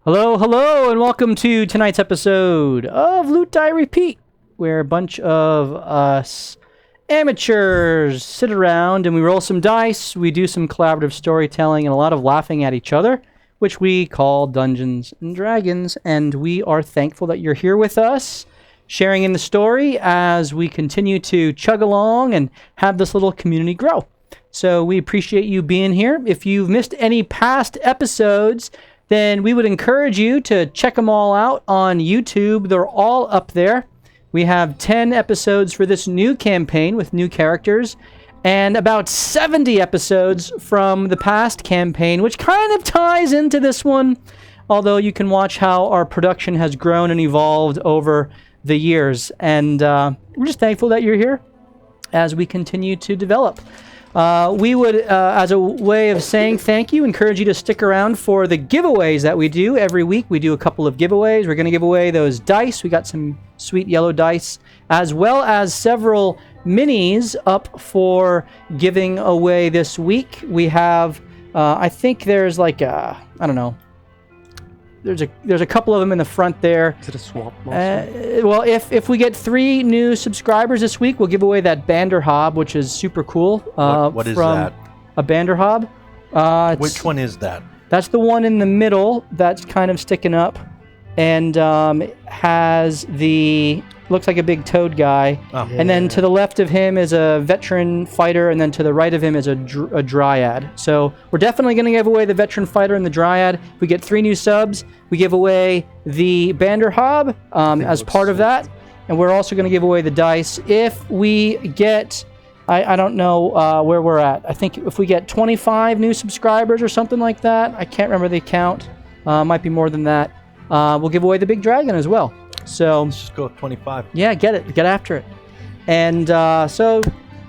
Hello, hello, and welcome to tonight's episode of Loot Die Repeat, where a bunch of us amateurs sit around and we roll some dice, we do some collaborative storytelling, and a lot of laughing at each other, which we call Dungeons and Dragons, and we are thankful that you're here with us, sharing in the story as we continue to chug along and have this little community grow. So we appreciate you being here. If you've missed any past episodes, then we would encourage you to check them all out on YouTube. They're all up there. We have 10 episodes for this new campaign with new characters, and about 70 episodes from the past campaign, which kind of ties into this one, although you can watch how our production has grown and evolved over the years. And we're just thankful that you're here as we continue to develop. We would, as a way of saying thank you, encourage you to stick around for the giveaways that we do every week. We do a couple of giveaways. We're going to give away those dice. We got some sweet yellow dice, as well as several minis up for giving away this week. We have, I think there's like a, I don't know, there's a couple of them in the front there. Is it a swamp monster? Well, if we get 3 new subscribers this week, we'll give away that Banderhob, which is super cool. What is that? A Banderhob. Which one is that? That's the one in the middle that's kind of sticking up, and has looks like a big toad guy. Oh. And then to the left of him is a veteran fighter, and then to the right of him is a dryad. So we're definitely going to give away the veteran fighter and the dryad. If we get 3 new subs, we give away the Banderhob as part of that. And we're also going to give away the dice. If we get, I don't know where we're at. I think if we get 25 new subscribers or something like that, I can't remember the count. Might be more than that. We'll give away the big dragon as well. So let's just go with 25. Yeah, get after it. And so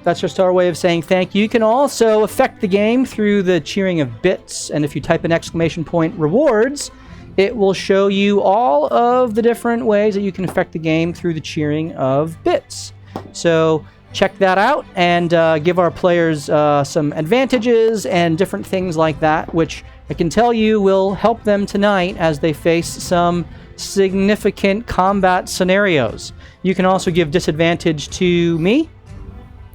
that's just our way of saying thank you. You can also affect the game through the cheering of bits, and if you type in ! rewards, it will show you all of the different ways that you can affect the game through the cheering of bits. So check that out and give our players some advantages and different things like that, which I can tell you will help them tonight as they face some significant combat scenarios. You can also give disadvantage to me,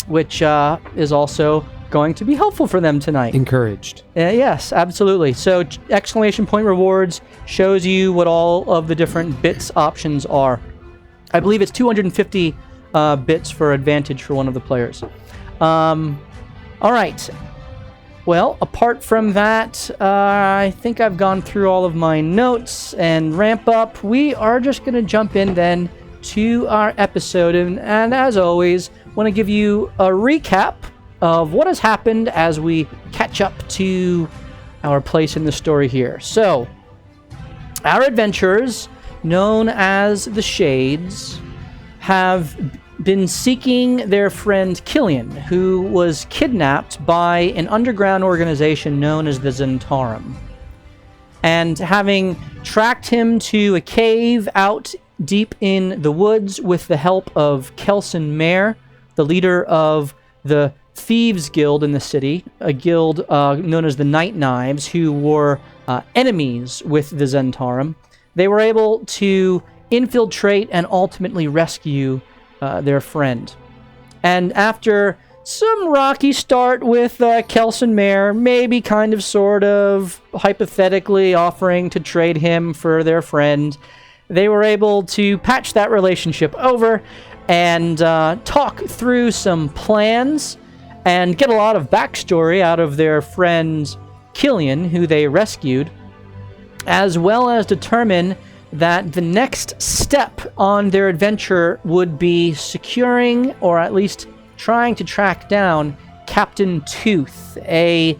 which is also going to be helpful for them tonight. Encouraged. Yes, absolutely. So ! rewards shows you what all of the different bits options are. I believe it's 250 bits for advantage for one of the players. All right. Well, apart from that, I think I've gone through all of my notes and ramp up. We are just going to jump in then to our episode. And as always, want to give you a recap of what has happened as we catch up to our place in the story here. So, our adventurers, known as the Shades, have been seeking their friend Killian, who was kidnapped by an underground organization known as the Zentarum. And having tracked him to a cave out deep in the woods with the help of Kelson Mare, the leader of the Thieves Guild in the city, a guild known as the Night Knives, who were enemies with the Zentarum, they were able to infiltrate and ultimately rescue their friend. And after some rocky start with Kelson Mare, maybe kind of sort of hypothetically offering to trade him for their friend, they were able to patch that relationship over and talk through some plans and get a lot of backstory out of their friend Killian, who they rescued, as well as determine that the next step on their adventure would be securing, or at least trying to track down, Captain Tooth, a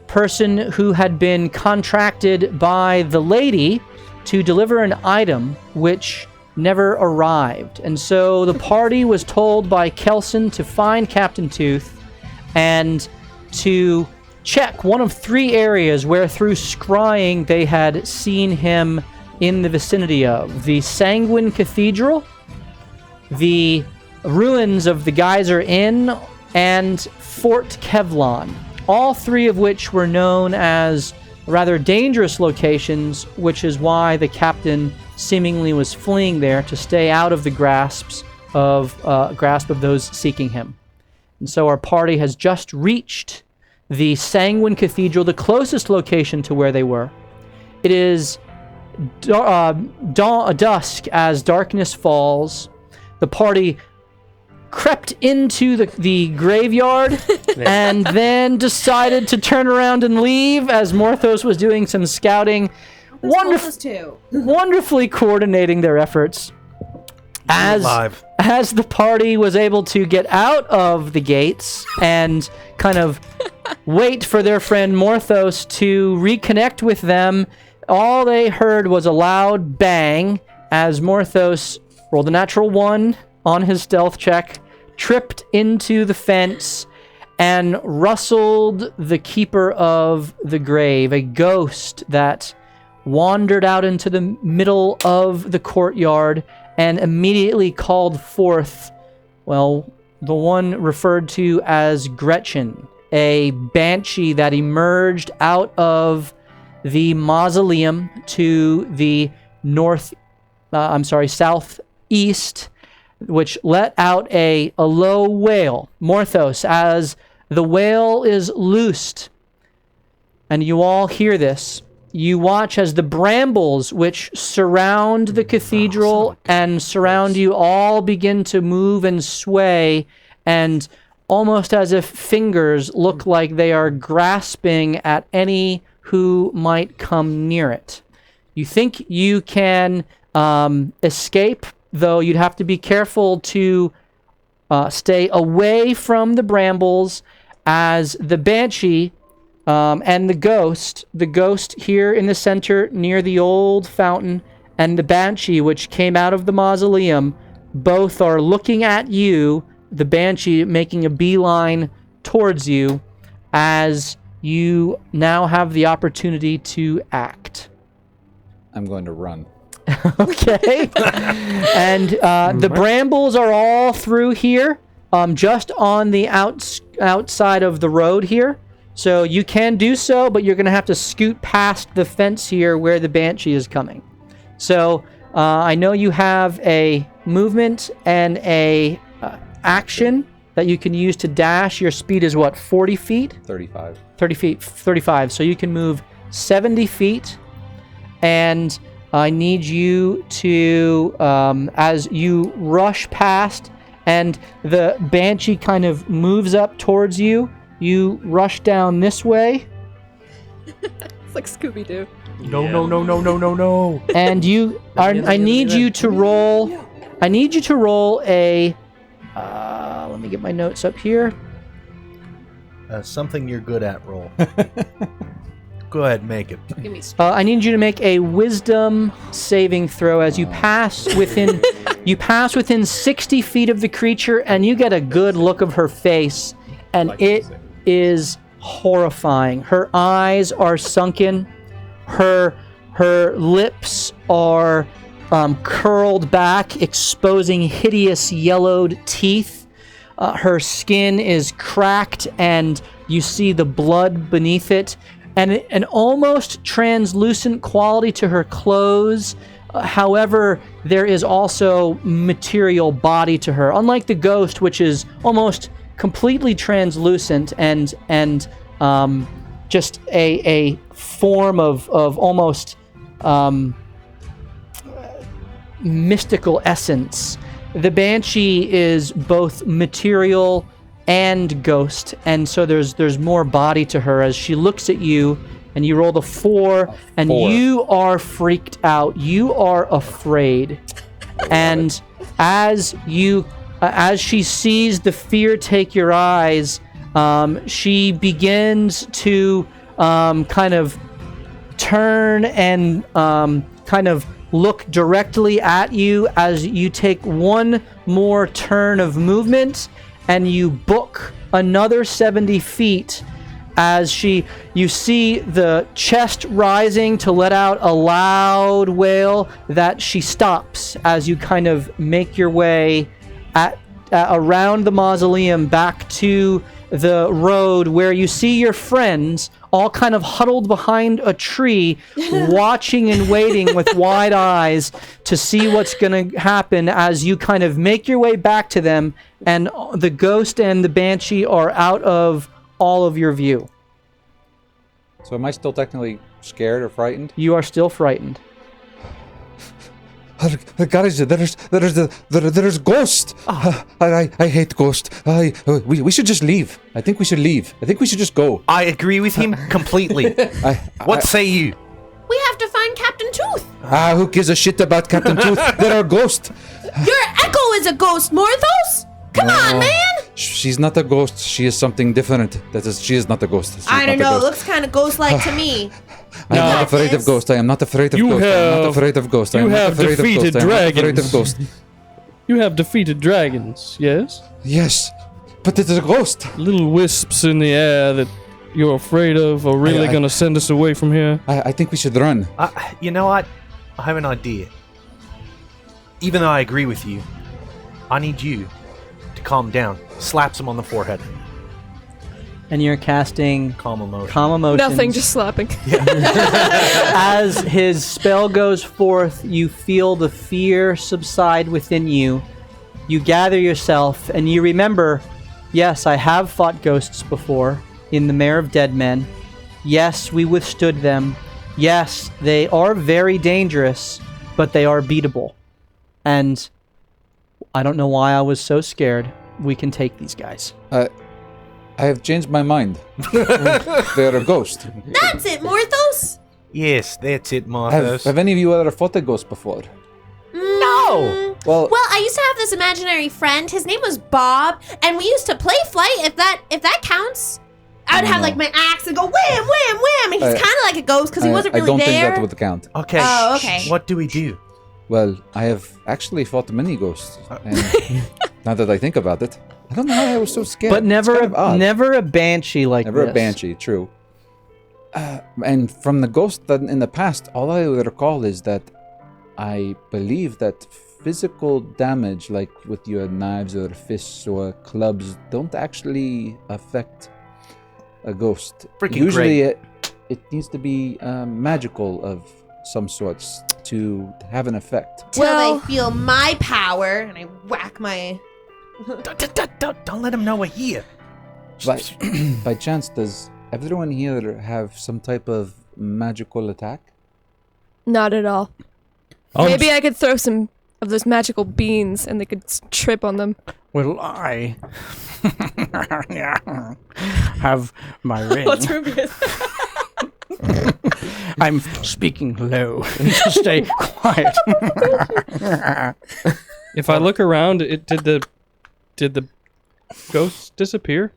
person who had been contracted by the lady to deliver an item which never arrived. And so the party was told by Kelson to find Captain Tooth and to check one of 3 areas where through scrying they had seen him in the vicinity of the Sanguine Cathedral, the ruins of the Geyser Inn, and Fort Kevlon, all 3 of which were known as rather dangerous locations, which is why the captain seemingly was fleeing there to stay out of the grasp of those seeking him. And so our party has just reached the Sanguine Cathedral, the closest location to where they were. It is dusk as darkness falls. The party crept into the graveyard and then decided to turn around and leave as Morthos was doing some scouting, wonderfully coordinating their efforts. As the party was able to get out of the gates and kind of wait for their friend Morthos to reconnect with them, all they heard was a loud bang as Morthos rolled a natural 1 on his stealth check, tripped into the fence, and rustled the keeper of the grave, a ghost that wandered out into the middle of the courtyard and immediately called forth, well, the one referred to as Gretchen, a banshee that emerged out of the mausoleum to the southeast, which let out a low wail. Morthos, as the wail is loosed, and you all hear this, you watch as the brambles which surround the cathedral and surround you all begin to move and sway, and almost as if fingers look like they are grasping at any who might come near it. You think you can escape, though you'd have to be careful to stay away from the brambles, as the banshee and the ghost here in the center near the old fountain, and the banshee which came out of the mausoleum, both are looking at you, the banshee making a beeline towards you, as you now have the opportunity to act. I'm going to run. Okay. And the brambles are all through here, just on the outside of the road here. So you can do so, but you're going to have to scoot past the fence here where the banshee is coming. So I know you have a movement and a action that you can use to dash. Your speed is what, 40 feet? 35. 35. So you can move 70 feet. And I need you to, as you rush past and the banshee kind of moves up towards you, you rush down this way. It's like Scooby-Doo. No. And you are, I need you to roll a, let me get my notes up here. Something you're good at, roll. Go ahead, make it. Give me I need you to make a wisdom saving throw as you pass within 60 feet of the creature, and you get a good look of her face, and it is horrifying. Her eyes are sunken. Her lips are curled back, exposing hideous yellowed teeth. Her skin is cracked, and you see the blood beneath it, and an almost translucent quality to her clothes. However, there is also material body to her, unlike the ghost, which is almost completely translucent and just a form of almost mystical essence. The banshee is both material and ghost, and so there's more body to her as she looks at you, and you rolled a 4, and you are freaked out. You are afraid. And as she sees the fear take your eyes, she begins to kind of turn and kind of look directly at you as you take one more turn of movement, and you book another 70 feet as you see the chest rising to let out a loud wail that she stops as you kind of make your way around the mausoleum back to the road where you see your friends all kind of huddled behind a tree, watching and waiting with wide eyes to see what's going to happen as you kind of make your way back to them, and the ghost and the banshee are out of all of your view. So am I still technically scared or frightened? You are still frightened. Guys, there's ghost. I hate ghost. We should just leave. I think we should leave. I think we should just go. I agree with him completely. What say you? We have to find Captain Tooth. Who gives a shit about Captain Tooth? There are ghosts. Your echo is a ghost, Morthos. Come on, man. She's not a ghost. She is something different. She is not a ghost. She's I don't not a know. ghost. Looks kind of ghost-like to me. I'm not afraid of ghosts. I am not afraid of ghosts. I'm not afraid of ghosts. You have defeated dragons. I'm not afraid of ghosts. You have defeated dragons, yes? Yes, but it's a ghost. Little wisps in the air that you're afraid of are really going to send us away from here. I think we should run. You know what? I have an idea. Even though I agree with you, I need you to calm down. Slaps him on the forehead. And you're casting Calm emotion. Calm Emotions. Nothing, just slapping. As his spell goes forth, you feel the fear subside within you. You gather yourself, and you remember, yes, I have fought ghosts before in the Mare of Dead Men. Yes, we withstood them. Yes, they are very dangerous, but they are beatable. And I don't know why I was so scared. We can take these guys. I have changed my mind. They're a ghost. That's it, Morthos. Yes, that's it, Marthos. Have any of you ever fought a ghost before? No. Well, I used to have this imaginary friend. His name was Bob, and we used to play Flight. If that counts, I'd have like my axe and go wham, wham, wham, and he's kind of like a ghost because he wasn't really I don't there. think that would count. Okay. Oh, okay. What do we do? Well, I have actually fought many ghosts, and now that I think about it, I don't know why I was so scared. But never, It's kind of odd. never a banshee like Never this. a banshee, true. And from the ghost that in the past, all I recall is that I believe that physical damage, like with your knives or fists or clubs, don't actually affect a ghost. Freaking Usually it needs to be magical of some sorts to have an effect. Till they feel my power, and I whack my. Don't let him know we're here. By chance, does everyone here have some type of magical attack? Not at all. Maybe I could throw some of those magical beans and they could trip on them. Will I have my ring? What's Rubius? I'm speaking low. Stay quiet. If I look around, did the ghosts disappear?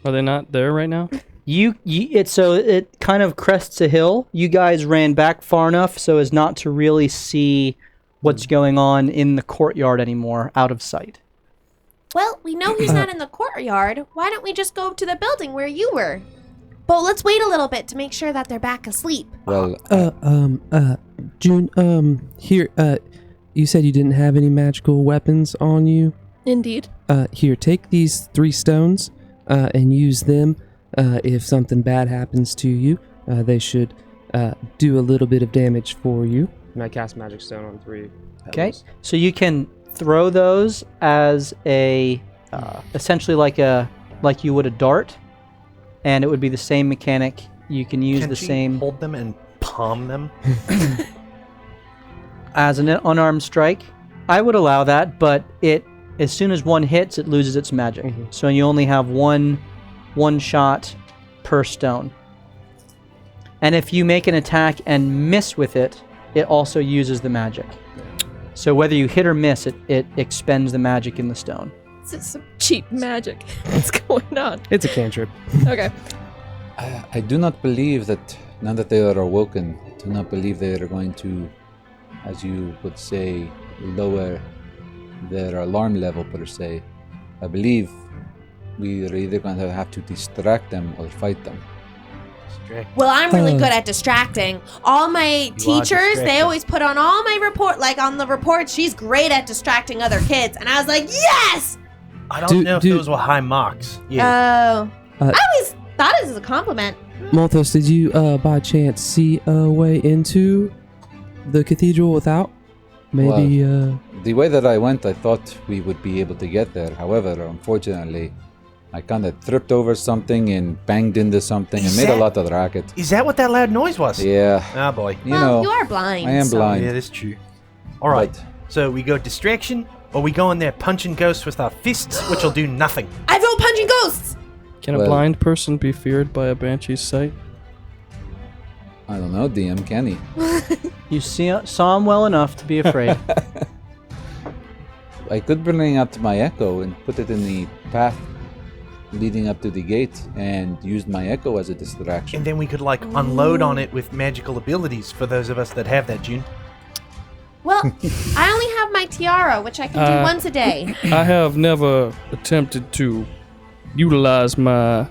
Are they not there right now? It kind of crests a hill. You guys ran back far enough so as not to really see what's going on in the courtyard anymore, out of sight. Well, we know he's not in the courtyard. Why don't we just go to the building where you were? But let's wait a little bit to make sure that they're back asleep. Well, June, here, you said you didn't have any magical weapons on you? Indeed. Here, take these 3 stones, and use them. If something bad happens to you, they should, do a little bit of damage for you. And I cast Magic Stone on 3. Okay, so you can throw those as a, essentially like you would a dart, and it would be the same mechanic. You can use Can't the she same hold them and palm them. as an unarmed strike. I would allow that, but as soon as one hits, it loses its magic. Mm-hmm. So you only have one shot per stone. And if you make an attack and miss with it, it also uses the magic. So whether you hit or miss, it expends the magic in the stone. This is some cheap magic. What's going on? It's a cantrip. Okay. I do not believe that, now that they are awoken, do not believe they are going to, as you would say, lower their alarm level per se. I believe we are either going to have to distract them or fight them. Well, I'm really good at distracting. All my teachers, they distracted. always put on all my report, like on the reports, she's great at distracting other kids. And I was like, yes! I don't know if those were high marks. Yeah. Oh. I always thought it was a compliment. Malthus, did you by chance see a way into the cathedral without? Maybe The way that I went, I thought we would be able to get there. However, unfortunately, I kind of tripped over something and banged into something and made a lot of racket. Is that what that loud noise was? Yeah. Ah, boy. You know, you are blind. I am so- blind. Yeah, that's true. All right. But- So we go distraction, or we go in there punching ghosts with our fists, which will do nothing. I vote punching ghosts. Can a Well- blind person be feared by a banshee's sight? I don't know, DM, can he? You saw him well enough to be afraid. I could bring out my echo and put it in the path leading up to the gate and use my echo as a distraction. And then we could, like, unload on it with magical abilities for those of us that have that, June. Well, I only have my tiara, which I can do once a day. I have never attempted to utilize my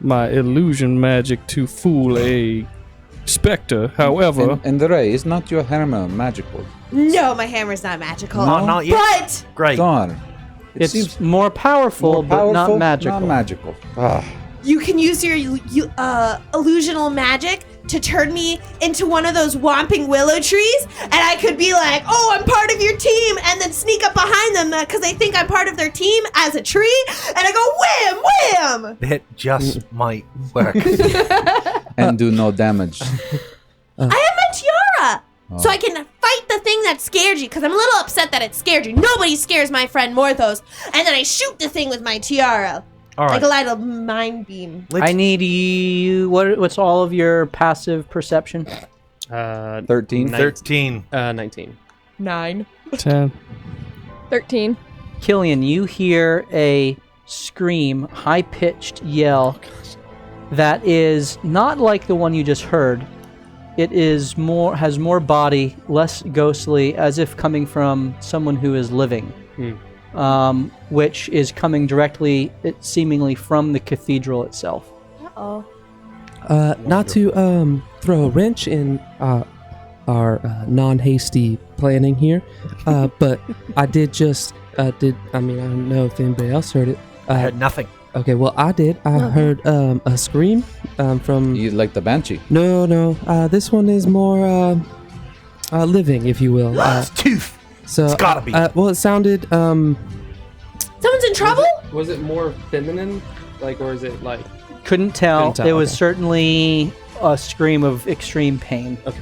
illusion magic to fool a specter. However, And Ray, is not your hammer magical? No, my hammer's not magical. No, not yet. But Great. Darn. It It's seems more powerful, but not magical. Not magical. Ah. you can use your illusional magic to turn me into one of those whomping willow trees, and I could be like, "Oh, I'm part of your team," and then sneak up behind them because they think I'm part of their team as a tree, and I go wham, wham. That just might work. And do no damage. I have my tiara, so I can fight the thing that scared you. Because I'm a little upset that it scared you. Nobody scares my friend Morthos, and then I shoot the thing with my tiara. All right. Like a little mind beam. I need you. What's all of your passive perception? 13? 13. 19. 9. 10. 13. Killian, you hear a scream, high-pitched yell that is not like the one you just heard. It is has more body, less ghostly, as if coming from someone who is living. Which is coming directly, seemingly from the cathedral itself. Uh-oh. Not to throw a wrench in our non-hasty planning here, but I did just I don't know if anybody else heard it. I heard nothing. Okay, well I did. I heard a scream from. You like the banshee? No. This one is more living, if you will. It's tooth. So It's gotta be. Well, it sounded. Someone's in trouble? Was it more feminine, or is it like? Couldn't tell. Couldn't tell, It was okay. certainly a scream of extreme pain. Okay.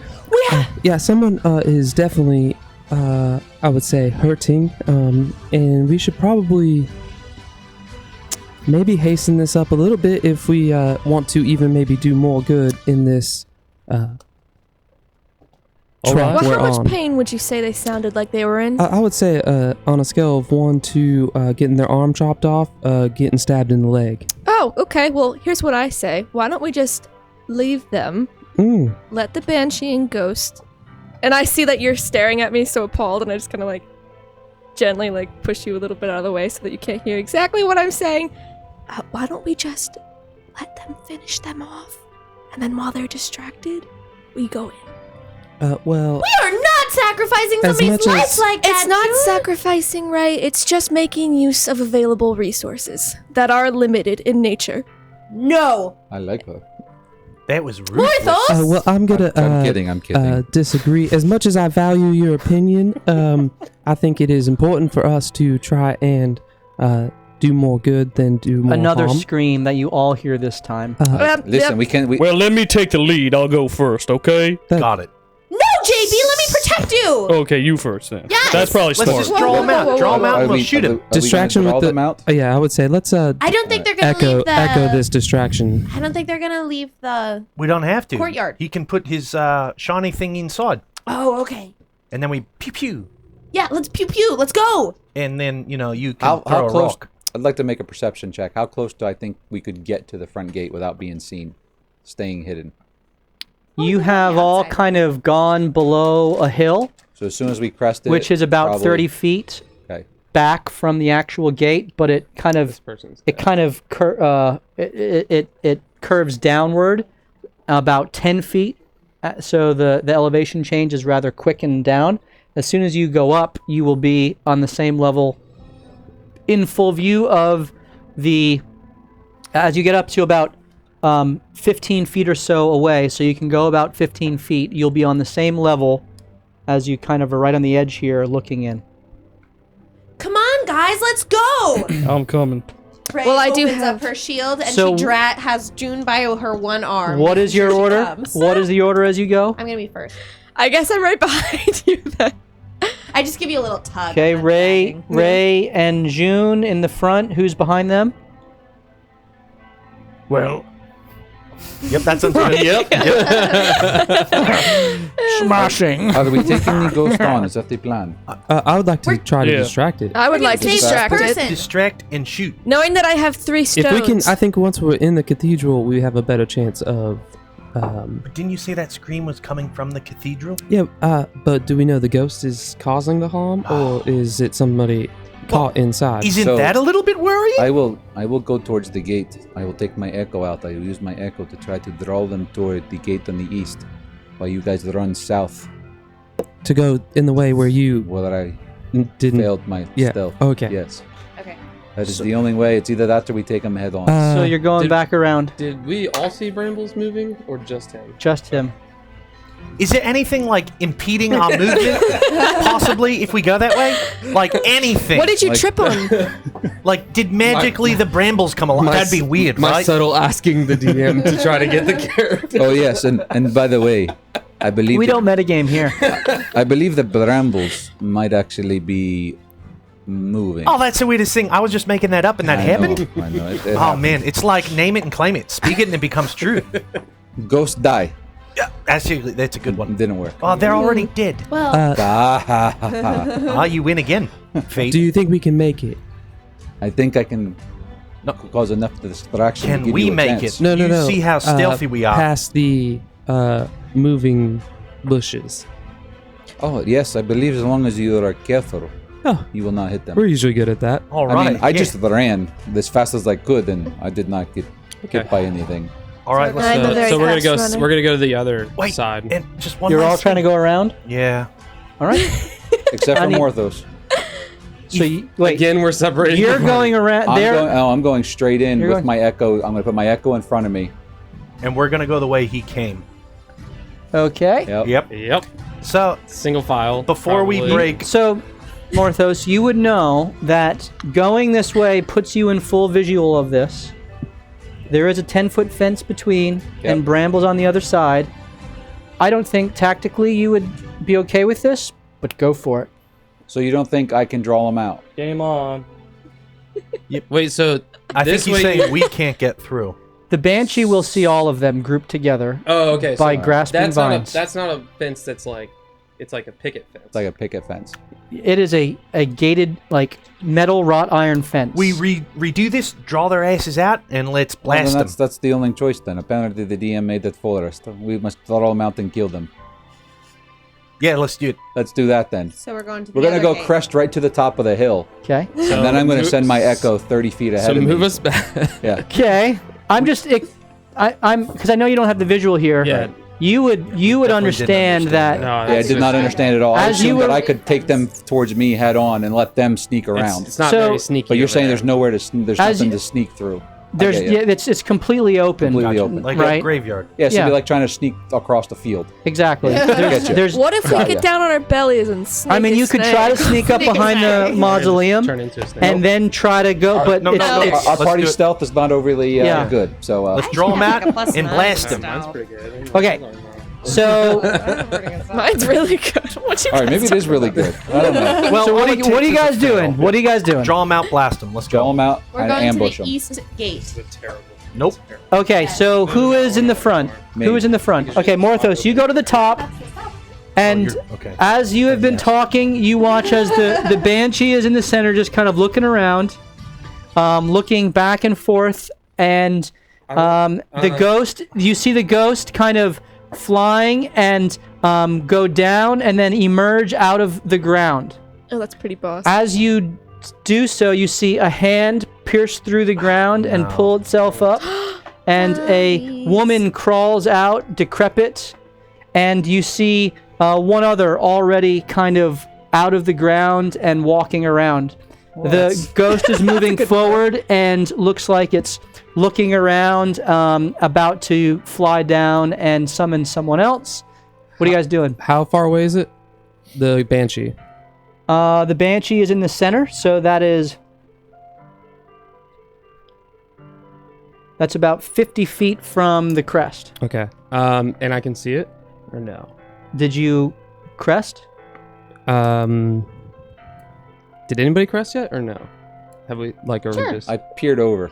Yeah, someone is definitely, I would say, hurting, and we should probably maybe hasten this up a little bit if we want to even maybe do more good in this track Well, we're how much on. pain would you say they sounded like they were in? I would say on a scale of 1 to getting their arm chopped off, getting stabbed in the leg. Oh, okay. Well, here's what I say. Why don't we just leave them, let the Banshee and Ghost... And I see that you're staring at me so appalled, and I just kind of gently push you a little bit out of the way so that you can't hear exactly what I'm saying. Why don't we just let them finish them off? And then while they're distracted, we go in. Well, We are not sacrificing As somebody's much life as- like that. It's not June. sacrificing, right? It's just making use of available resources that are limited in nature. No. I like her. That was ruthless. Morthos? well, I'm gonna. I'm kidding, I'm kidding. Disagree. As much as I value your opinion, I think it is important for us to try and do more good than do more Another harm. scream that you all hear this time. Listen, we can... Well, let me take the lead. I'll go first, okay? Got it. No, JB, let me protect you. Okay, you first then. Yes! That's probably Let's smart. just draw him out. Draw him out and we'll shoot him. Distraction with the. them out? Yeah, I would say let's I don't think they're gonna echo leave the. echo this distraction. I don't think they're gonna leave the. We don't have to. Courtyard. He can put his shiny thing inside. Oh, okay. And then we pew pew. Yeah, let's pew pew. Let's go. And then, you can How throw a close? rock. I'd like to make a perception check. How close do I think we could get to the front gate without being seen, staying hidden? You have all kind of gone below a hill, So as soon as we crest it, which is about probably- 30 feet Okay. back from the actual gate, but it kind of it curves downward about 10 feet. So the elevation change is rather quick and down. As soon as you go up, you will be on the same level in full view of the As you get up to about 15 feet or so away, so you can go about 15 feet, you'll be on the same level as you kind of are right on the edge here looking in. Come on, guys, let's go. I'm coming. Ray Well, I do opens have- up her shield, and So- she has June by her one arm. What is your Here she order? comes. What is the order as you go? I'm gonna be first. I guess I'm right behind you then. I just give you a little tug. Okay, and I'm Ray, dragging. Ray, and June in the front. Who's behind them? Well. Yep, that sounds good. Yep. Smashing. Are we taking the ghost on? Is that the plan? I would like to try to Yeah. distract it. I would We're like to gonna save distract this it. person. Distract and shoot. Knowing that I have 3 stones. If we can, I think once we're in the cathedral, we have a better chance of. But didn't you say that scream was coming from the cathedral? Yeah, but do we know the ghost is causing the harm, or is it somebody caught inside? Isn't So- that a little bit worrying? I will go towards the gate. I will take my echo out. I will use my echo to try to draw them toward the gate on the east, while you guys run south. To go in the way where you Whether I didn't. failed my Yeah. stealth. Okay. Yes. Okay. That is the only way. It's either that or we take them head on. So you're going did- back around. Did we all see Brambles moving, or just him? Just him. Is there anything like impeding our movement? Possibly, if we go that way? Like anything. What did you Like- trip on? Like, did magically the brambles come along? That'd be weird, My right? subtle asking the DM to try to get the character. Oh yes, and by the way, I believe We that- don't metagame here. I believe the brambles might actually be moving. Oh, that's the weirdest thing. I was just making that up and that I happened? know, I know. It Oh, happened. man. It's like name it and claim it. Speak it and it becomes true. Ghost die. Yeah, actually, that's a good one. Didn't work. Oh, they're already dead. Well, Ah, ha, ha, ha. Ah, you win again, Fate. Do you think we can make it? I think I can cause enough distraction. to Can give we you a make chance. it? No, no, You no. see how stealthy we are. Past the moving bushes. Oh yes, I believe as long as you are careful, Oh, you will not hit them. we're usually good at that. All I right. mean, I yeah. just ran as fast as I could, and I did not get hit by anything. All right, let's I'm a very So we're gonna fast go. runner. We're gonna go to the other Wait, side. and just one You're all last trying to thing. go around? Yeah. All right. Except I for need- Morthos. So you, wait, Again, we're separated. you're going around there. I'm going straight in You're with going- my echo. I'm going to put my echo in front of me. And we're going to go the way he came. Okay. Yep. Yep. Yep. So, Single file. before we probably. break, So, Morthos, you would know that going this way puts you in full visual of this. There is a 10-foot fence between and brambles on the other side. I don't think tactically you would be okay with this, but go for it. So you don't think I can draw them out? Game on. Wait, so I think this he's way saying we can't get through. The Banshee will see all of them grouped together Oh, okay. So by grasping that's vines. not a fence that's like it's like a picket fence. It's like a picket fence. It is a gated, like, metal wrought iron fence. We redo this, draw their asses out, and let's Well, blast then them. that's the only choice then. Apparently the DM made that for us. We must throw them out and kill them. Yeah, let's do it. Let's do that then. so we're going to. We're the going to other go gate. crest right to the top of the hill. Okay. And then I'm going to send my echo 30 feet ahead So of me. move us back. Yeah. Okay. I'm just, I'm because I know you don't have the visual here. Yeah. You would Definitely understand didn't that. No, Yeah, I did not understand at all. I As you assumed that were- I could take them towards me head on and let them sneak around. It's not So- very sneaky. But you're over saying there. there's nowhere to, there's As nothing you- to sneak through. There's Okay, yeah. it's completely open. Completely open. Like Right. a graveyard. Yeah, so Yeah. it'd be like trying to sneak across the field. Exactly. Get you. There's What if we Got get ya. down on our bellies and sneak I mean, a you could try to snake? sneak up Sneak behind the snake. mausoleum Turn into a snake. and then try to go, but no, it's, no, no. it's- Our Let's party do it. stealth is not overly Yeah. good. So Let's draw them out Like a and +9 blast them. style. pretty good. okay. So, Mine's really good. What you all right, guys maybe it is really good. I don't know. Well, so what all are, it you, what are you takes is guys a fail. doing? What are you guys doing? Draw them out, blast them. Let's Draw go. them out We're and going to ambush the them. east gate. Terrible. Nope. Okay, so who is in the front? Me. Who is in the front? Okay, Morthos, you go to the top, and you're- okay. as you have been talking, you watch as the Banshee is in the center, just kind of looking around, looking back and forth, and the ghost, you see the ghost kind of flying and go down and then emerge out of the ground. Oh, that's pretty boss. As you do so, you see a hand pierce through the ground and pull itself up, and a woman crawls out, decrepit, and you see one other already kind of out of the ground and walking around. The ghost is moving forward and looks like it's looking around, about to fly down and summon someone else. What are you guys doing? How far away is it? The Banshee. The Banshee is in the center, so that's about 50 feet from the crest. Okay. And I can see it, or no? Did you crest? Did anybody crest yet, or no? Have we, like, are we just... I peered over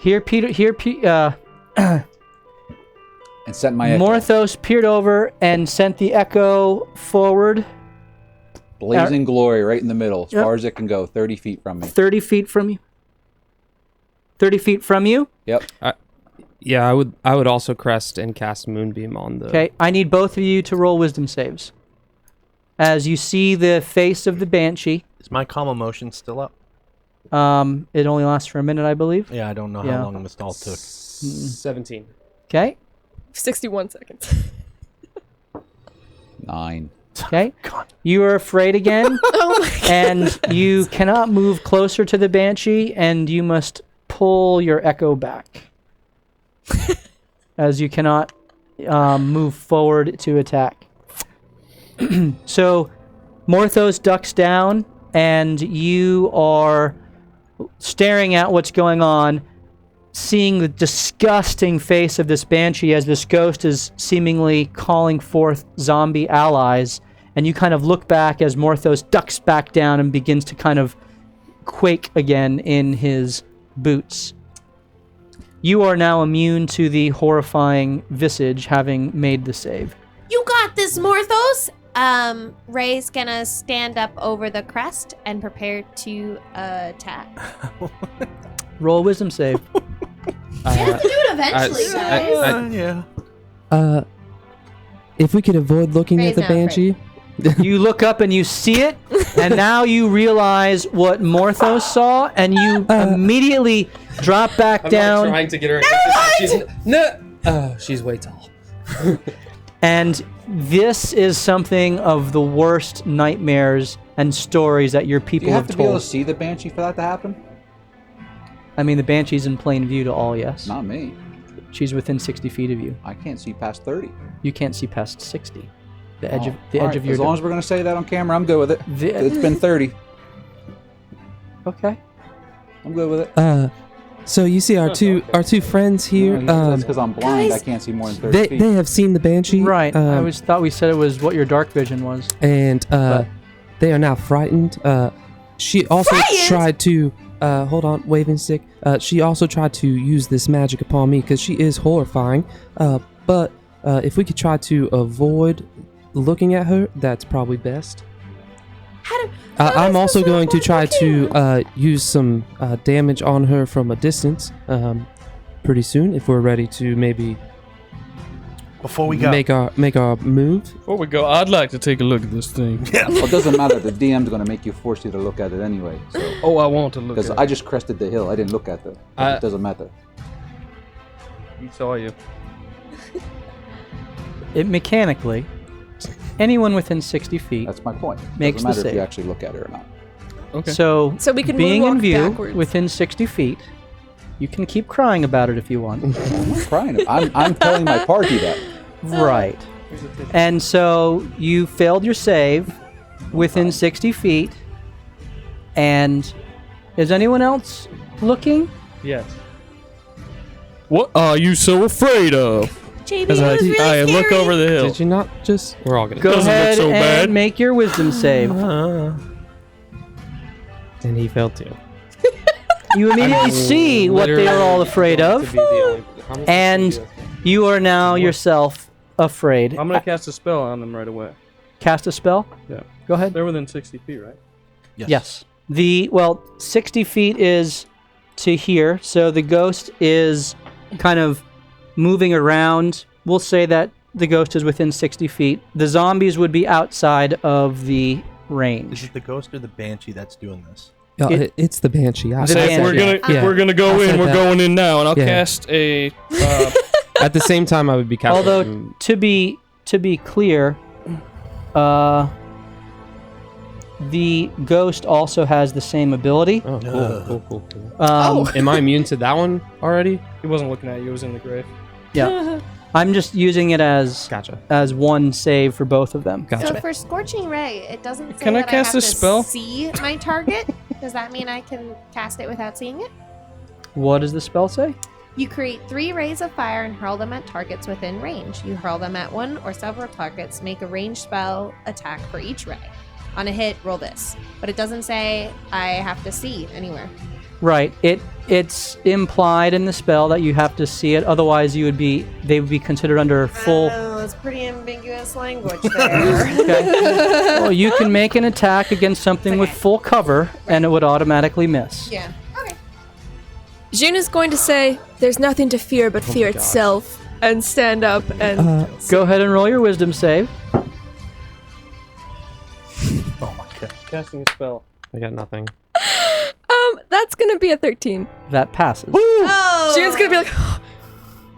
And sent my echo. Morthos peered over and sent the echo forward. Blazing glory right in the middle, as Yep. far as it can go, 30 feet from me. 30 feet from you? 30 feet from you? Yep. Yeah, I would also crest and cast Moonbeam on the... Okay, I need both of you to roll wisdom saves. As you see the face of the Banshee, Is my calm emotion still up? it only lasts for a minute, I believe. Yeah, I don't know Yeah. how long this all took. 17. Okay, 61 seconds. 9. okay. God. You are afraid again, Oh my and you cannot move closer to the Banshee, and you must pull your echo back. As you cannot move forward to attack. So, Morthos ducks down, and you are staring at what's going on, seeing the disgusting face of this Banshee as this ghost is seemingly calling forth zombie allies, and you kind of look back as Morthos ducks back down and begins to kind of quake again in his boots. You are now immune to the horrifying visage, having made the save. You got this, Morthos. Ray's gonna stand up over the crest and prepare to attack. Roll a wisdom save. You have to do it eventually, guys. Yeah. If we could avoid looking Ray's at the not afraid. Banshee... You look up and you see it, and now you realize what Morthos saw, and you immediately drop back down. trying to get her... she's way tall. And this is something of the worst nightmares and stories that your Do people you have have to be able told. to see the Banshee for that to happen? I mean, the Banshee's in plain view to all, yes. Not me. She's within 60 feet of you. I can't see past 30. You can't see past 60. The edge Oh, of the all edge right, of your. As long as we're going to say that on camera, I'm good with it. It's been 30. Okay. I'm good with it. So you see our two friends here. That's because I'm blind. guys, I can't see more than 30 feet. They have seen the Banshee. Right. I always thought we said it was what your dark vision was. And they are now frightened. She also Frightened? tried to hold on, waving stick. She also tried to use this magic upon me because she is horrifying. But if we could try to avoid looking at her, that's probably best. I'm also going to try to use some damage on her from a distance pretty soon if we're ready to maybe Before we go. make our move. Before we go, I'd like to take a look at this thing. Yeah. Well, it doesn't matter. The DM's going to make you force you to look at it anyway. Oh, I want to look Because at I just crested the hill. I didn't look at it. It doesn't matter. He saw you. It mechanically, anyone within 60 feet. That's my point. Makes doesn't the matter if you save. actually look at it or not. Okay. So, So we can being in moonwalk view backwards. within 60 feet, you can keep crying about it if you want. I'm not crying. I'm telling my party that. Right. And so you failed your save within 60 feet. And is anyone else looking? Yes. What are you so afraid of? JB, As it I- was really I scary. look over the hill. Did you not just? We're all gonna Go Doesn't look ahead so and bad. make your wisdom save. And he failed too. You immediately see what they are all afraid of, and you are now yourself afraid. I'm gonna cast a spell on them right away. Cast a spell? Yeah. Go ahead. They're within 60 feet, right? Yes. 60 feet is to here, so the ghost is kind of moving around. We'll say that the ghost is within 60 feet. The zombies would be outside of the Is range. it the ghost or the banshee that's doing this? It's the Banshee. I The said Banshee. that. We're gonna Yeah. we're gonna go I in. said We're that. going in now, and I'll Yeah. cast a. At the same time, I would be casting. Although to be clear, The ghost also has the same ability. Oh, cool. Um, Am I immune to that one already? He wasn't looking at you. It was in the grave. Yeah. I'm just using it as Gotcha. one save for both of them. So for Scorching Ray, it doesn't say Can I that cast I have this to spell? see my target. Does that mean I can cast it without seeing it? What does the spell say? You create 3 rays of fire and hurl them at targets within range. You hurl them at one or several targets. Make a ranged spell attack for each ray. On a hit, roll this. But it doesn't say I have to see anywhere. Right. It's implied in the spell that you have to see it. Otherwise, they would be considered under full. Oh, it's pretty ambiguous language there. Okay. Well, you can make an attack against something with full cover, and it would automatically miss. Yeah. Okay. June is going to say, "There's nothing to fear but fear itself," and stand up and. Go ahead and roll your wisdom save. Oh my god. Casting a spell. I got nothing. That's gonna be a 13. That passes. Oh. June's gonna be like,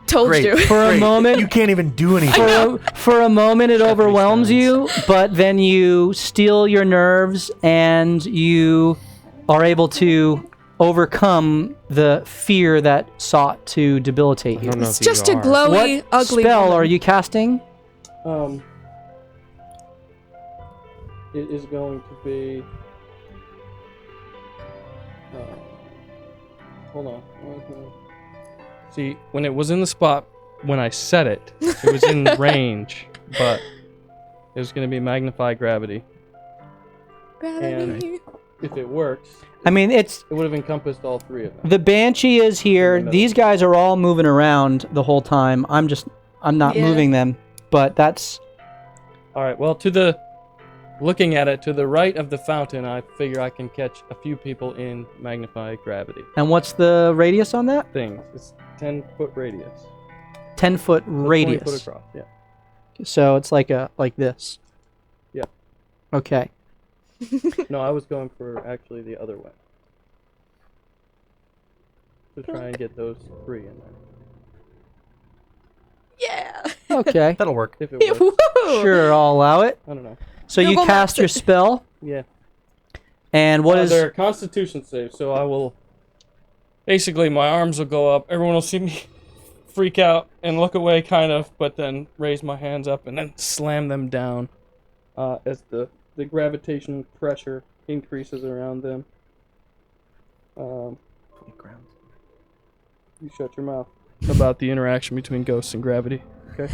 "Told Great. you." For a Great. moment, You can't even do anything. for a moment, it overwhelms you, but then you steel your nerves and you are able to overcome the fear that sought to debilitate I you. don't know It's if you just a are. glowy, What ugly spell woman. are you casting? It is going to be. Hold on. See, when it was in the spot when I said it, it was in range, but it was going to be magnify gravity. Gravity. If it works, I mean, it it would have encompassed all 3 of them. the Banshee is here. No. These guys are all moving around the whole time. I'm not Yeah. moving them, but that's All right. Well, looking at it to the right of the fountain, I figure I can catch a few people in magnify gravity and what's the radius on that? things. It's 10-foot radius. 10-foot So 20 radius. foot across. Yeah. So it's like this. Yeah. Okay. No, I was going for actually the other way. To try and get those 3 in there. Yeah. Okay. That'll work. If it works. Woo! Sure, I'll allow it. I don't know. So you Google cast Maps your it. spell, Yeah. and what is They're Constitution save, so I will. Basically, my arms will go up. Everyone will see me freak out and look away, kind of, but then raise my hands up and then slam them down as the gravitation pressure increases around them. You shut your mouth about the interaction between ghosts and gravity, okay?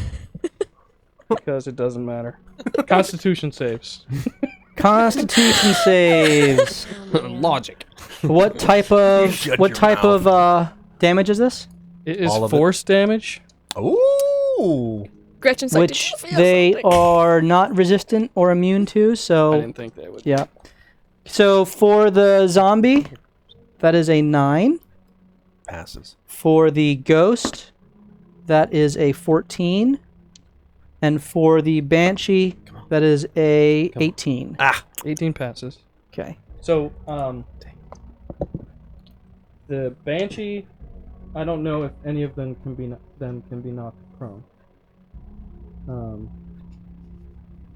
Because it doesn't matter. Constitution saves. Constitution saves? Logic. What type of damage is this? It is All of it. force damage. Ooh. Gretchen's like, Which "Did you feel they something?" are not resistant or immune to. I So didn't think they would. yeah. So for the zombie, that is a 9. Passes. For the ghost, that is a 14. And for the banshee, that is a 18. 18 passes. Okay. So, the banshee, I don't know if any of them can be knocked prone.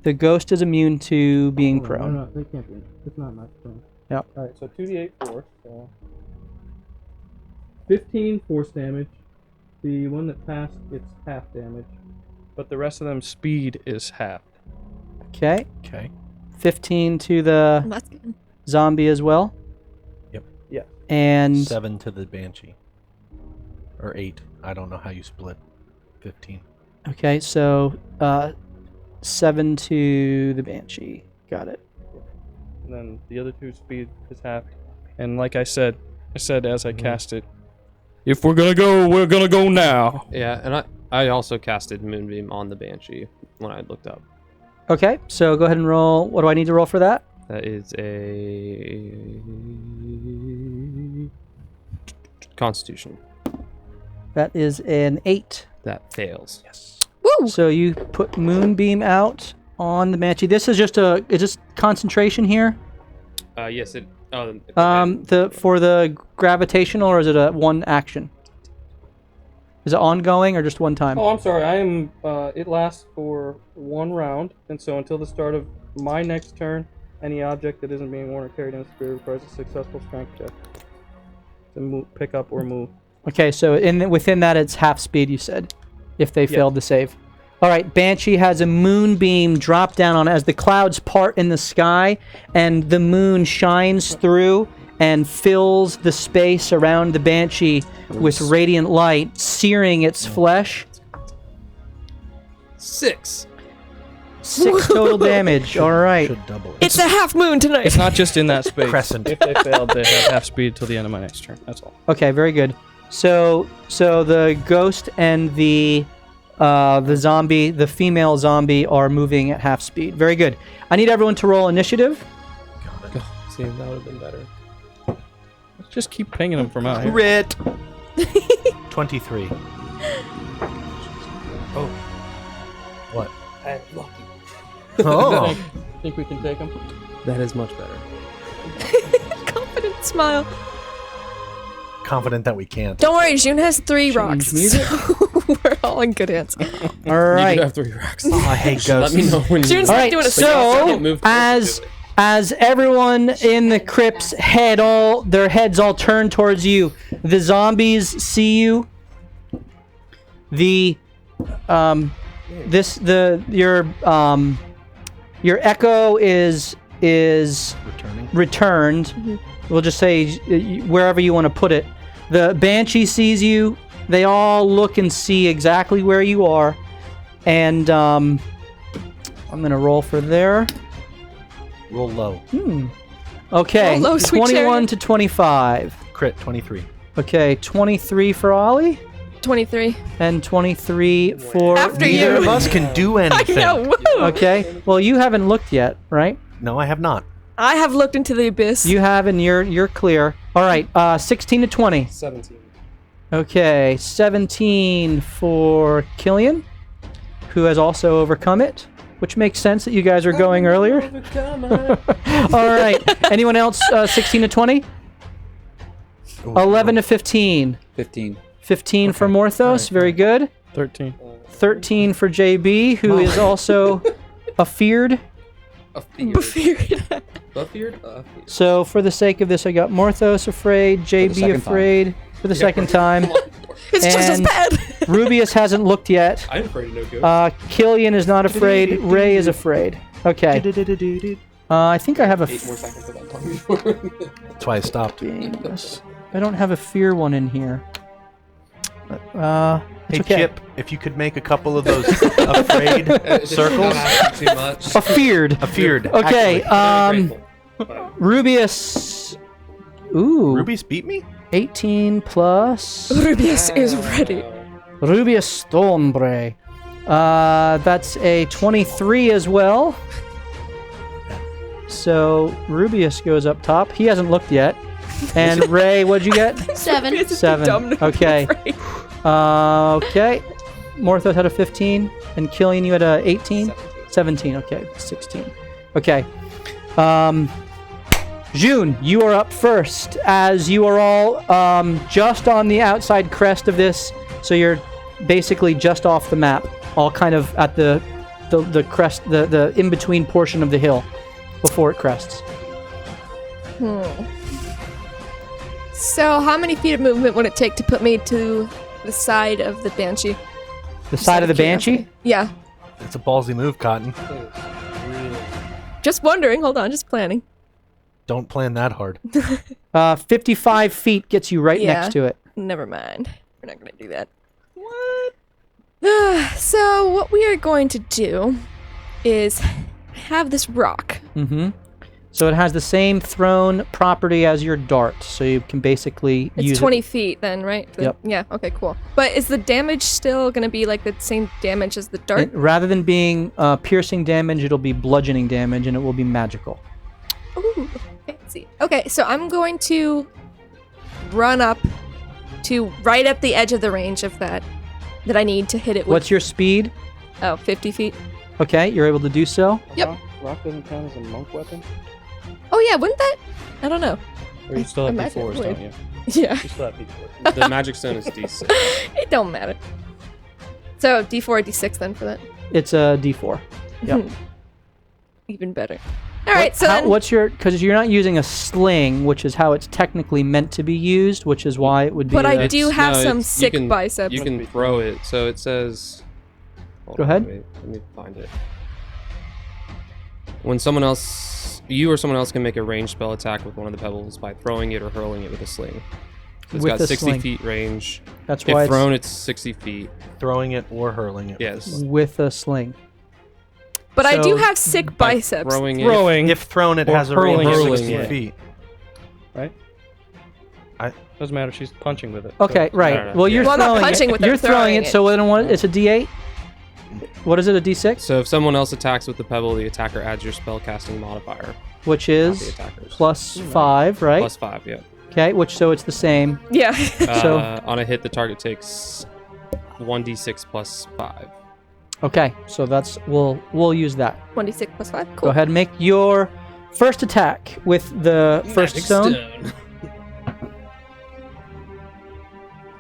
The ghost is immune to being prone. No, they can't be. It's not knocked prone. Yep. All right, so 2d8 force. So 15 force damage. The one that passed, it's half damage, but the rest of them speed is half. Okay. Okay. 15 to the That's good. zombie as well. Yeah. And 7 to the banshee. Or 8. I don't know how you split 15. okay, so 7 to the banshee. Got it. And then the other 2 speed is half. And like I said as I cast it, if we're gonna go now. Yeah, and I also casted Moonbeam on the Banshee when I looked up. Okay, so go ahead and roll. What do I need to roll for that? That is a Constitution. That is an 8. That fails. Yes. Woo! So you put moonbeam out on the banshee. This is just concentration here. Yes. It. For the gravitational, or is it a one action? Is it ongoing or just one time? Oh, I'm sorry. I am. It lasts for 1 round, and so until the start of my next turn, Any object that isn't being worn or carried in a spear requires a successful strength check to move, pick up or move. Okay, so within that, it's half speed, you said, if they failed to save. All right, Banshee has a moonbeam drop down on it as the clouds part in the sky, and the moon shines through and fills the space around the Banshee with radiant light, searing its flesh. 6. 6 total damage. All right. Should double it. It's a half moon tonight. It's not just in that space. Crescent. If they failed, they have half speed till the end of my next turn. That's all. Okay, very good. So the ghost and the zombie, the female zombie, are moving at half speed. Very good. I need everyone to roll initiative. See, that would have been better. Let's just keep pinging them from out here. Crit. 23. Oh. What? I'm lucky. Oh. Think we can take them? That is much better. Confident smile. Confident that we can't. Don't worry, June has 3 rocks. music. So we're all in good hands. All You do right. have 3 rocks. Oh, I hate Let ghosts. me know when you. June's All not right. doing a So as everyone in the crypt's head, their heads all turn towards you, the zombies see you. Your echo is Returning. returned. We'll just say wherever you want to put it. The Banshee sees you. They all look and see exactly where you are. And I'm going to roll for there. Roll low. Okay, Roll low, sweet 21 chariot. to 25. Crit 23. Okay, 23 for Ollie. 23. And 23 for After Neither you. of us can do I anything. know, woo! Okay, well, you haven't looked yet, right? No, I have not. I have looked into the abyss. You have, and you're clear. All right, 16 to 20. 17. Okay, 17 for Killian, who has also overcome it, which makes sense that you guys are going earlier. All right, anyone else 16 to 20? 11 to 15. 15. 15 for Morthos, very good. 13. 13 for JB, who is also afeared. Buffered? So for the sake of this, I got Morthos afraid, JB second afraid for the second time. It's just as and- bad. Rubius hasn't looked yet. I'm afraid of no ghost. Killian is not afraid. Ray is afraid. Okay. I think I have a 8 more seconds of that time before. That's why I stopped. games. I don't have a fear one in here. It's Hey, okay. Chip, if you could make a couple of those afraid circles. Too much. Afeared. Afeared. Okay. actually. Rubius. Ooh. Rubius beat me? 18 plus. Rubius is ready. Rubius Stormbre. That's a 23 as well. So Rubius goes up top. He hasn't looked yet. And Ray, what'd you get? 7. It's too 7. dumb to be Okay. afraid. Okay. Morthos had a 15. And Killian, you had a 18? 17. Okay. 16. Okay. June, you are up first, as you are all just on the outside crest of this. So you're basically just off the map, all kind of at the crest, the in-between portion of the hill before it crests. So, how many feet of movement would it take to put me to the side of the Banshee? The side of the Banshee? Yeah. It's a ballsy move, Cotton. Just wondering. Hold on. Just planning. Don't plan that hard. 55 feet gets you right Yeah. next to it. Never mind. We're not going to do that. What? So, what we are going to do is have this rock. Mm-hmm. So it has the same thrown property as your dart, so you can basically use It's 20 feet then, right? Yep. Yeah, okay, cool. But is the damage still going to be like the same damage as the dart? it. Rather than being piercing damage, it'll be bludgeoning damage, and it will be magical. Ooh, fancy. Okay, so I'm going to run up to right at the edge of the range of that I need to hit it with. What's your speed? 50 feet. Okay, you're able to do so. Yep. Rock doesn't count as a monk weapon? Oh yeah, wouldn't that? I don't know. Or you still have Imagine it D4s, would. don't you? Yeah, You still have D4s. The magic stone is D6. it don't matter. So D4 or D6 then for that. It's a D4. Yep. Even better. All right, so then, what's your? Because you're not using a sling, which is how it's technically meant to be used, which is why it would be. but I a- do have some you sick can- biceps. You can throw it. So it says. Hold Go on, ahead. wait, let me find it. When someone else, you or someone else can make a ranged spell attack with one of the pebbles by throwing it or hurling it with a sling. So it's With got a 60 sling. feet range. That's If why it's thrown, it's 60 feet. Throwing it or hurling it. Yes. with a sling. But I do So, have sick By biceps. Throwing it. Throwing. If thrown, it Or has a range of hurling 60 it. feet. Doesn't matter. She's punching with it. Okay, so- right. no, no. Well, you're Well, I'm not throwing punching it. with it, You're throwing throwing it. So then what? It's a D8. What is it? A D6, So if someone else attacks with the pebble, the attacker adds your spell casting modifier. which Not the is attackers. +5, right? +5, yeah. Okay, which so it's the same. Yeah. So- On a hit, the target takes 1d6 plus 5. Okay, so that's we'll use that. 1d6 plus 5. Go Cool. ahead and make your first attack with the first stone.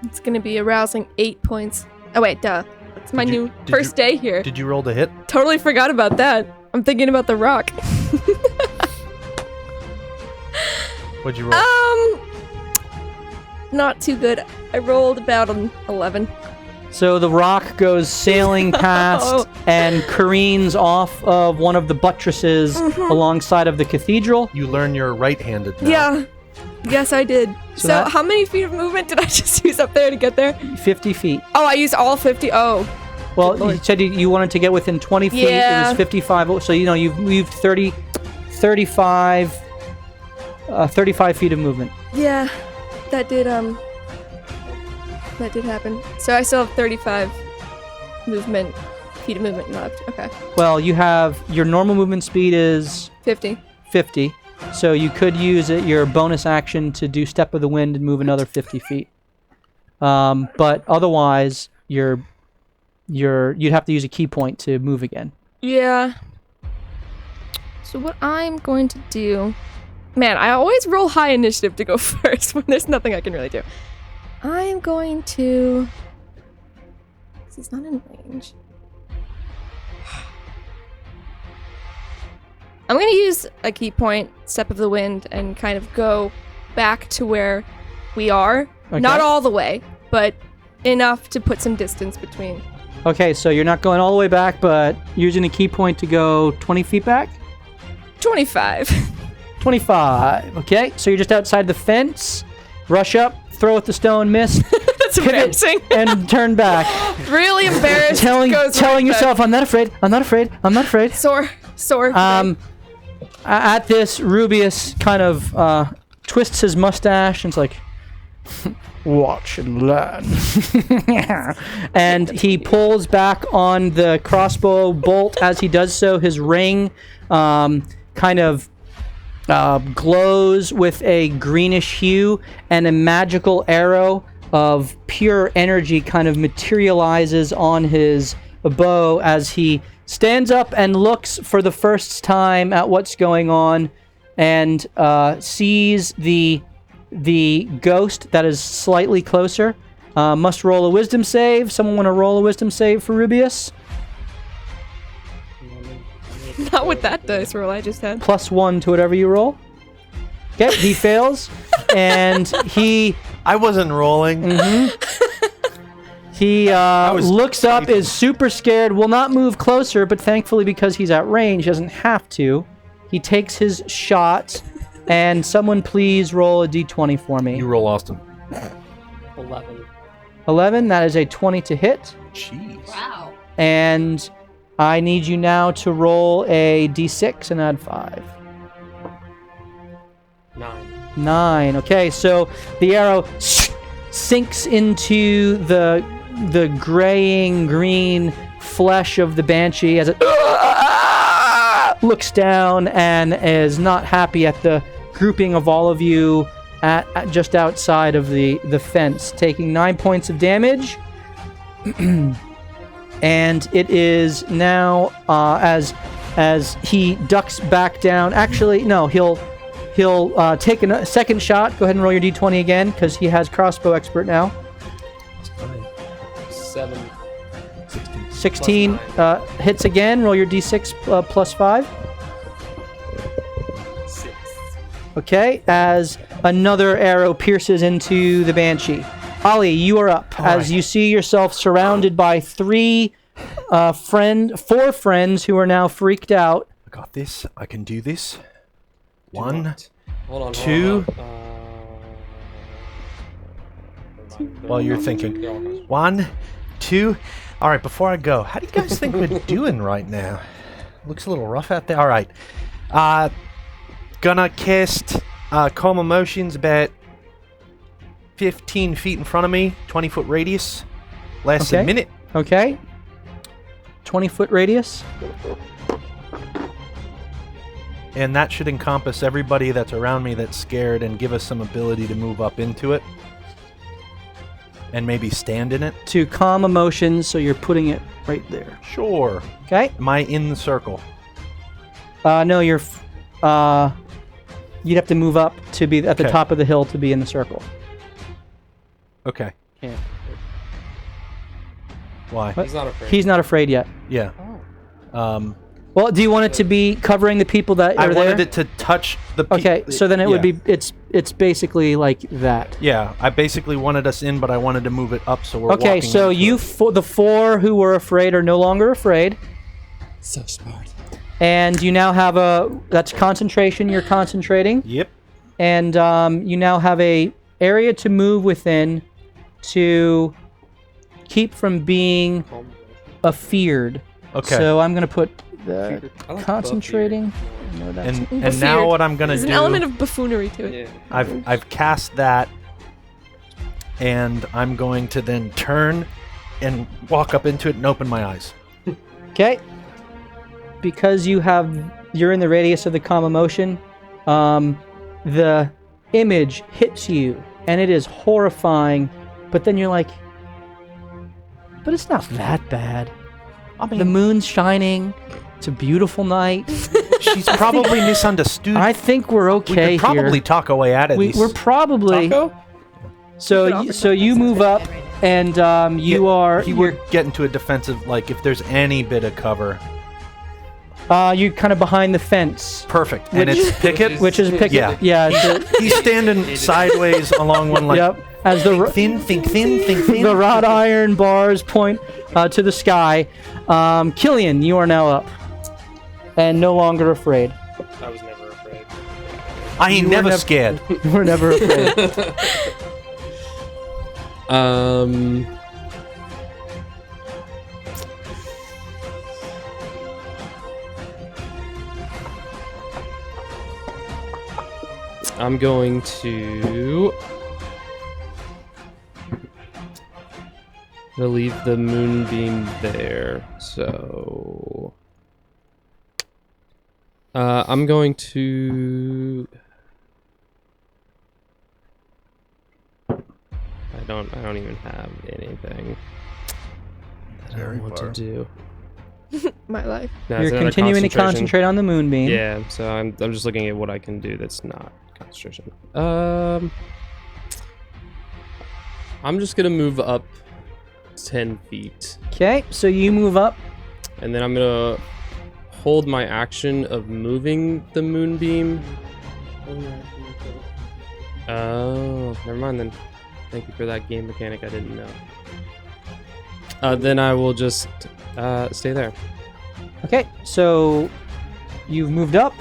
It's going to be a rousing 8 points. Oh, wait, duh. It's my Did you- new did first you- day here. Did you roll to hit? Totally forgot about that. I'm thinking about the rock. What'd you roll? Not too good. I rolled about an 11. So the rock goes sailing past and careens off of one of the buttresses alongside of the cathedral. You learn you're right-handed now. Yeah. Yes, I did. So, that- how many feet of movement did I just use up there to get there? 50 feet. Oh, I used all 50. Oh. Well, Good lord. you said you wanted to get within 20 feet. It Yeah. was 55. So, you've moved 35 feet of movement. Yeah. That did happen. So I still have 35 feet of movement left. Okay. Well, you have your normal movement speed is 50. 50. So you could use your bonus action to do Step of the Wind and move another 50 feet. But otherwise, you'd have to use a key point to move again. Yeah. So what I'm going to do... Man, I always roll high initiative to go first when there's nothing I can really do. I am going to... He's not in range. I'm going to use a key point, Step of the Wind, and kind of go back to where we are. Okay. Not all the way, but enough to put some distance between. Okay, so you're not going all the way back, but using a key point to go 20 feet back? 25. 25. Okay, so you're just outside the fence. Rush up, throw with the stone, miss, That's embarrassing. and turn back. Really embarrassed. telling Goes telling right back. yourself, I'm not afraid. I'm not afraid. I'm not afraid. Sore. At this, Rubius kind of twists his mustache and it's like, watch and learn. And he pulls back on the crossbow bolt. As he does so, his ring kind of glows with a greenish hue, and a magical arrow of pure energy kind of materializes on his bow as he stands up and looks for the first time at what's going on, and sees the ghost that is slightly closer. Must roll a wisdom save. Someone want to roll a wisdom save for Rubius? Not with that dice roll I just had. +1 to whatever you roll. Okay, he fails, and he I wasn't rolling. He was looks up, is super scared, will not move closer, but thankfully because he's at range, he doesn't have to. He takes his shot, and someone please roll a d20 for me. You roll, Austin. 11, that is a 20 to hit. Jeez. Wow. And I need you now to roll a d6 and add 5. 9. Okay, so the arrow sinks into the graying green flesh of the banshee as it looks down and is not happy at the grouping of all of you at just outside of the fence, taking 9 points of damage. And it is now as he ducks back down. Actually, no, he'll take a second shot. Go ahead and roll your d20 again, because he has crossbow expert now. 7. 16 hits again. Roll your d6 plus 5. Okay, as another arrow pierces into the Banshee. Ollie, you are up as you see yourself surrounded by four friends who are now freaked out. I got this. I can do this. One, Hold on. two. Hold on. While you're thinking. 1, 2. All right, before I go, how do you guys think we're doing right now? Looks a little rough out there. All right. Gonna cast Calm Emotions about 15 feet in front of me, 20-foot radius. Lasts a minute. Okay. 20-foot radius. And that should encompass everybody that's around me that's scared and give us some ability to move up into it. And maybe stand in it. To calm emotions, so you're putting it right there. Sure. Okay. Am I in the circle? No, you're... you'd have to move up to be at the top of the hill to be in the circle. Okay. Yeah. Why? He's not afraid. He's not afraid yet. Yeah. Well, do you want it to be covering the people that I are there? wanted it to touch the people. Okay, so then it would be it's basically like that. Yeah, I basically wanted us in, but I wanted to move it up so we're Okay, walking so into you it. the four who were afraid are no longer afraid, So smart. and you now have that's concentration. You're concentrating, Yep. and you now have a area to move within to keep from being afeared. Okay. So I'm gonna put the I like concentrating. No, that's and now what I'm gonna There's do? an element of buffoonery to it. Yeah. I've cast that, and I'm going to then turn and walk up into it and open my eyes. okay. Because you're in the radius of the calm emotion, the image hits you, and it is horrifying. But then you're like, but it's not that bad. I mean, The moon's shining. It's a beautiful night. she's probably misunderstood. I think we're we okay could probably here. talk our way out of this. We're probably Taco? so you move up, and We're getting to a defensive. Like if there's any bit of cover, you're kind of behind the fence, perfect. And it's Pickett. which is picket. Yeah. Yeah. He's standing sideways along one leg. Yep. As the Think thin. the wrought iron bars point to the sky. Killian, you are now up, and no longer afraid. I was never afraid. I ain't never scared. You were never afraid. I'm going to leave the moonbeam there. So I'm going to. I don't even have anything that I want to do. My life. No, it's You're another continuing to concentration. concentrate on the moonbeam. Yeah, so I'm just looking at what I can do that's not concentration. I'm just gonna move up 10 feet, Okay, so you move up. and then I'm gonna hold my action of moving the moonbeam. Oh, never mind then. Thank you for that game mechanic I didn't know. Then I will just stay there. Okay, so you've moved up,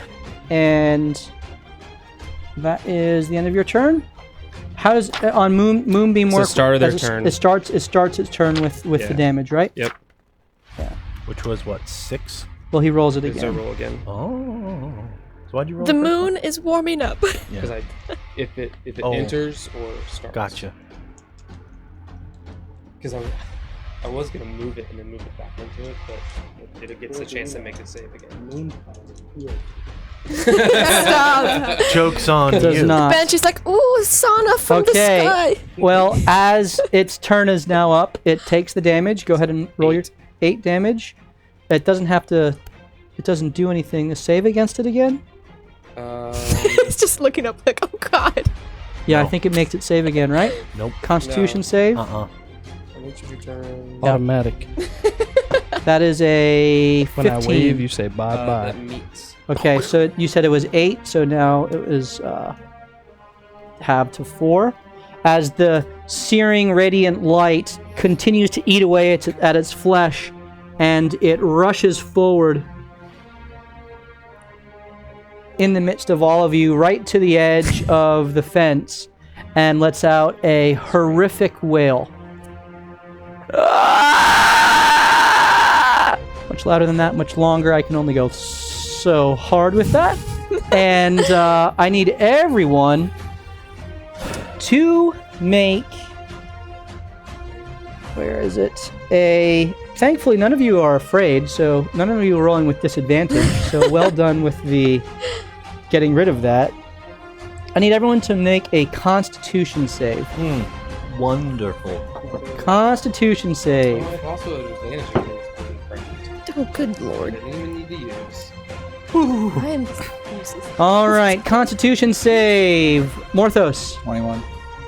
and that is the end of your turn. How does on moonbeam It's the work? start of their As turn. It starts its turn with Yeah. the damage, right? Yep. Which was what, 6? Well, he rolls it It's a again. roll again. Oh. So why'd you roll The first moon is warming up. Because if it Oh. enters or starts. Gotcha. Because I was gonna move it and then move it back into it, but it gets a chance to make it save again. Stop. Joke's on Does you. not. Banshee's like, ooh, sauna from the Okay. sky. Well, as its turn is now up, it takes the damage. Go ahead and roll your 8 damage. It doesn't have to. It doesn't do anything to save against it again. It's just looking up like, oh god. Yeah, I No. think it makes it save again, right? Nope. Constitution No. save. Uh-uh. How much of your turn? Automatic. That is a 15. When I wave, you say bye-bye. That meets. Okay, so you said it was 8, so now it was halved to 4. As the searing radiant light continues to eat away at its flesh, and it rushes forward in the midst of all of you, right to the edge of the fence, and lets out a horrific wail. Much louder than that, much longer. I can only go so hard with that. And I need everyone to make... Where is it? Thankfully, none of you are afraid, so none of you are rolling with disadvantage. So well done with the getting rid of that. I need everyone to make a Constitution save. Wonderful. Constitution save. Also, an advantage against being pregnant. Oh, good lord. I didn't even need to use. I am useless. All right, Constitution save. Morthos. 21.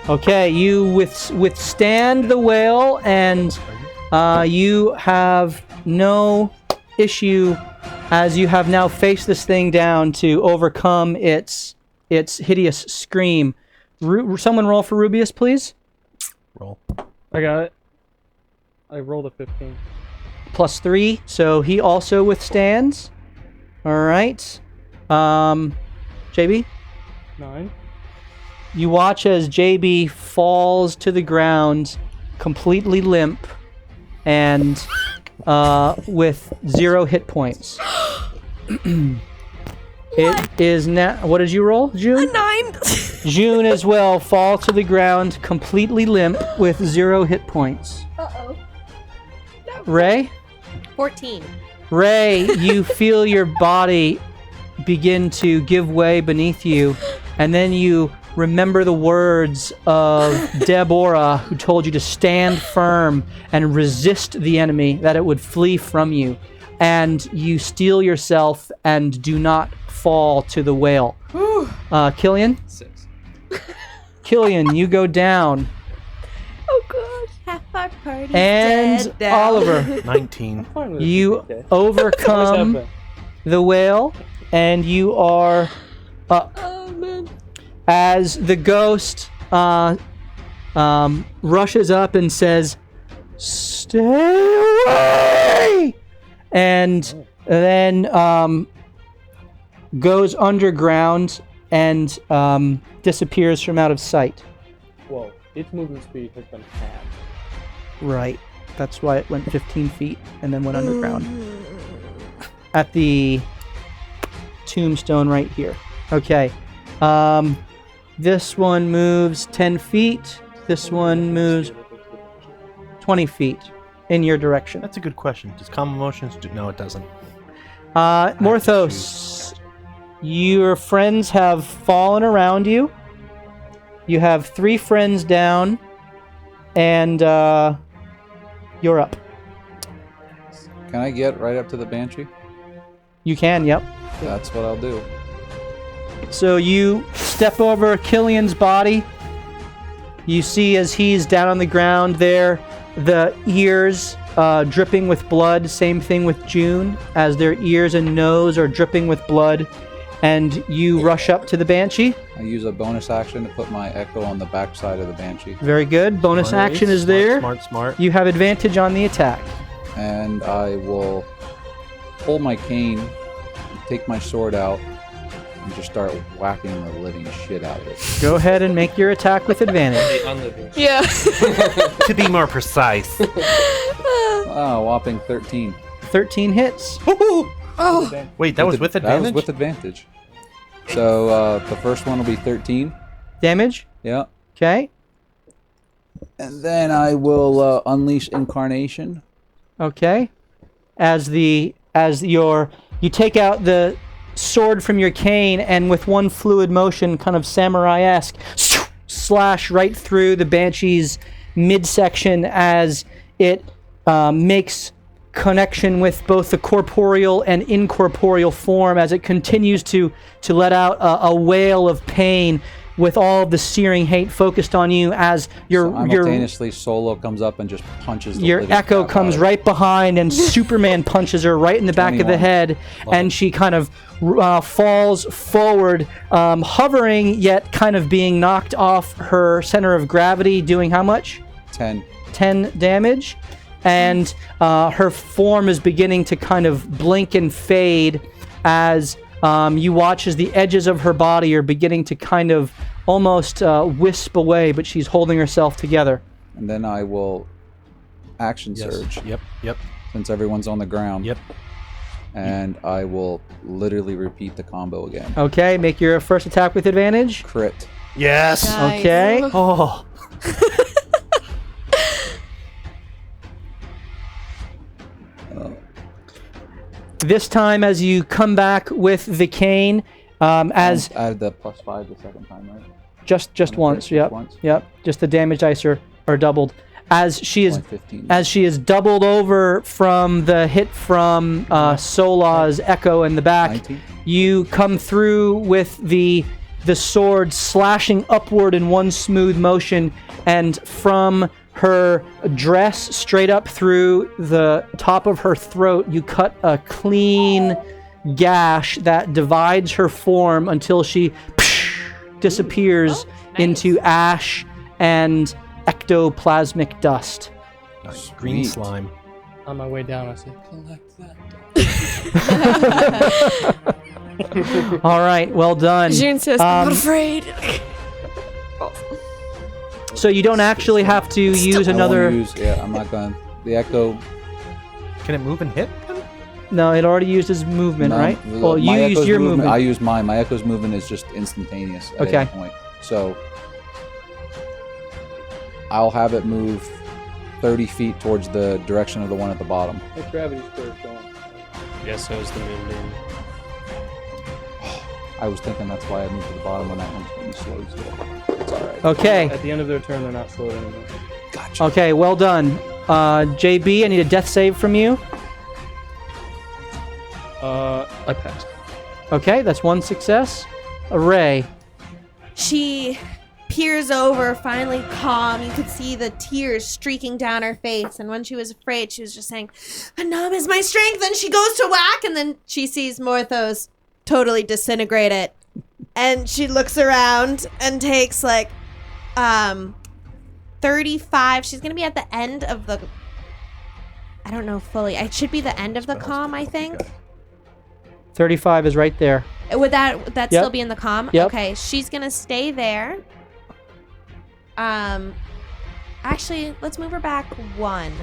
Okay, you withstand the whale, and you have no issue as you have now faced this thing down to overcome its hideous scream. Someone roll for Rubius, please. Roll. I got it. I rolled a 15. Plus 3, so he also withstands. All right. JB? 9. You watch as JB falls to the ground, completely limp, and with 0 hit points. It is now. What did you roll, June? A 9. June as well falls to the ground, completely limp, with 0 hit points. Uh-oh. Ray? 14. Ray, you feel your body begin to give way beneath you, and then you remember the words of Deborah, who told you to stand firm and resist the enemy, that it would flee from you. And you steel yourself and do not fall to the whale. Killian? 6. Killian, you go down. Oh gosh, half our party And dead now. Oliver, 19. you overcome the whale, and you are up. Oh, man. As the ghost rushes up and says, "Stay away!" and then goes underground and disappears from out of sight. Whoa, its movement speed has been halved. Right. That's why it went 15 feet and then went underground. At the tombstone right here. Okay. This one moves 10 feet. This one moves 20 feet in your direction. That's a good question. Does common motions do? No, it doesn't. Morthos, your friends have fallen around you. You have 3 friends down, and you're up. Can I get right up to the Banshee? You can, yep. That's what I'll do. So you step over Killian's body. You see as he's down on the ground there, the ears dripping with blood. Same thing with June, as their ears and nose are dripping with blood. And you rush up to the Banshee. I use a bonus action to put my echo on the backside of the Banshee. Very good. Bonus action is there. Smart. You have advantage on the attack. And I will pull my cane, take my sword out, and just start whacking the living shit out of it. Go ahead and make your attack with advantage. Yeah. To be more precise. Oh, whopping 13. 13 hits. Oh. Wait, that was with advantage? That was with advantage. So the first one will be 13. Damage. Yeah. Okay. And then I will unleash Incarnation. Okay. You take out the sword from your cane, and with one fluid motion, kind of samurai-esque, slash right through the Banshee's midsection as it makes connection with both the corporeal and incorporeal form as it continues to let out a wail of pain. with all of the searing hate focused on you as your Simultaneously, Solo comes up and just punches the your living echo crap comes out. right behind, and Superman punches her right in the back of the 21. head, and she kind of falls forward, hovering yet kind of being knocked off her center of gravity, doing how much? 10. 10 damage. And her form is beginning to kind of blink and fade as you watch as the edges of her body are beginning to kind of almost wisp away, but she's holding herself together. And then I will action surge. Yep. Since everyone's on the ground. Yep. And I will literally repeat the combo again. Okay, make your first attack with advantage. Crit. Yes. Nice. Okay. Oh. This time, as you come back with the cane, as Add the +5 the second time, right? just once, Just yep, once? yep. Just the damage dice are doubled. As she is Only 15. as she is doubled over from the hit from Sola's echo in the back, 19. you come through with the sword slashing upward in one smooth motion, and from her dress straight up through the top of her throat, you cut a clean gash that divides her form until she disappears into ash and ectoplasmic dust. Nice. Green Sweet. slime. On my way down, I said, collect that. All right, well done. June says, I'm not afraid. So you don't actually have to use I won't another. I'm not going to. The echo. Can it move and hit him? No, it already used his movement, No, right? my Well, you used Echo's your movement. I used mine. My echo's movement is just instantaneous at Okay. any point. So I'll have it move 30 feet towards the direction of the one at the bottom. That gravity square going. Yeah, so is the moonbeam. I was thinking that's why I moved to the bottom when that one's going to be slow still. It's alright. Okay. At the end of their turn, they're not slowed anymore. Gotcha. Okay, well done. JB, I need a death save from you. I passed. Okay, that's one success. Ray. She peers over, finally calm. You could see the tears streaking down her face. And when she was afraid, she was just saying, "Numb is my strength." And she goes to whack, and then she sees Morthos totally disintegrate it. And she looks around and takes 35. She's going to be at the end of the... I don't know fully. It should be the end of the comm, I think. 35 is right there. Would that Yep. still be in the comm? Yep. Okay, she's gonna stay there. Actually, let's move her back one.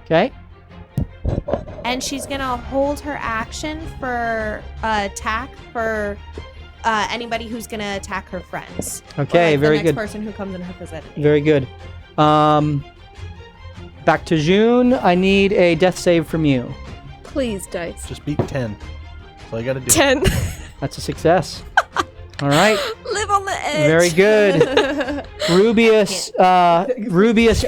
Okay. And she's gonna hold her action for attack for anybody who's gonna attack her friends. Okay, Or, very the next good. person who comes in her vicinity. Very good. Back to June. I need a death save from you. Please, dice. Just beat 10. That's all you got to do. 10. That's a success. All right. Live on the edge. Very good. Rubius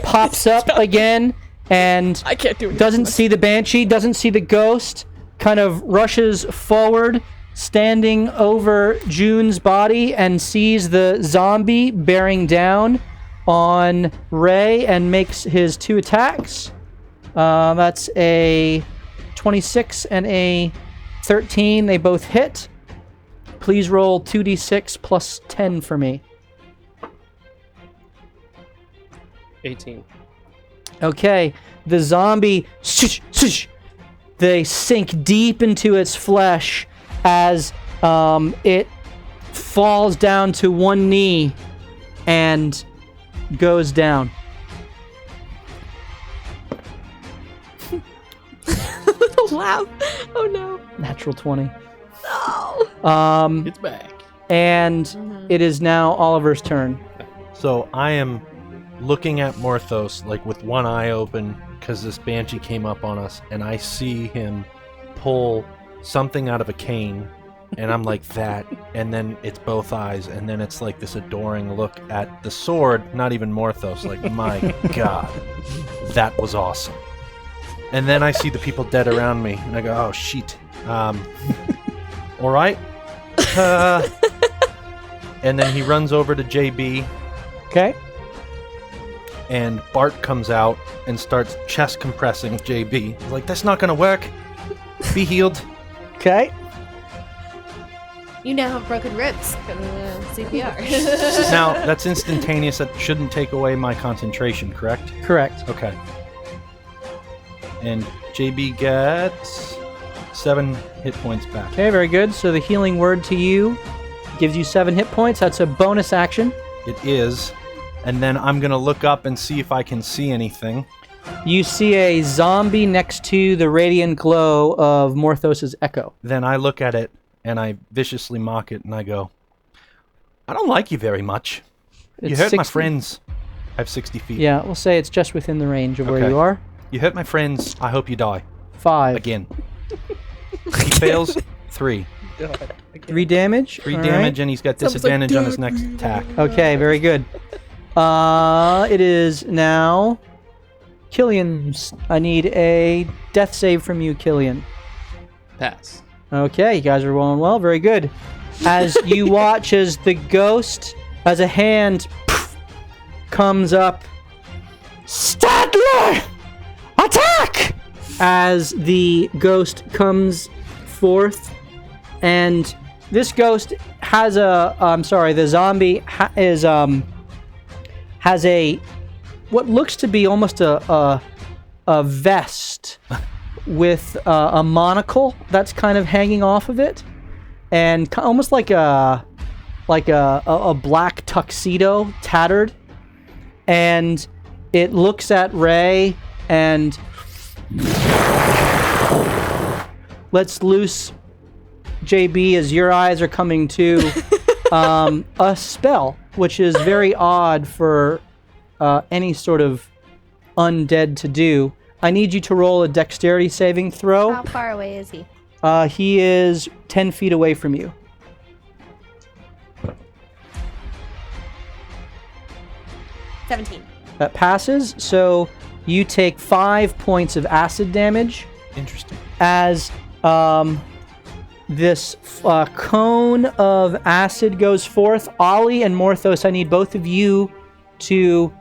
pops up again and I can't do it. doesn't see the banshee, doesn't see the ghost, kind of rushes forward, standing over June's body, and sees the zombie bearing down on Ray and makes his 2 attacks. That's a 26 and a 13. They both hit. Please roll 2d6 plus 10 for me. 18. Okay, the zombie, they sink deep into its flesh as it falls down to one knee and goes down. Laugh. Oh no. Natural 20. No. It's back. And it is now Oliver's turn. So I am looking at Morthos with one eye open because this banshee came up on us, and I see him pull something out of a cane, and I'm like that, and then it's both eyes, and then it's this adoring look at the sword, not even Morthos, my god, that was awesome. And then I see the people dead around me, and I go, oh shit. All right. And then he runs over to JB, Okay. and Bart comes out and starts chest compressing JB. He's like, that's not gonna work. Be healed. Okay. You now have broken ribs from CPR. Now, that's instantaneous. That shouldn't take away my concentration, correct? Correct. Okay. And JB gets 7 hit points back. Okay, very good. So the healing word to you gives you 7 hit points. That's a bonus action. It is. And then I'm going to look up and see if I can see anything. You see a zombie next to the radiant glow of Morthos' echo. Then I look at it and I viciously mock it and I go, I don't like you very much. You It's hurt my 60 friends. I have 60 feet. Yeah, we'll say it's just within the range of where Okay. you are. You hurt my friends. I hope you die. 5. Again. He fails 3. 3 damage. 3 All damage right. and he's got Sounds like disadvantage on his next attack. Okay, very good. It is now Killian's. I need a death save from you, Killian. Pass. Okay, you guys are rolling well. Very good. As you watch as the ghost, as a hand comes up, Stadler! Attack! As the ghost comes forth, and this ghost has a, the zombie has a, what looks to be almost a vest with a monocle that's kind of hanging off of it, and almost like a black tuxedo, tattered, and it looks at Ray and lets loose JB as your eyes are coming to a spell, which is very odd for any sort of undead to do. I need you to roll a dexterity saving throw. How far away is he? He is 10 feet away from you. 17. That passes, so you take 5 points of acid damage Interesting. as this cone of acid goes forth. Ollie and Morthos, I need both of you to...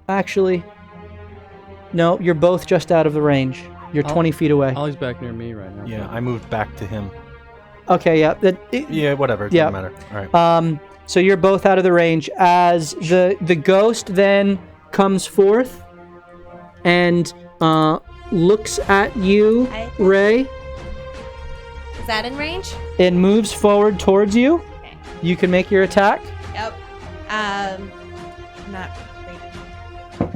Actually, no, you're both just out of the range. You're 20 feet away. Ollie's back near me right now. Yeah, I moved back to him. Okay, yeah. Yeah, whatever. It Yeah. doesn't matter. All right. So you're both out of the range as the ghost then comes forth and looks at you, Ray, Is that in range? and moves forward towards you. Okay. You can make your attack. Yep. Not great.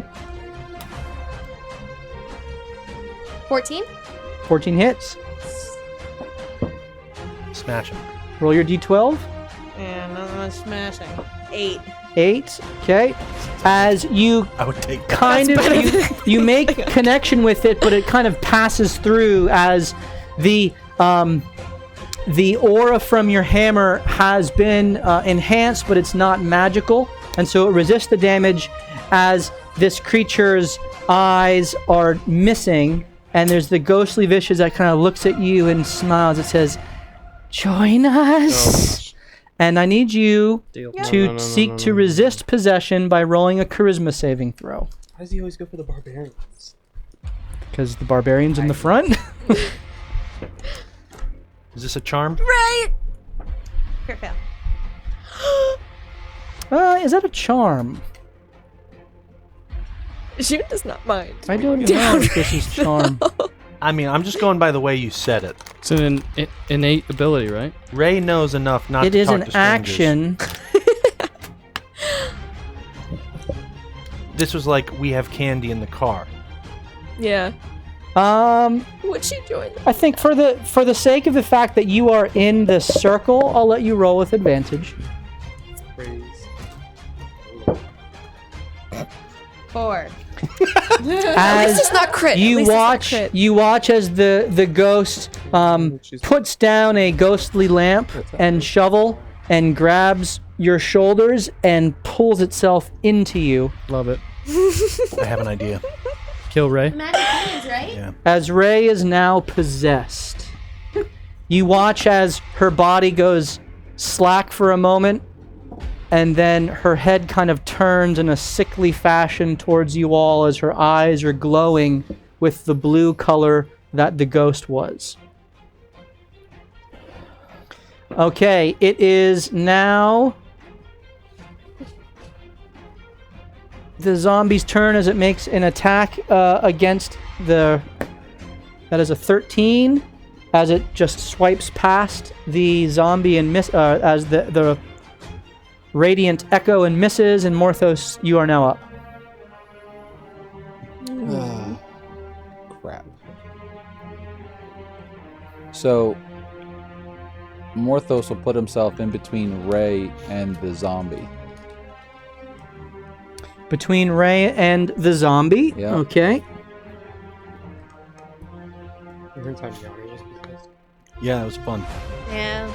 14? 14 hits. Smash him. Roll your d12. And I'm smashing. 8. 8. Okay. As you I would take that. kind of you make connection with it, but it kind of passes through as the aura from your hammer has been enhanced, but it's not magical, and so it resists the damage as this creature's eyes are missing, and there's the ghostly visage that kind of looks at you and smiles. It says, "Join us." And I need you to seek to resist possession by rolling a charisma saving throw. Why does he always go for the barbarians? Because the barbarian's in the front. Is this a charm? Right! Crit fail. Is that a charm? She does not mind. I don't know if this is charm. I mean, I'm just going by the way you said it. It's an innate ability, right? Ray knows enough not It to is talk an to strangers. action. This was like we have candy in the car. Yeah. Would she join? I think for the sake of the fact that you are in the circle, I'll let you roll with advantage. Praise. 4. As It's not crit. At you least it's not watch, crit. you watch as the ghost puts down a ghostly lamp and shovel and grabs your shoulders and pulls itself into you. Love it. I have an idea. Kill Ray. Magic hands, right? Yeah. As Ray is now possessed, you watch as her body goes slack for a moment, and then her head kind of turns in a sickly fashion towards you all as her eyes are glowing with the blue color that the ghost was. Okay, it is now the zombie's turn as it makes an attack against the... That is a 13, as it just swipes past the zombie and as the radiant echo and misses, and Morthos, you are now up. Crap. So, Morthos will put himself in between Ray and the zombie. Between Ray and the zombie. Yeah. Okay. Yeah, it was fun. Yeah.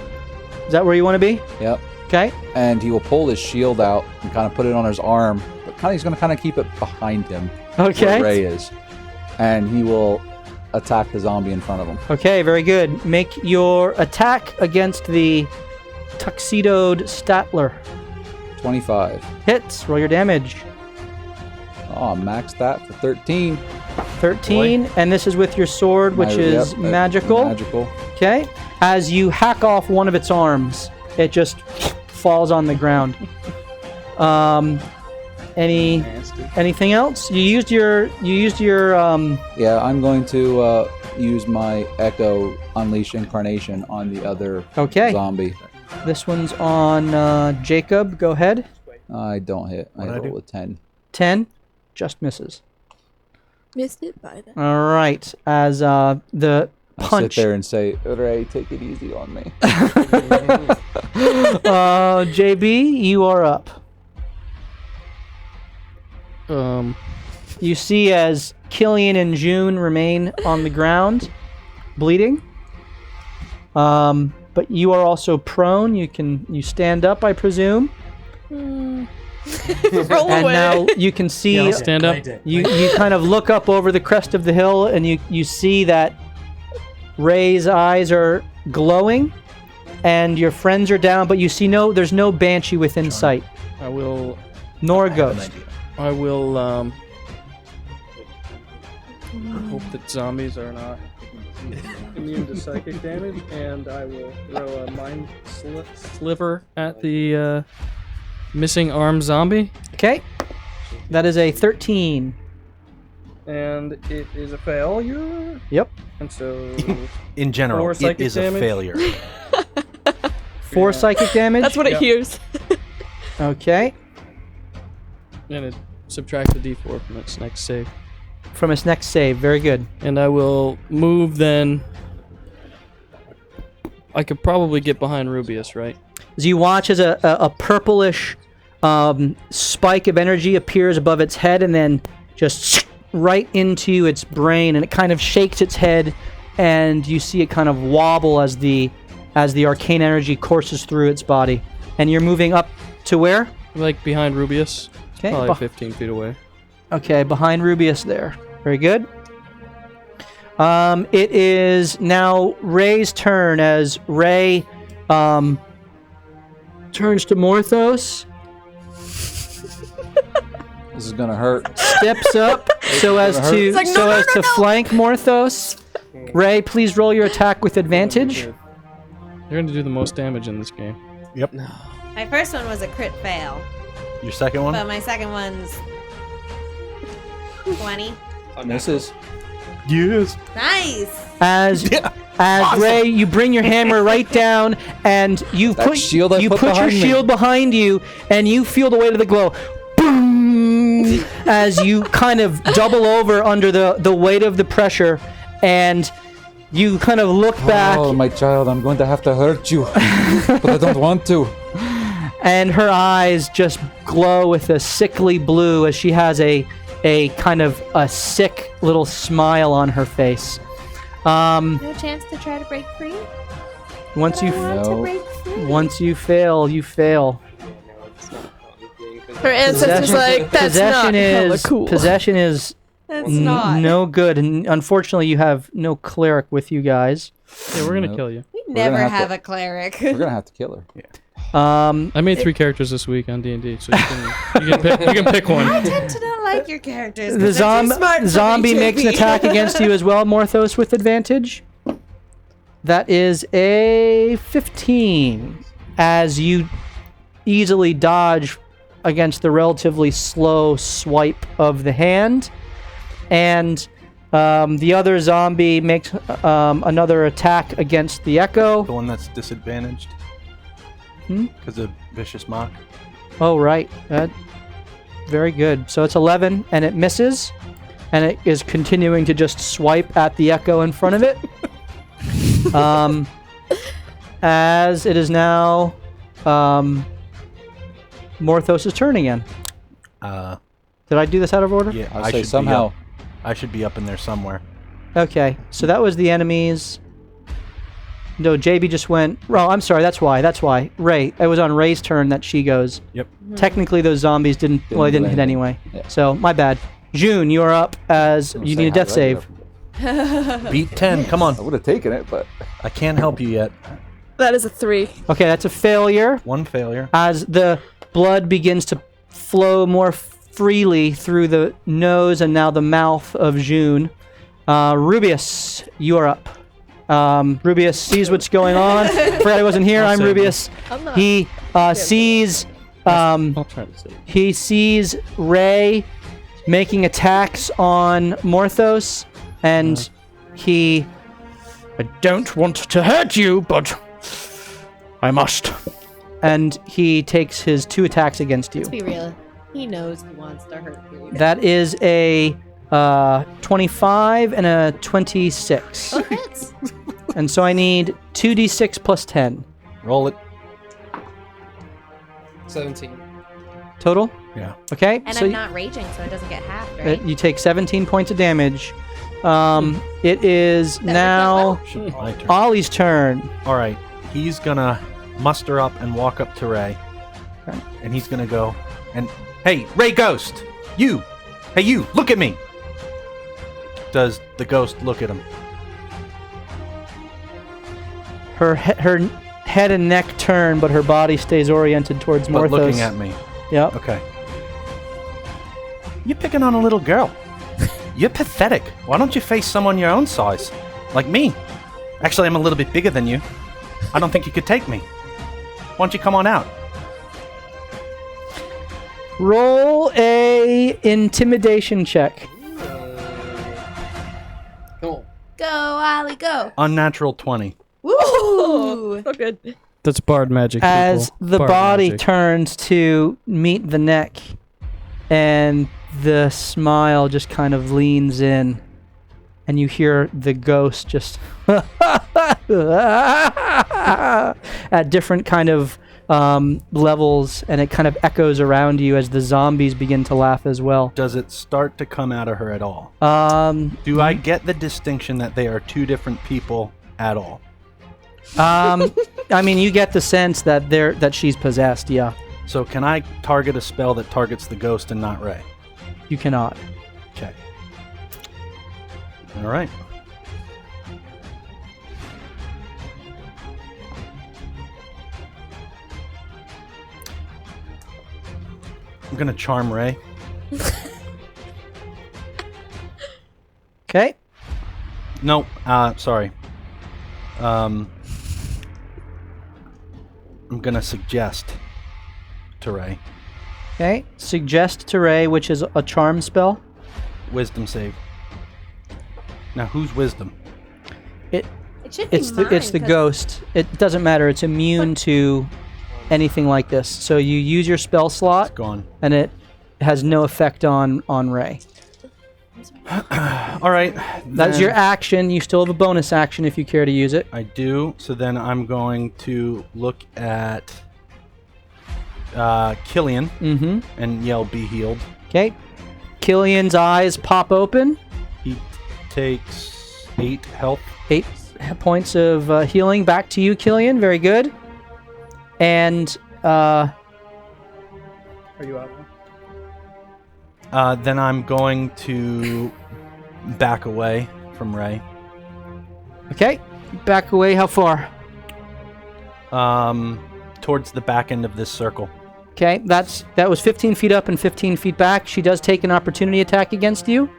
Is that where you want to be? Yep. Okay. And he will pull his shield out and kind of put it on his arm, but he's going to kind of keep it behind him. Okay. Where Ray is. And he will attack the zombie in front of him. Okay, very good. Make your attack against the tuxedoed Statler. 25. Hits. Roll your damage. Oh, max that for 13. 13, and this is with your sword, which is magical. Magical. Okay. As you hack off one of its arms, it just falls on the ground. Anything else? You used your Yeah, I'm going to use my Echo Unleash Incarnation on the other zombie. This one's on Jacob. Go ahead. I don't hit. I roll a 10. 10 just misses. Missed it by then. All right. As the I punch. sit there and say, Ray, take it easy on me. JB, you are up. You see as Killian and June remain on the ground, bleeding. But you are also prone. You stand up, I presume. Roll And away. now you can see. Yeah, I'll stand up. You kind of look up over the crest of the hill, and you see that Ray's eyes are glowing, and your friends are down, but you see there's no banshee within sight, I will. nor ghost. I will. Hope that zombies are not immune to psychic damage, and I will throw a mind sliver at the missing arm zombie, Okay, that is a 13. and it is a failure. Yep. And so In general, Four it psychic is a damage? failure. 4 psychic damage. That's what it Yeah. hears. Okay, and it subtracts a d4 from its next save. from its next save. Very good. And I will move then. I could probably get behind Rubius, right? As you watch as a purplish spike of energy appears above its head and then just right into its brain, and it kind of shakes its head, and you see it kind of wobble as the arcane energy courses through its body. And you're moving up to where? Like behind Rubius. Okay, Probably 15 feet away. okay, behind Rubius there. Very good. It is now Ray's turn as Ray turns to Morthos, This is gonna hurt. steps up so as to like, no, to flank Morthos. Ray, please roll your attack with advantage. You're going to do the most damage in this game. Yep. My first one was a crit fail, Your second one? but my second one's 20. Misses. Yes. Nice. As Ray, you bring your hammer right down, and you That put shield I you put put your behind me. shield behind you, and you feel the weight of the glow. Boom! As you kind of double over under the weight of the pressure, and you kind of look back, Oh, my child, I'm going to have to hurt you. But I don't want to. and her eyes just glow with a sickly blue as she has a kind of a sick little smile on her face. No chance to try to break free? Once you No. break free. once you fail, you fail. Her ancestors like, that's not hella cool. Possession is That's not. no good, and unfortunately, you have no cleric with you guys. Yeah, we're going to Nope. kill you. We never gonna have have to- a cleric. We're gonna have to kill her. I made 3 characters this week on D&D, so you can pick one. I tend to not like your characters. The 'cause they're too smart for me, zombie makes an JP. attack against you as well, Morthos, with advantage. That is a 15, as you easily dodge against the relatively slow swipe of the hand. And the other zombie makes another attack against the Echo. The one that's disadvantaged. Because of Vicious Mock. Oh, right. Very good. So it's 11, and it misses. And it is continuing to just swipe at the Echo in front of it. As it is now Morthos' turn again. Did I do this out of order? Yeah, I'll say somehow. I should be up in there somewhere. Okay, so that was the enemies. No, JB just went. Oh, I'm sorry. That's why. Ray. It was on Ray's turn that she goes. Yep. Technically, those zombies didn't. Well, they didn't hit anyway. Yeah. So my bad. June, you are up as you need a death save. Beat 10. Come on. I would have taken it, but I can't help you yet. That is a 3. Okay, that's a failure. 1 failure. As the blood begins to flow more freely through the nose and now the mouth of June. Rubius, you are up. Rubius sees what's going on. Forgot I wasn't here. I'm Rubius. I'm not. He sees I'll try to save. he sees Ray making attacks on Morthos, and I don't want to hurt you, but I must. And he takes his 2 attacks against you. Let's be real. He knows he wants to hurt you. That is a 25 and a 26. Oh, hits. And so I need 2d6 plus 10. Roll it. 17. Total? Yeah. Okay. And so I'm not raging, so it doesn't get halved, right? you take 17 points of damage. It is now My turn. Ollie's turn. All right. He's gonna muster up and walk up to Ray. Okay. And he's gonna go and, hey, Ray Ghost! You! Hey, you! Look at me! Does the ghost look at him? Her head and neck turn, but her body stays oriented towards But Morthos. looking at me. Yep. Okay. You're picking on a little girl. You're pathetic. Why don't you face someone your own size? Like me. Actually, I'm a little bit bigger than you. I don't think you could take me. Why don't you come on out? Roll a intimidation check. Cool. Go, Ollie, go. Unnatural 20. Woo! Oh, good. That's bard magic. As people. the Bard body magic. turns to meet the neck, and the smile just kind of leans in, and you hear the ghost just at different kind of levels, and it kind of echoes around you as the zombies begin to laugh as well. Does it start to come out of her at all? Do I get the distinction that they are 2 different people at all? I mean, you get the sense that that she's possessed. Yeah, So can I target a spell that targets the ghost and not Ray? you cannot. Okay. All right. I'm gonna charm Ray. Okay. No, sorry. I'm gonna suggest to Ray. Okay. Suggest to Ray, which is a charm spell. Wisdom save. Now, who's wisdom? It should be It's mine, the 'cause ghost. It doesn't matter. It's immune to anything like this. So you use your spell slot, It's gone. and it has no effect on Ray. All right. That's then your action. You still have a bonus action if you care to use it. I do. So then I'm going to look at Killian Mm-hmm. and yell, "Be healed." Okay. Killian's eyes pop open. He takes 8 health. 8 points of healing back to you, Killian. Very good. And are you out? Then I'm going to back away from Ray. Okay. Back away. How far? towards the back end of this circle. Okay, that was 15 feet up and 15 feet back. She does take an opportunity attack against you.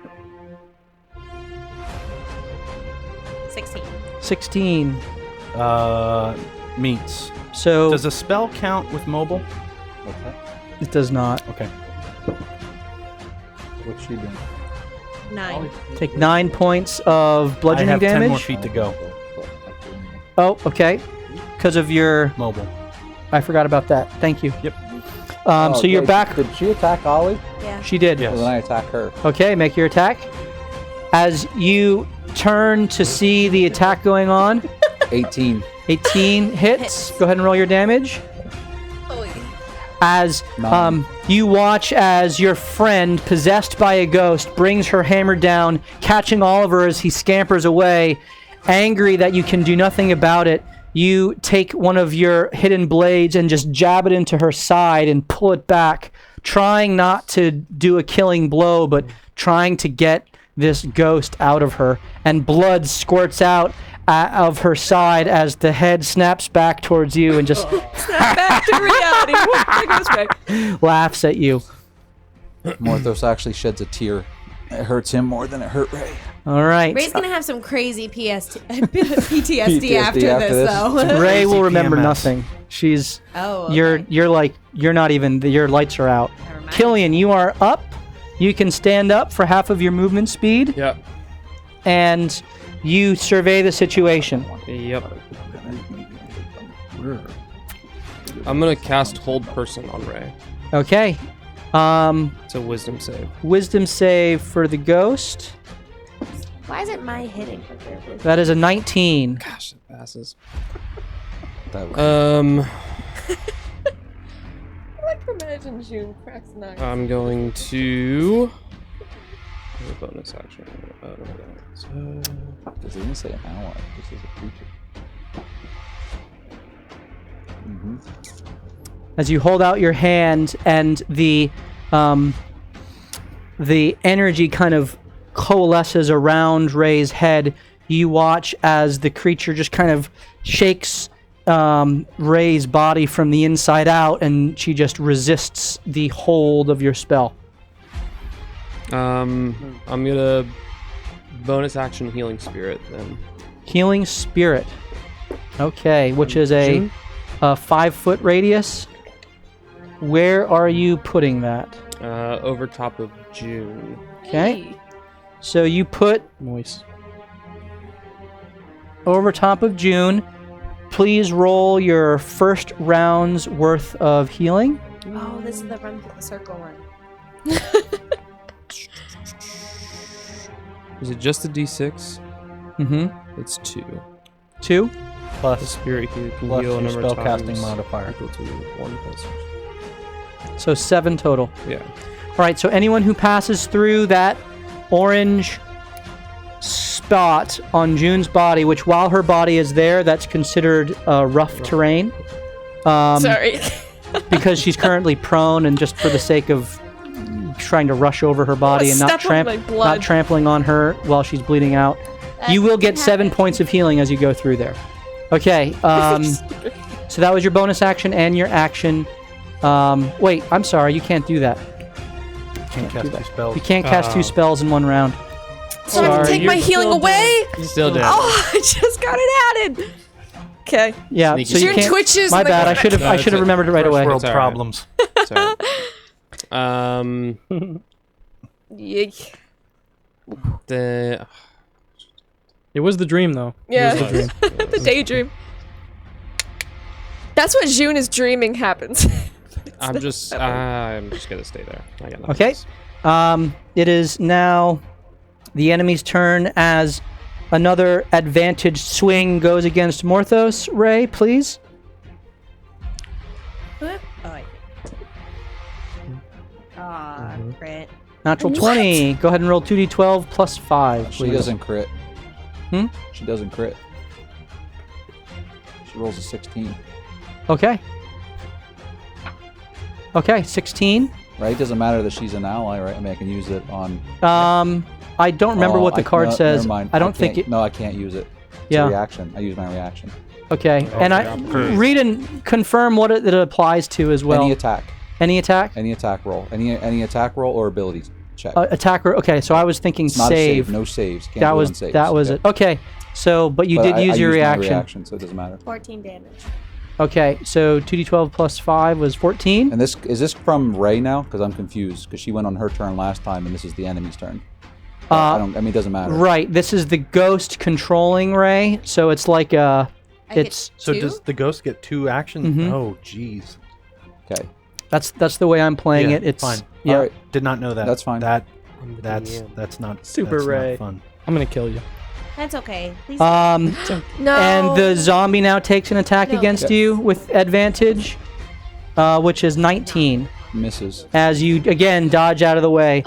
16. Meets. So Does a spell count with mobile? What's that? it does not. Okay. What's she doing? 9. Take 9 points of I bludgeoning have 10 more damage. feet to go. Oh, okay. Because of your... Mobile. I forgot about that. Thank you. Yep. So you're wait, back. Did she attack Ollie? Yeah. She did. Yes. Well, then I attack her. Okay, make your attack. As you turn to see the attack going on, 18. 18 hits. Go ahead and roll your damage. As Nine. you watch as your friend, possessed by a ghost, brings her hammer down, catching Oliver as he scampers away, angry that you can do nothing about it. You take one of your hidden blades and just jab it into her side and pull it back, trying not to do a killing blow, but trying to get this ghost out of her. And blood squirts out of her side as the head snaps back towards you and just Back to reality. Whoop, there goes back. laughs at you. Morthos actually sheds a tear. It hurts him more than it hurt Ray. All right. Ray's gonna have some crazy PTSD after this, though. Ray will remember PMS. nothing. She's Oh, okay. you're not even, your lights are out. Never mind. Killian, you are up. You can stand up for half of your movement speed Yep. and you survey the situation. Yep. I'm gonna cast Hold Person on Ray. Okay. It's a Wisdom save. Wisdom save for the ghost. Why is it my hitting? That is a 19. Gosh, it passes. That was I like to imagine June cracks 9. I'm going to. A bonus action. Does it even say an ally? This is a creature. Mm-hmm. As you hold out your hand and the energy kind of coalesces around Ray's head, you watch as the creature just kind of shakes Ray's body from the inside out, and she just resists the hold of your spell. I'm gonna bonus action Healing Spirit then. Healing Spirit. Okay, which is a 5-foot radius. Where are you putting that? Over top of June. Okay. So you put Moist. over top of June. Please roll your first round's worth of healing. Oh, this is the run circle one. Is it just a D6? Mm-hmm. It's 2. 2. The Plus spirit can Plus heal a your number of spellcasting times modifier. equal to 1 plus. So 7 total. Yeah. All right, so anyone who passes through that orange spot on June's body, which while her body is there, that's considered rough terrain. Sorry. Because she's currently prone, and just for the sake of trying to rush over her body and not, Step on my blood. not trampling on her while she's bleeding out, you will get 7 points of healing as you go through there. Okay, so that was your bonus action and your action. Wait, I'm sorry, you can't do that. Can't cast 2 spells. You can't cast 2 spells in 1 round. So I have to Sorry, take my you're healing still away? Still dead. Oh, I just got it added. Okay. Yeah, Sneaky. so you June can't. twitches. My and bad. I go, should have. No, I it's should have a remembered it right First away. world It's all right. problems. Sorry. Yeek. The It was the dream, though. Yeah. It was the dream. The daydream. That's what June is dreaming happens. I'm just gonna stay there. I got nothing Okay. else. It is now the enemy's turn as another advantage swing goes against Morthos. Ray, please. Crit. Natural 20. Go ahead and roll 2d12 plus 5. She please. doesn't crit. Hmm? She doesn't crit. She rolls a 16. Okay. Okay, 16. Right? Doesn't matter that she's an ally, right? I mean, I can use it on. I don't remember what the card says. Never mind. I don't think can't- it. No, I can't use it. It's Yeah. a reaction. I use my reaction. Okay, and read and confirm what it applies to as well. Any attack. Any attack? Any attack roll. Any attack roll or ability check. Attacker. Okay, so I was thinking It's not save. a save. No saves. Can't That do was on saves. that was Yeah. it. Okay, so but you did I use your used my reaction. so it doesn't matter. 14 damage. Okay, so 2d12 plus 5 was 14. And this is this from Ray now? Because I'm confused. Because she went on her turn last time, and this is the enemy's turn. I mean, it doesn't matter. Right. This is the ghost controlling Ray, so it's like it's So does the ghost get 2 actions? Mhm. Oh, jeez. Okay. that's the way I'm playing Yeah, it. It's fine. yeah. All right. Did not know that. That's fine. That's not Super that's Ray. Not fun. I'm gonna kill you. That's okay. Please. No. And the zombie now takes an attack No. against you with advantage, which is 19. Misses. As you again dodge out of the way.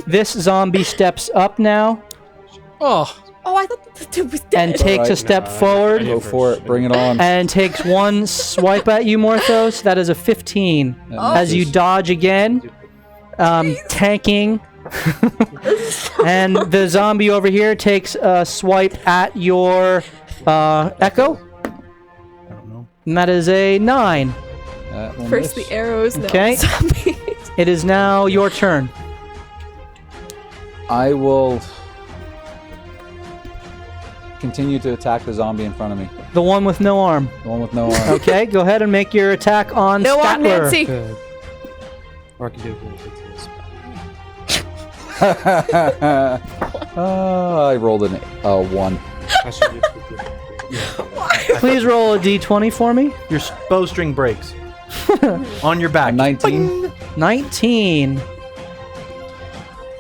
This zombie steps up now Oh, Oh, I thought the dude was dead. and takes a Alright. step forward Go for it. Bring it on. and takes one swipe at you, Morthos. That is a 15. That As you misses. dodge again, tanking. And the zombie over here takes a swipe at your Echo, I don't know. and that is a 9. That will First miss. the arrows, now Okay. the zombies. It is now your turn. I will continue to attack the zombie in front of me. The one with no arm. The one with no arm. Okay, go ahead and make your attack on No on Statler. Nancy. Good. Or I can do it with this. I rolled a 1. I should do it with this. Please roll a d20 for me. Your bowstring breaks. On your back. 19. 19.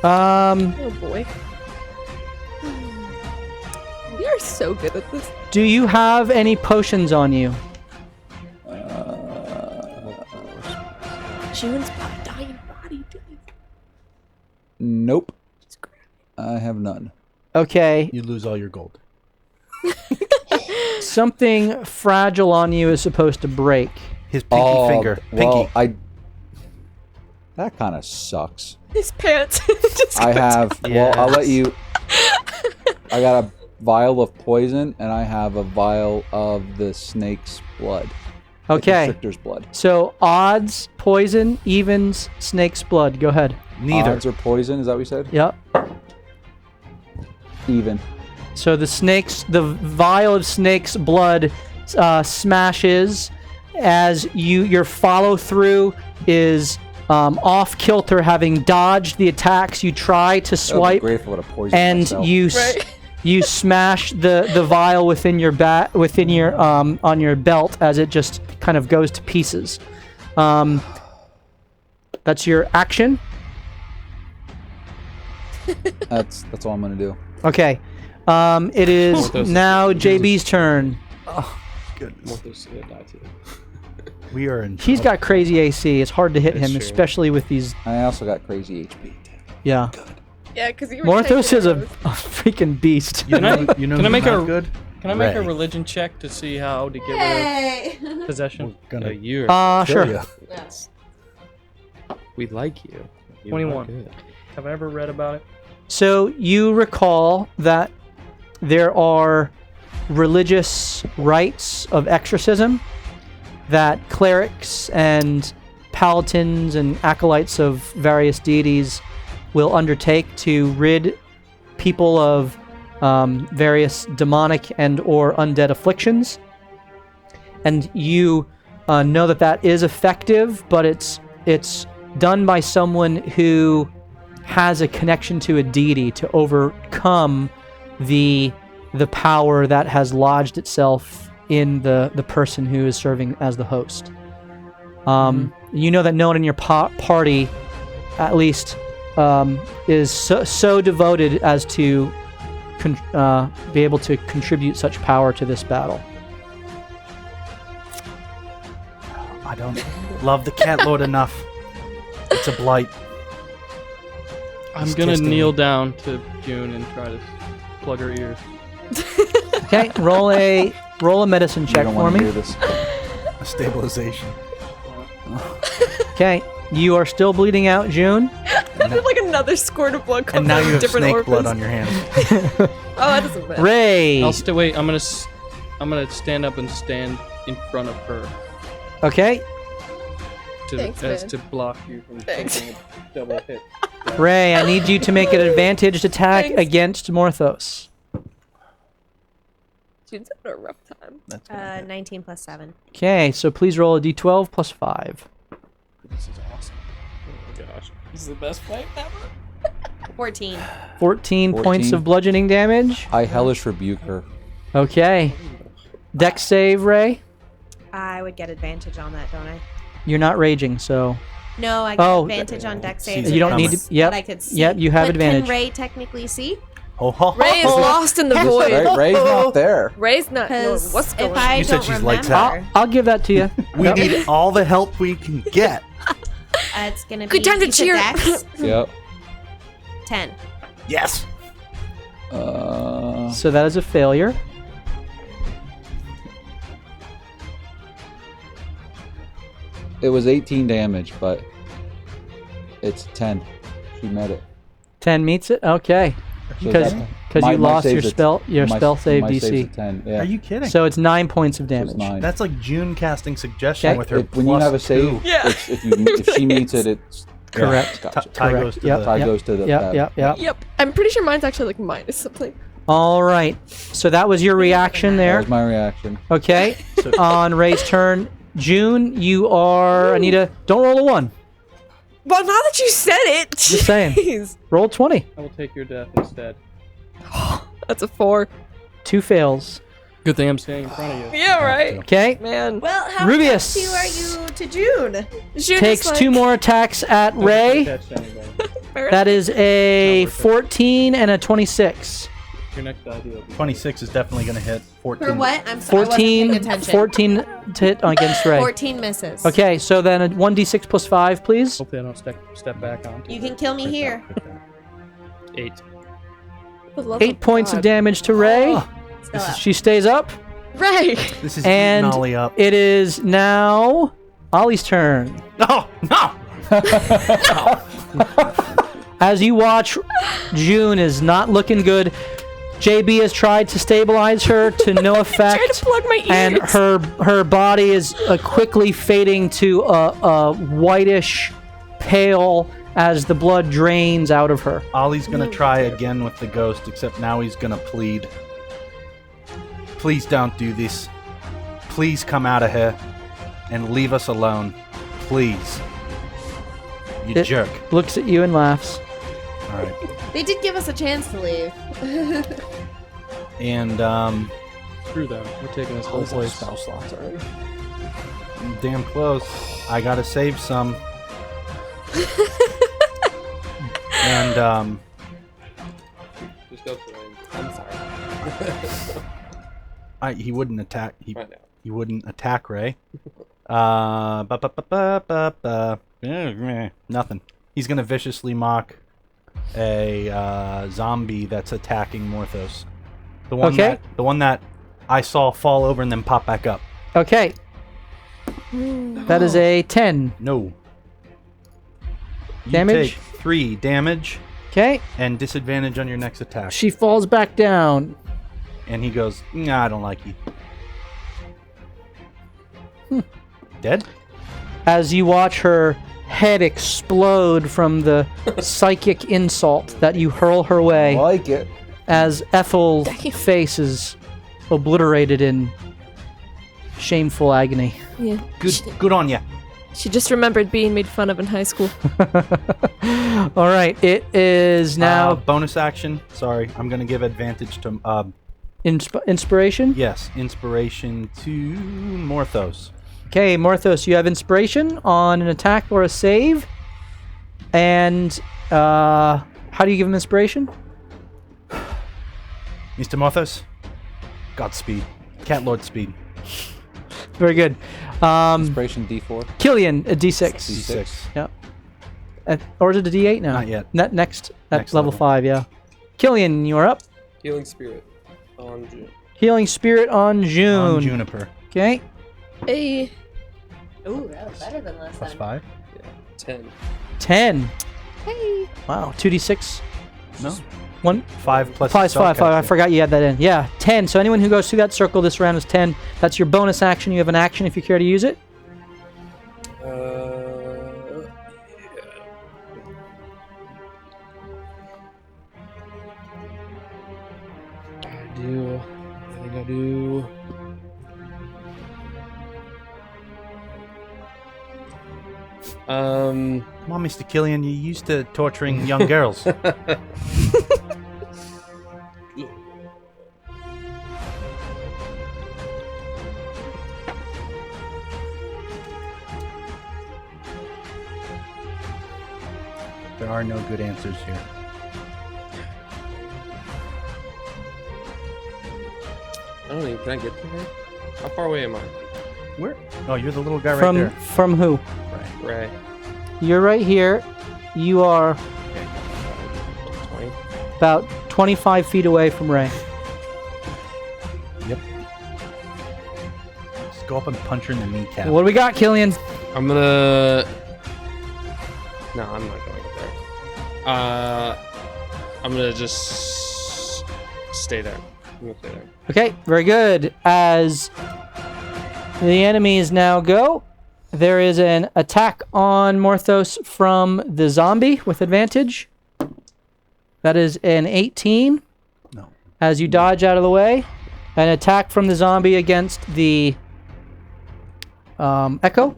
Oh boy. We are so good at this. Do you have any potions on you? June's dying body. Nope. I have none. Okay, You lose all your gold. something fragile on you is supposed to break. His pinky finger. Well, Pinky. that kind of sucks. His pants. Just I go have. down. Well, I'll let Yes. you. I got a vial of poison, and I have a vial of the snake's blood. The Okay, constrictor's blood. so odds, poison, evens, snake's blood. Go ahead. Neither. Odds or poison? Is that what you said? Yep. Even. So the vial of snake's blood smashes as your follow through is off kilter, having dodged the attacks. You try to I would be swipe, grateful to poison and myself. you smash the vial within your on your belt as it just kind of goes to pieces. That's your action. That's all I'm gonna do. Okay. It is now JB's turn. Morthos gonna die too. We are in. He's got crazy AC. It's hard to hit That's him, true. especially with these. I also got crazy HP. Yeah. Yeah, because you were Morthos taking is a arrows. freaking beast. You know, Can I who's make not a- good? Can I make a Ray. religion check to see how to get rid Hey. of possession? Gonna you're kill Sure. ya. We like you. You 21. are good. Have I ever read about it? So you recall that there are religious rites of exorcism that clerics and paladins and acolytes of various deities will undertake to rid people of various demonic and or undead afflictions. And you know that is effective, but it's done by someone who has a connection to a deity to overcome the power that has lodged itself in the person who is serving as the host. You know that no one in your party, at least, is so devoted as to be able to contribute such power to this battle. I don't love the cat lord enough. It's a blight. I'm He's gonna testing kneel me. down to June and try to plug her ears. Okay, roll a medicine check You don't for want me. to do this. A stabilization. Okay, you are still bleeding out, June. And then like another squirt of blood comes And now out you of have different snake orifices. blood on your hands. Oh, that doesn't matter. Ray. I'll still wait. I'm gonna I'm gonna stand up and stand in front of her Okay. Thanks, man. to block you from Thanks. taking a double hit. Ray, I need you to make an advantaged attack Thanks. against Morthos. June's having a rough time. 19 plus 7. Okay, so please roll a d12 plus 5. This is awesome. Oh my gosh. This is the best fight ever. 14. 14 points 14. of bludgeoning damage. I hellish rebuke her. Okay. Dex save, Ray. I would get advantage on that, don't I? You're not raging, so No, I get Oh, advantage on dex saves. You you don't need against to. Yep. what I could see. Yep, you have but advantage. Can Ray technically see? Ho, ho, ho, Ray is ho. lost in the void. Ray's not there. Ray's not knowing Because what's if going on. I You said don't she's lights remember, out. I'll give that to you. We need all the help we can get. it's gonna be Good time to you said cheer. Dex, Yep. 10. Yes. So that is a failure. It was 18 damage, but it's 10. She met it. 10 meets it. Okay. So Because that- you my lost your save's a- spell my- save my save's a DC. 10. Yeah. Are you kidding? So it's 9 points of So it's damage. 9. That's like June casting suggestion Okay. with her. When you have a +2. save, Yeah. it's, if she meets it, it's Correct. Yeah, gotcha. Ty Correct. goes to Yep. the. Ty Yep. goes to the. Yep. Yep. Yep. I'm pretty sure mine's actually like minus something. All right. So that was your reaction That there. was my reaction. Okay. So- On Ray's turn, June, you are. Anita, don't roll a 1. Well, now that you said it, Just saying. jeez. Roll 20. I will take your death instead. That's a 4. 2 fails. Good thing I'm standing in front of you. Yeah, right. Okay. Man. Well, how Rubius. close are you to June? June Takes is like, 2 more attacks at Ray. Catch anybody. That is a 14 and a 26. Your next idea will be 26 is definitely going to hit. 14. For what? I'm sorry. 14, I wasn't paying attention. 14 to hit against Ray. 14 misses. Okay, so then a 1d6 plus 5, please. Hopefully I don't step back on. You can kill me here. 8. for the love 8 points of God. damage to Ray. Still up. She stays up. Ray. This is And eating Ollie up. it is now Ollie's turn. No, no. As you watch, June is not looking good. JB has tried to stabilize her to no Trying effect. to plug my ears. And her body is quickly fading to a whitish pale as the blood drains out of her. Ollie's going to try again with the ghost, except now he's going to plead. Please don't do this. Please come out of here and leave us alone. Please. You It- jerk. Looks at you and laughs. All right. They did give us a chance to leave. And Screw them. We're taking this whole place. damn close. I got to save some. And Just go for it. I'm sorry. he wouldn't attack. He Right now. he wouldn't attack Ray. Nothing. He's gonna viciously mock a zombie that's attacking Morthos. The one that I saw fall over and then pop back up. Okay. That is a 10. No. You Damage? take 3 damage Okay. and disadvantage on your next attack. She falls back down. And he goes, "Nah, I don't like you." Dead? As you watch her head explode from the psychic insult that you hurl her way, Like it. as Ethel's face is obliterated in shameful agony. Yeah. Good on ya. She just remembered being made fun of in high school. All right, it is now Bonus action. Sorry, I'm gonna give advantage to inspiration. yes, inspiration to Morthos. Okay, Morthos, you have inspiration on an attack or a save. And how do you give him inspiration? Mr. Morthos, Godspeed. Cat Lord speed. Very good. Inspiration D4. Killian, a D6. D6. Yep. Or is it a D8 now? Not yet. Next Next level level. 5, yeah. Killian, you're up. Healing Spirit on June. Healing Spirit on June. On Juniper. Okay. Hey. Ooh, that was better than last Plus time. 5. 10. 10. Hey. Wow, 2d6. No. 1 5 plus plus 5. I spellcasting. forgot you had that in. Yeah, 10. So anyone who goes through that circle this round is 10. That's your bonus action. You have an action if you care to use it. I think I do. Um, Come on, Mr. Killian, you're used to torturing young girls. There are no good answers here. I don't even. Can I get to her? How far away am I? Where? Oh, you're the little guy right From there. from who? Ray. You're right here. You are 20. about 25 feet away from Ray. Yep. Just go up and punch her in the kneecap. What do we got, Killian? I'm gonna. No, I'm not going up there. I'm gonna just stay there. I'm gonna stay there. Okay, very good. As the enemies now go, there is an attack on Morthos from the zombie with advantage. That is an 18. No. As you dodge out of the way. An attack from the zombie against the Echo.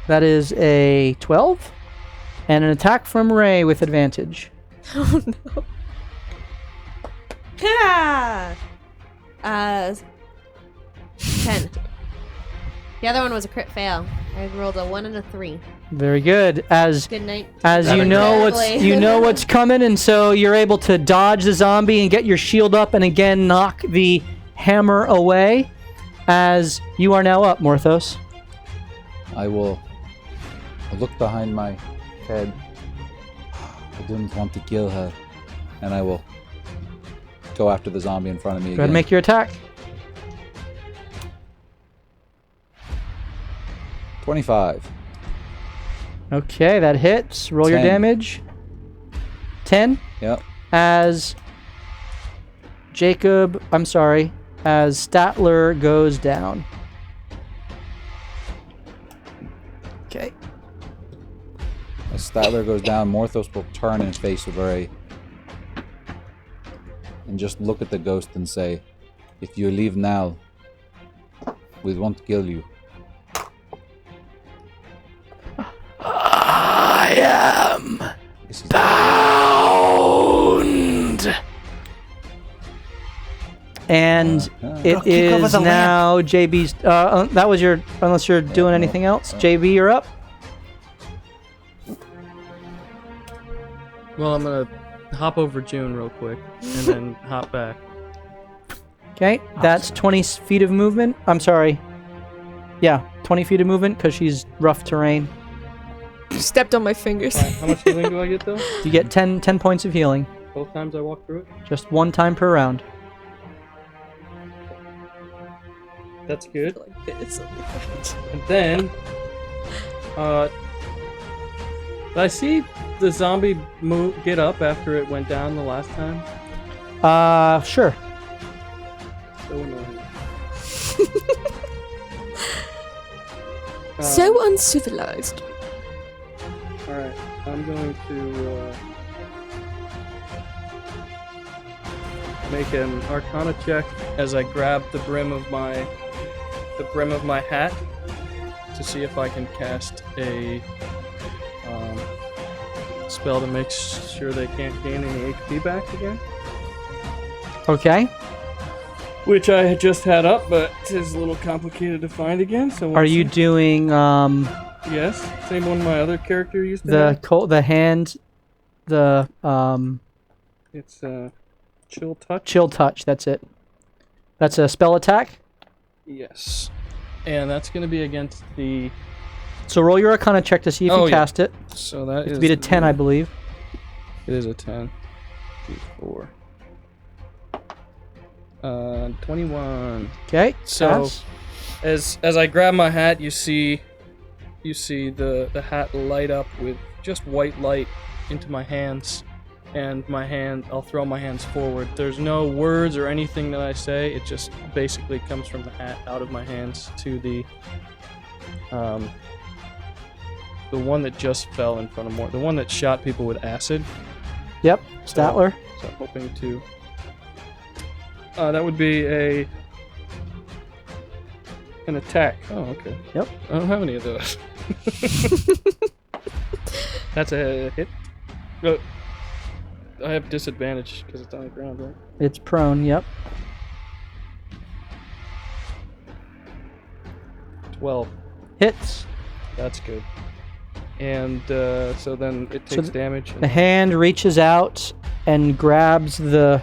That is a 12. And an attack from Ray with advantage. Oh no. Yeah. 10. The other one was a crit fail. I rolled a 1 and a 3. Very good. As Good night. you know what's coming, and so you're able to dodge the zombie and get your shield up and again knock the hammer away. As you are now up, Morthos. I'll look behind my head. I didn't want to kill her. And I will go after the zombie in front of me Go again. ahead and make your attack. 25. Okay, that hits. Roll your 10. damage. 10. Yep. As Statler goes down. Okay. As Statler goes down, Morthos will turn and face Ray. And just look at the ghost and say, if you leave now, we won't kill you. I am bound. And it kick over is the now JB's. That was your. Unless you're doing anything else, JB, you're up. Well, I'm gonna hop over June real quick and then hop back. Okay, that's 20 feet of movement. I'm sorry. Yeah, 20 feet of movement because she's rough terrain. Stepped on my fingers. How much healing do I get though? You get 10 points of healing, Both times I walk through it. just one time per round. That's good. Like this. And then, did I see the zombie get up after it went down the last time? Sure. So annoying. So uncivilized. Alright, I'm going to make an Arcana check as I grab the brim of my hat to see if I can cast a spell to make sure they can't gain any HP back again. Okay. Which I had just had up, but it's a little complicated to find again. So Are you doing Yes, same one my other character used to the have. the hand, the It's chill touch. chill touch? That's it. That's a spell attack. Yes, and that's going to be against the. So roll your Arcana check to see if you yeah. cast it. So that It's is beat a 10, I believe. It is a 10. 4. 21. Okay. So pass. as I grab my hat, you see the hat light up with just white light into my hands, and I'll throw my hands forward. There's no words or anything that I say. It just basically comes from the hat out of my hands to the one that just fell in front of the one that shot people with acid. Yep, Statler. So I'm hoping to. That would be an attack. Oh, okay. Yep. I don't have any of those. That's a hit. I have disadvantage because it's on the ground, right? It's prone, yep. 12. Hits. That's good. And so then it takes damage. The hand reaches out and grabs the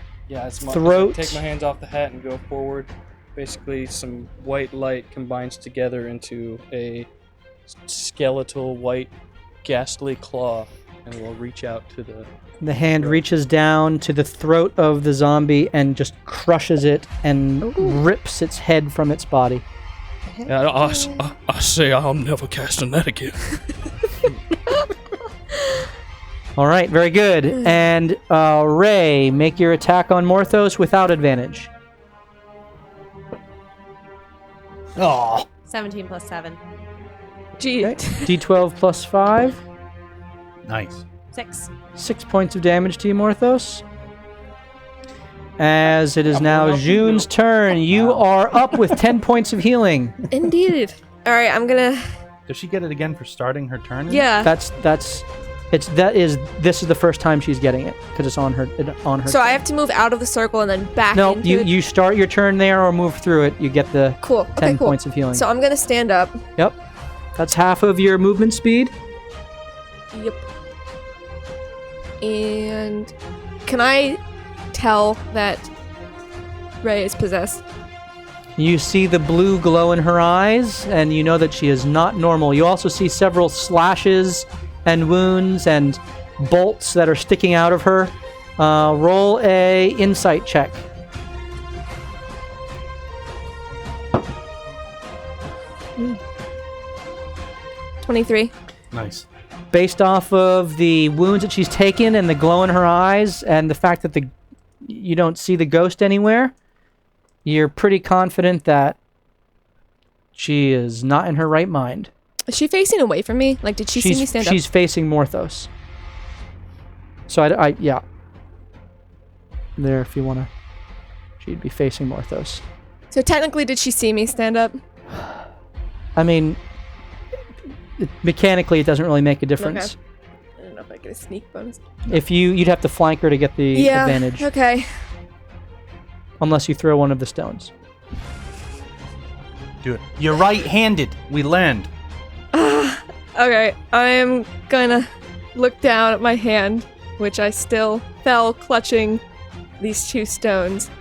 throat. Take my hands off the hat and go forward. Basically, some white light combines together into a skeletal white ghastly claw, and we'll reach out to the... The hand reaches down to the throat of the zombie and just crushes it and rips its head from its body. I say I'll never cast a net again. All right, very good. And Ray, make your attack on Morthos without advantage. Oh. 17 plus 7. Gee. Okay. D12 plus 5. Nice. 6. 6 points of damage to you, Morthos. As it is now June's turn, you are up with 10 points of healing. Indeed. All right, I'm gonna. Does she get it again for starting her turn? Yeah. This is the first time she's getting it because it's on her. So I have to move out of the circle and then back. No, into you start your turn there or move through it. You get the cool. 10 points of healing. So I'm gonna stand up. Yep. That's half of your movement speed. Yep. And can I tell that Ray is possessed? You see the blue glow in her eyes, and you know that she is not normal. You also see several slashes and wounds and bolts that are sticking out of her. Roll a insight check. Mm. 23. Nice. Based off of the wounds that she's taken and the glow in her eyes and the fact that you don't see the ghost anywhere, you're pretty confident that she is not in her right mind. Is she facing away from me? Like, did she see me stand up? She's facing Morthos. So yeah. There, if you want to. She'd be facing Morthos. So technically, did she see me stand up? I mean, mechanically, it doesn't really make a difference. Okay. I don't know if I get a sneak bonus. If you'd have to flank her to get the advantage. Okay. Unless you throw one of the stones. Do it. You're right-handed. We land. Okay, I am gonna look down at my hand, which I still fell clutching these 2 stones.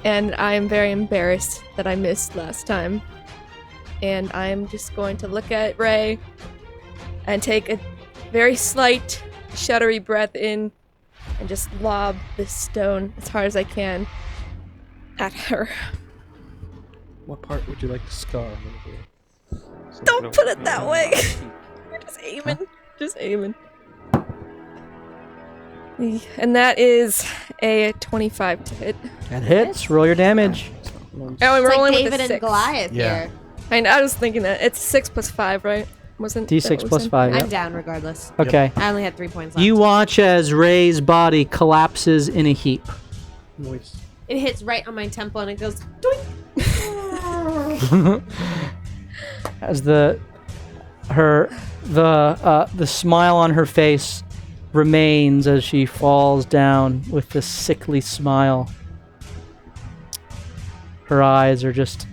And I am very embarrassed that I missed last time. And I'm just going to look at Ray and take a very slight, shuddery breath in and just lob this stone as hard as I can at her. What part would you like to scar? Don't put it that way. You're just aiming. Just aiming. And that is a 25 to hit. That hits. Roll your damage. Oh, I'm It's rolling like with David a 6. and Goliath here. I was thinking that. It's 6 plus 5, right? Wasn't that D6 what plus was 5. I'm Yep. down regardless. Okay. I only had 3 points left. You watch as Ray's body collapses in a heap. Noise. It hits right on my temple and it goes doink. As the smile on her face remains as she falls down with this sickly smile. Her eyes are just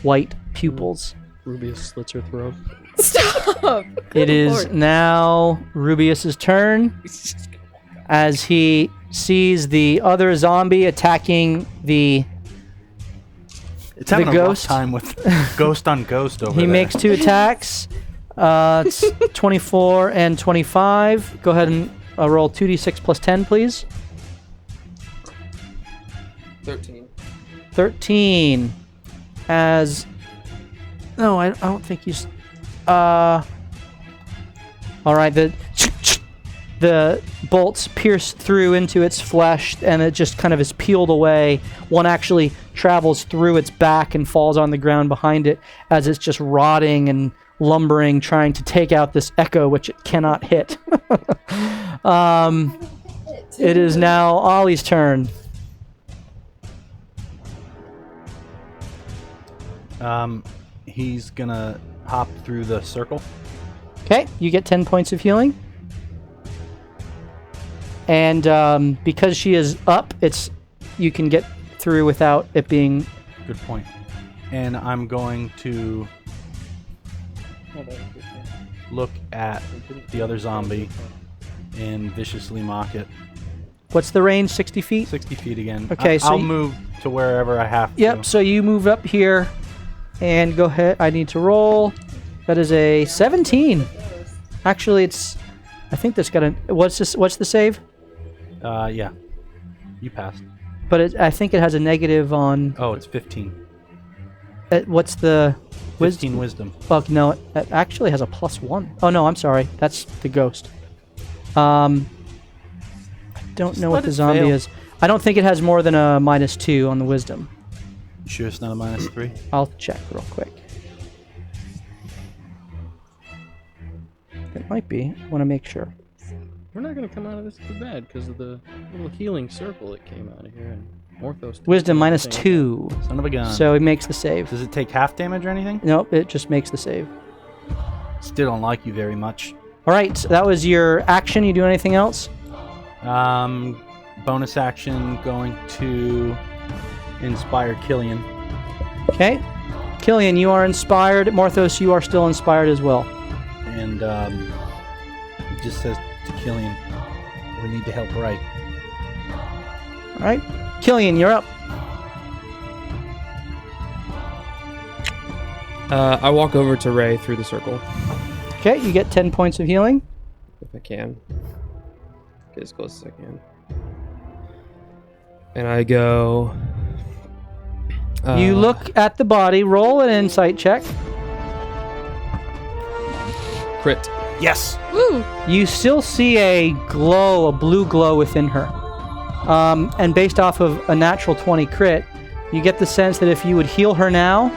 white pupils. Rubius slits her throat. Stop! It is Lord. now Rubius's turn as he sees the other zombie attacking the It's having a rough ghost. time with ghost on ghost over He there. makes 2 attacks. It's 24 and 25. Go ahead and roll 2d6 plus 10, please. 13. 13. As... No, I don't think he's... Alright, the bolts pierce through into its flesh, and it just kind of is peeled away. One actually travels through its back and falls on the ground behind it as it's just rotting and lumbering, trying to take out this echo, which it cannot hit. It is now Ollie's turn. He's gonna hop through the circle. Okay, you get 10 points of healing. And because she is up, you can get through without it being... Good point. And I'm going to look at the other zombie and viciously mock it. What's the range? 60 feet? 60 feet again. Okay, so I'll move to wherever I have to. Yep, so you move up here and go ahead. I need to roll. That is a 17. Actually, I think that's got a... What's the save? Yeah. You passed. But I think it has a negative on... Oh, it's 15. What's the... 15 wisdom. Well, no, it actually has a +1. Oh, no, I'm sorry. That's the ghost. I don't know what the zombie fail. is. I don't think it has more than a -2 on the wisdom. You sure it's not a -3? I'll check real quick. It might be. I want to make sure. We're not going to come out of this too bad because of the little healing circle that came out of here. And Morthos. Wisdom -2. Son of a gun. So it makes the save. Does it take half damage or anything? Nope, it just makes the save. Still don't like you very much. All right, so that was your action. You do anything else? Bonus action going to inspire Killian. Okay. Killian, you are inspired. Morthos, you are still inspired as well. And it just says to Killian, we need to help Ray. All right. Killian, you're up. I walk over to Ray through the circle, Okay, you get 10 points of healing. if I can. Get as close as I can. And I go... You look at the body. Roll an insight check. Crit. Yes! Woo! You still see a glow, a blue glow within her. And based off of a natural 20 crit, you get the sense that if you would heal her now,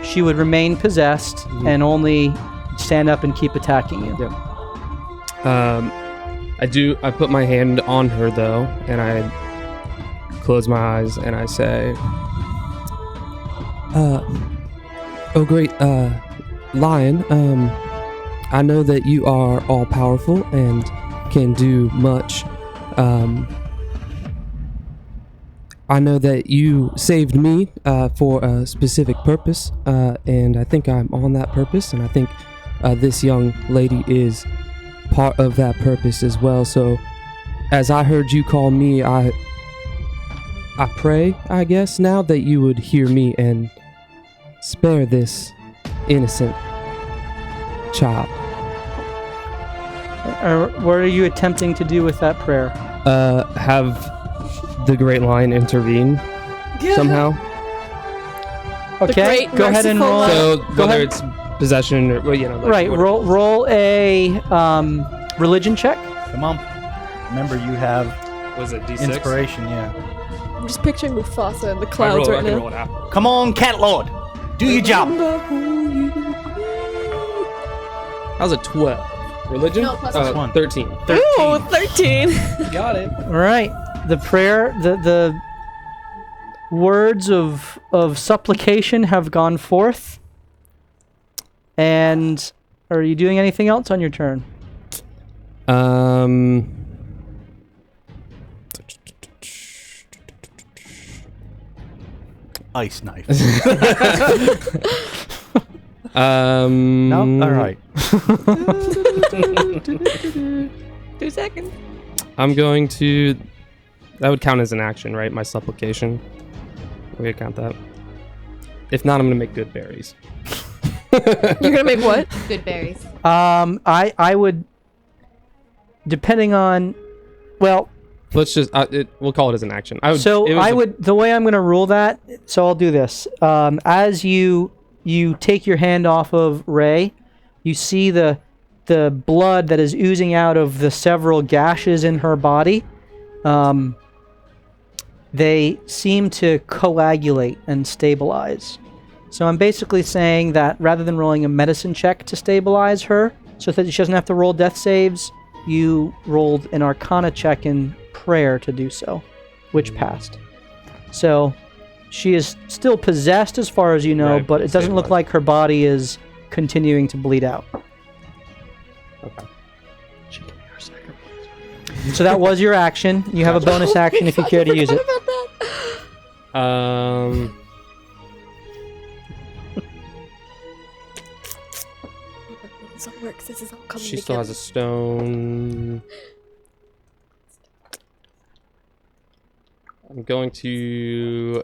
she would remain possessed and only stand up and keep attacking you. Yep. I put my hand on her though, and I close my eyes and I say, oh great, Lion, I know that you are all powerful and can do much. I know that you saved me for a specific purpose, and I think I'm on that purpose, and I think this young lady is part of that purpose as well. So, as I heard you call me, I pray, I guess, now that you would hear me and spare this innocent child. What are you attempting to do with that prayer? Have the Great Lion intervene somehow. Okay, great go ahead and roll. merciful So go whether ahead. it's possession or well, like Right, whatever. roll a religion check. Come on. Remember, you have Was it D6? inspiration, yeah. I'm just picturing Mufasa in the I clouds roll, right I can now. roll it after. Come on, Cat Lord! Do your job! How's a 12? Religion? No, plus one. 13. Ooh, 13. Got it. All right, the prayer, the words of supplication have gone forth. And are you doing anything else on your turn? Ice knife. No? Alright. 2 seconds. I'm going to... That would count as an action, right? My supplication. We could count that. If not, I'm going to make good berries. You're gonna make what? Good berries. I would, depending on, well, Let's just... we'll call it as an action. The way I'm going to rule that, so I'll do this. As you take your hand off of Ray, you see the the blood that is oozing out of the several gashes in her body, they seem to coagulate and stabilize. So I'm basically saying that rather than rolling a medicine check to stabilize her, so that she doesn't have to roll death saves, you rolled an arcana check in prayer to do so, which passed. So she is still possessed as far as you know, Right, but it doesn't look like her body is continuing to bleed out. Okay. So that was your action. You have a bonus action if you care to use it. This all works. This is all coming She still has a stone. I'm going to.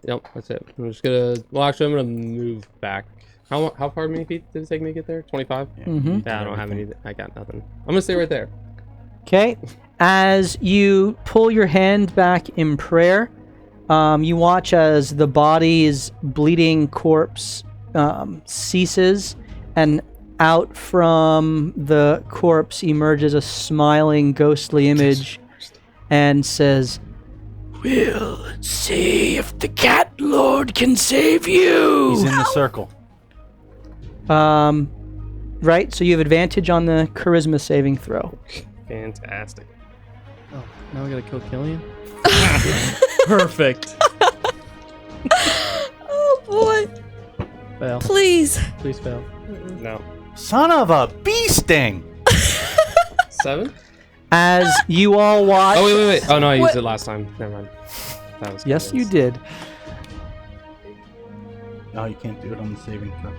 Yep, that's it. I'm just gonna. Well, actually, I'm gonna move back. How far many feet did it take me to get there? 25. Mm-hmm. Yeah, I don't have any. I got nothing. I'm gonna stay right there. Okay. As you pull your hand back in prayer, you watch as the body's bleeding corpse ceases, and out from the corpse emerges a smiling, ghostly image and says, "We'll see if the Cat Lord can save you." He's in the circle. Right, so you have advantage on the charisma saving throw. Fantastic. Oh, now we gotta kill Killian? Perfect. Oh boy. Fail. Please. Please fail. No. Son of a bee sting! 7. As you all watch... Oh wait. Oh no, I used it last time. Never mind. That was Yes, you did. No, you can't do it on the saving throw.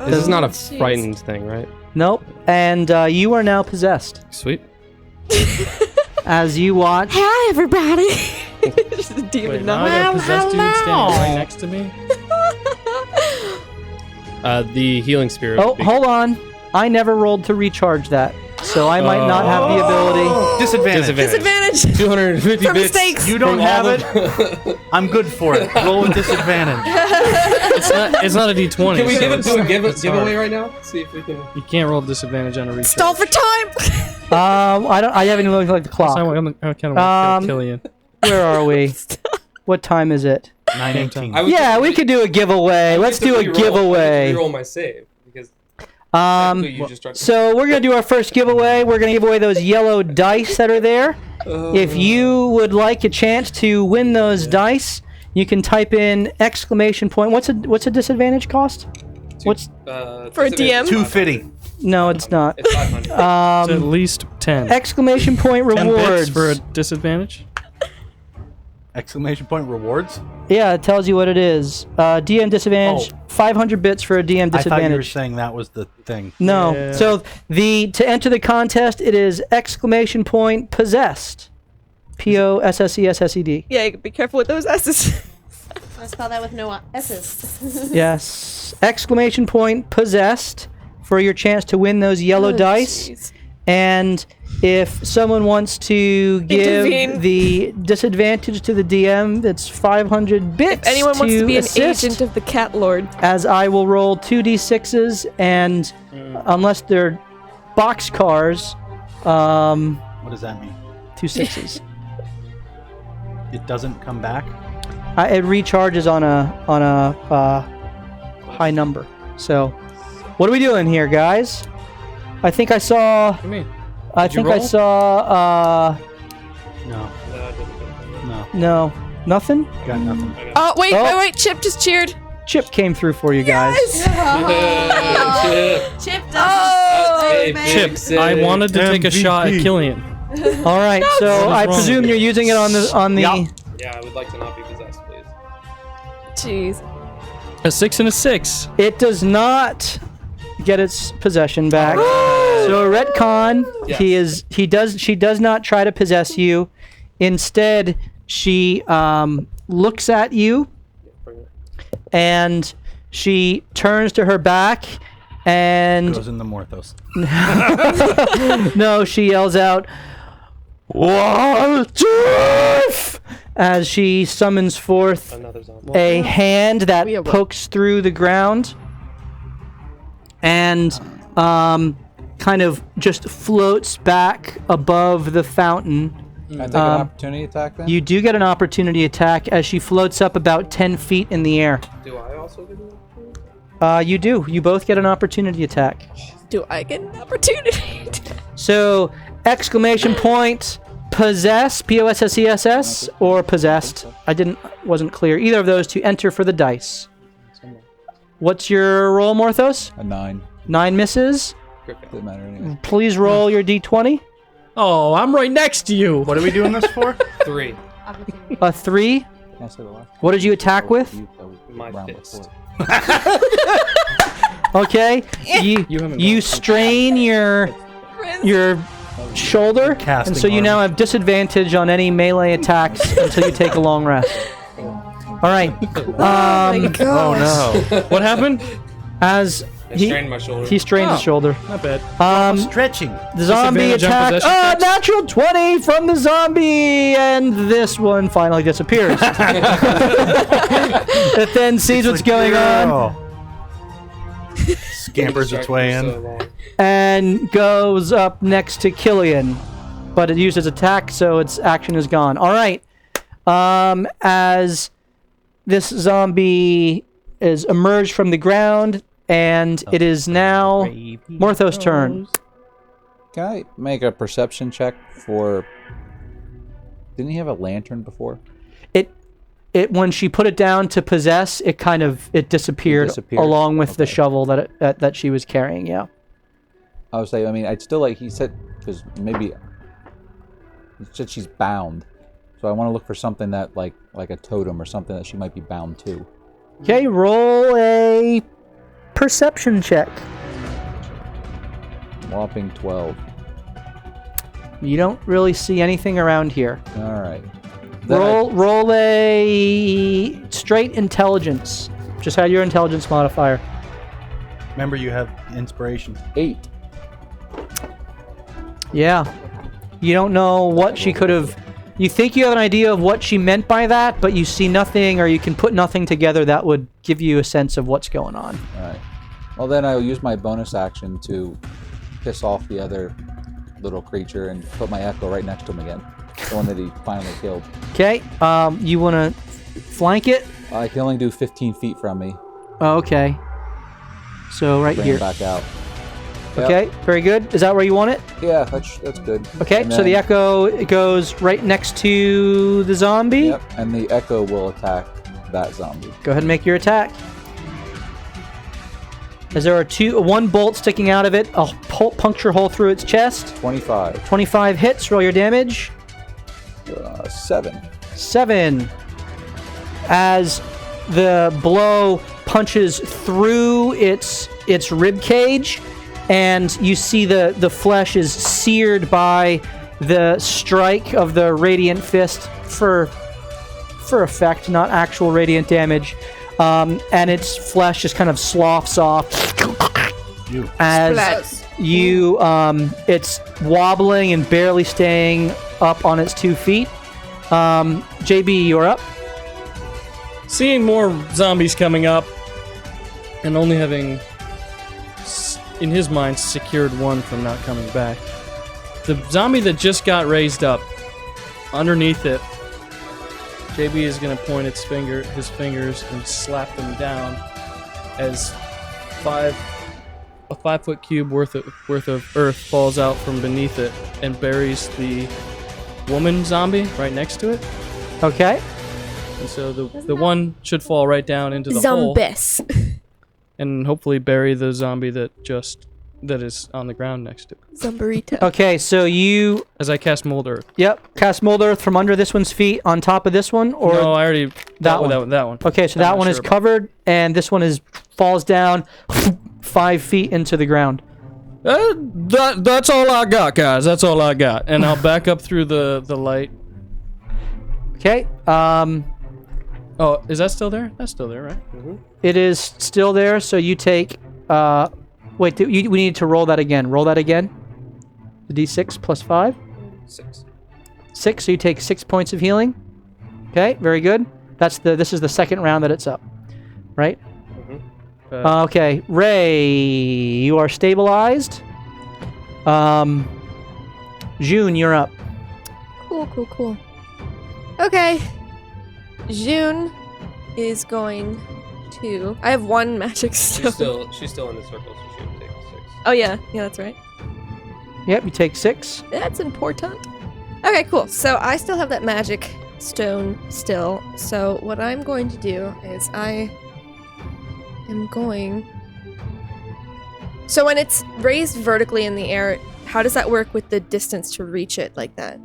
This is not a jeez. frightened thing, right? Nope. And you are now possessed. Sweet. As you watch... Hi, everybody. Just a demon Wait, now number. I got a possessed dude standing right next to me? The healing spirit. Oh, hold on. I never rolled to recharge that, so I might not have the ability. Disadvantage. Disadvantage. 250 For bits. mistakes. You don't From have all it. I'm good for it. Roll with disadvantage. It's not a D20. Can we so give it it's- to a it's giveaway hard. right now? See if we can. You can't roll disadvantage on a recharge. Stall for time. I haven't even looked at the clock. I kind of want to kill Killian. Where are we? What time is it? 9:18. Yeah, we could do a giveaway. Let's do a giveaway. Roll my save because you just tried to. So we're gonna do our first giveaway. We're gonna give away those yellow dice that are there. If you would like a chance to win those dice, you can type in exclamation point. What's a disadvantage cost? What's For a DM? 250. no, it's not. It's 500. It's at least 10. Exclamation point 10 bits rewards. for a disadvantage? Exclamation point rewards? Yeah, it tells you what it is. DM disadvantage. 500 bits for a DM I thought you were disadvantage. saying that was the thing. No. Yeah. So to enter the contest, it is exclamation point possessed. POSSESSED. Yeah, be careful with those S's. I spell that with no S's. Yes. Exclamation point possessed for your chance to win those yellow dice. Jeez. And if someone wants to give Intervene. the disadvantage to the DM, that's 500 bits. If anyone wants to be assist, an agent of the Cat Lord. as I will roll 2d6s, and unless they're boxcars, What does that mean? 2 6s. It doesn't come back? It recharges on a high number. So, what are we doing here, guys? I think I saw. What do you mean? I Did you think I roll? saw. No. No. No, nothing. Got nothing. Oh, wait, Oh. wait. Chip just cheered. Chip came through for you guys. Chip does. Oh, Chip, I wanted to take a shot at Killian. All right, so What is I wrong presume with you're using it on the. Yup. Yeah, I would like to not be possessed, please. jeez. A 6 and a 6. It does not get its possession back. So retcon, Yes. she does not try to possess you. Instead, she looks at you and she turns to her back and Goes in the Morthos. no, she yells out, "Waltef!" as she summons forth Another zombie. a hand that We are pokes through the ground and kind of just floats back above the fountain. Can I take an opportunity attack then? You do get an opportunity attack as she floats up about 10 feet in the air. Do I also get an You do. You both get an opportunity attack. Do I get an opportunity? So, exclamation point, possess, P-O-S-S-E-S-S, or possessed. Wasn't clear. Either of those to enter for the dice. What's your roll, Morthos? A 9. 9 misses. Doesn't matter anyway. Please roll your d20. Oh, I'm right next to you. What are we doing this for? 3. A 3. Can I say the last? What did you attack with? My round fist. before. Okay. You strain your shoulder, Casting and so you now have disadvantage on any melee attacks until you take a long rest. All right. Oh no. What happened? As I strained my shoulder. he strained his shoulder. Not bad. Stretching. The zombie Disadvantage on attack. possession checks? Natural 20 from the zombie, and this one finally disappears. It then sees what's going on Scampers its way in. So long. and goes up next to Killian, but it used its attack, so its action is gone. All right. As this zombie is emerged from the ground, and it is now Morthos' turn. Can I make a perception check for... Didn't he have a lantern before? It when she put it down to possess, it disappeared, along with the shovel that she was carrying. Yeah. I would say, I mean, I'd still like, he said, because maybe, he said she's bound. So I want to look for something that, like a totem or something that she might be bound to. Okay, roll a perception check. Whopping 12. You don't really see anything around here. All right. Roll a straight intelligence. Just add your intelligence modifier. Remember, you have inspiration. 8. Yeah. You don't know what she could have... You think you have an idea of what she meant by that, but you see nothing, or you can put nothing together that would give you a sense of what's going on. All right. Well, then I'll use my bonus action to piss off the other little creature and put my echo right next to him again. The one that he finally killed. Okay. You want to flank it? I can only do 15 feet from me. Oh, okay. So right Bring here. him back out. Okay, Yep. very good. Is that where you want it? Yeah, that's good. Okay, And so the then- echo it goes right next to the zombie. Yep, and the echo will attack that zombie. Go ahead and make your attack. As there are one bolt sticking out of it, a puncture hole through its chest. 25. 25 hits. Roll your damage. 7. 7. As the blow punches through its rib cage, and you see the flesh is seared by the strike of the radiant fist for effect, not actual radiant damage. And its flesh just kind of sloughs off as you it's wobbling and barely staying up on its 2 feet. JB, you're up. Seeing more zombies coming up, and only having, in his mind, secured one from not coming back. The zombie that just got raised up, underneath it, JB is going to point his fingers and slap them down as a 5-foot cube worth of earth falls out from beneath it and buries the woman zombie right next to it. Okay. And so the one should fall right down into the hole Zombies. and hopefully bury the zombie that is on the ground next to it. Zombarito. Okay, so you As I cast Mold Earth. cast mold earth from under this one's feet on top of this one, or No, I already that dealt with one? that one. Okay, so I'm that not one sure is about- covered, and this one falls down 5 feet into the ground. That's all I got, guys. That's all I got. And I'll back up through the light. Okay. Oh, is that still there? That's still there, right? It is still there, so you take... wait, we need to roll that again. Roll that again. The d6 plus 5. 6. 6, so you take 6 points of healing. Okay, very good. This is the second round that it's up. Right? Okay, Ray, you are stabilized. June, you're up. Cool. Okay. June is going to... I have one magic stone. She's still in the circle, so she would take 6. Oh, yeah. Yeah, that's right. Yep, you take 6. That's important. Okay, cool. So I still have that magic stone still. So what I'm going to do is I am going... So when it's raised vertically in the air, how does that work with the distance to reach it like that?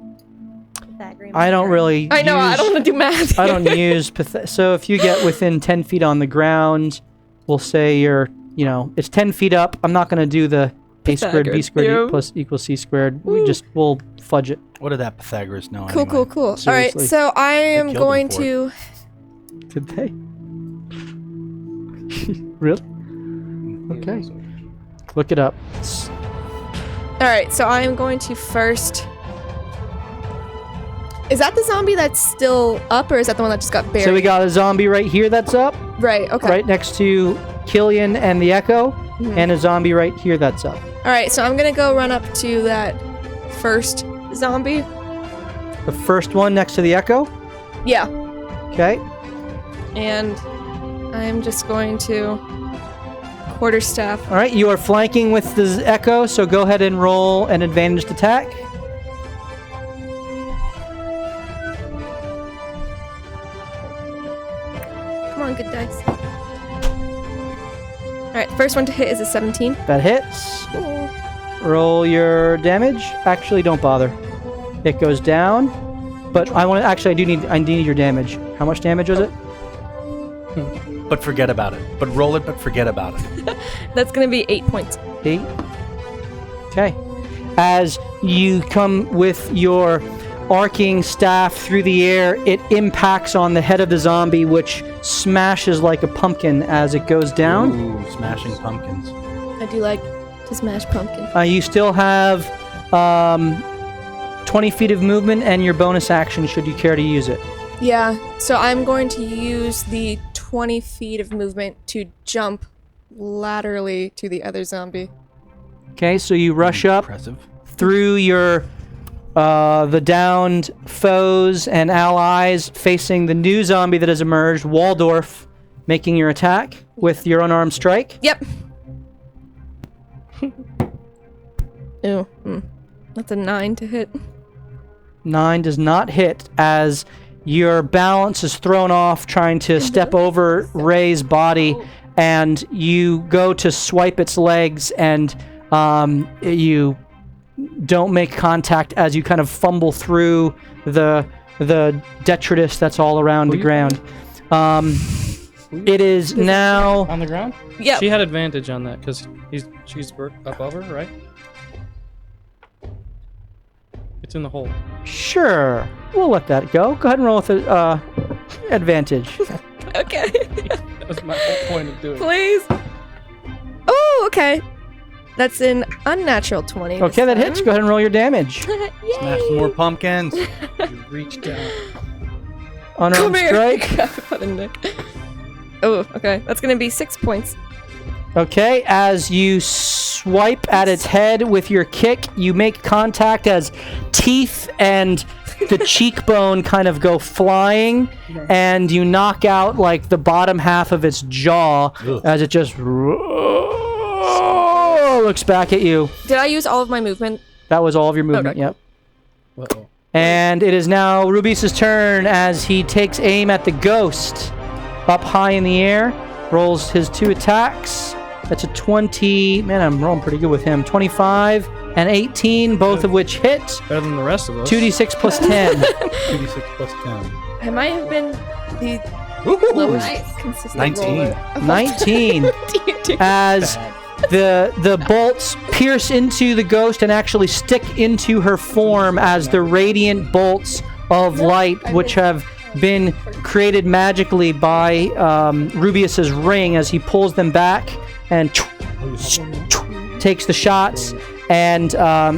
I don't really I know, I don't want to do math. I don't use... So if you get within 10 feet on the ground, we'll say you're, it's 10 feet up. I'm not going to do the a squared b squared plus equals c squared. We'll fudge it. What did that Pythagoras know? Cool, anyway? cool, cool. All right, Seriously. so I am killed going him for to... Did they? Really? Okay. Look it up. All right, so I am going to first... Is that the zombie that's still up, or is that the one that just got buried? So we got a zombie right here that's up, Right, okay. right next to Killian and the Echo, and a zombie right here that's up. All right, so I'm going to go run up to that first zombie. The first one next to the Echo. Yeah. Okay. And I'm just going to quarterstaff. All right, you are flanking with the Echo, so go ahead and roll an advantaged attack. Come on, good dice. All right, first one to hit is a 17. That hits. Cool. Roll your damage. Actually, don't bother. It goes down. But I need your damage. How much damage was it? But forget about it. But roll it, but forget about it. That's going to be 8 points. 8. Okay. As you come with your arcing staff through the air, it impacts on the head of the zombie, which smashes like a pumpkin as it goes down. Ooh, smashing pumpkins. I do like to smash pumpkin. You still have 20 feet of movement and your bonus action should you care to use it. Yeah, so I'm going to use the 20 feet of movement to jump laterally to the other zombie. Okay, so you rush up Impressive. through your the downed foes and allies facing the new zombie that has emerged, Waldorf, making your attack with your unarmed strike. Yep. Ooh, that's a 9 to hit. 9 does not hit as your balance is thrown off trying to step over Ray's body, and you go to swipe its legs, and you don't make contact as you kind of fumble through the detritus that's all around the ground. It is now... On the ground? Yep. She had advantage on that because she's above her, right? It's in the hole. Sure. We'll let that go. Go ahead and roll with advantage. Okay. That was my whole point of doing it. Please. Oh, okay. That's an unnatural 20. this Okay, that hits. time. Go ahead and roll your damage. Yay. Smash some more pumpkins. You reached down. Unarmed Come here. strike. Oh, okay. That's going to be 6 points. Okay, as you swipe at its head with your kick, you make contact as teeth and the cheekbone kind of go flying, and you knock out like the bottom half of its jaw as it just looks back at you. Did I use all of my movement? That was all of your movement, Okay. yep. Uh-oh. And it is now Rubis's turn as he takes aim at the ghost up high in the air, rolls his 2 attacks. That's a 20. Man, I'm rolling pretty good with him. 25 and 18, both of which hit. Better than the rest of us. 2d6 plus 10. 2d6 plus 10. I might have been the lowest consistent 19. roller. 19 as the bolts pierce into the ghost and actually stick into her form as the radiant bolts of light, which have been created magically by Rubius's ring, as he pulls them back and takes the shots, and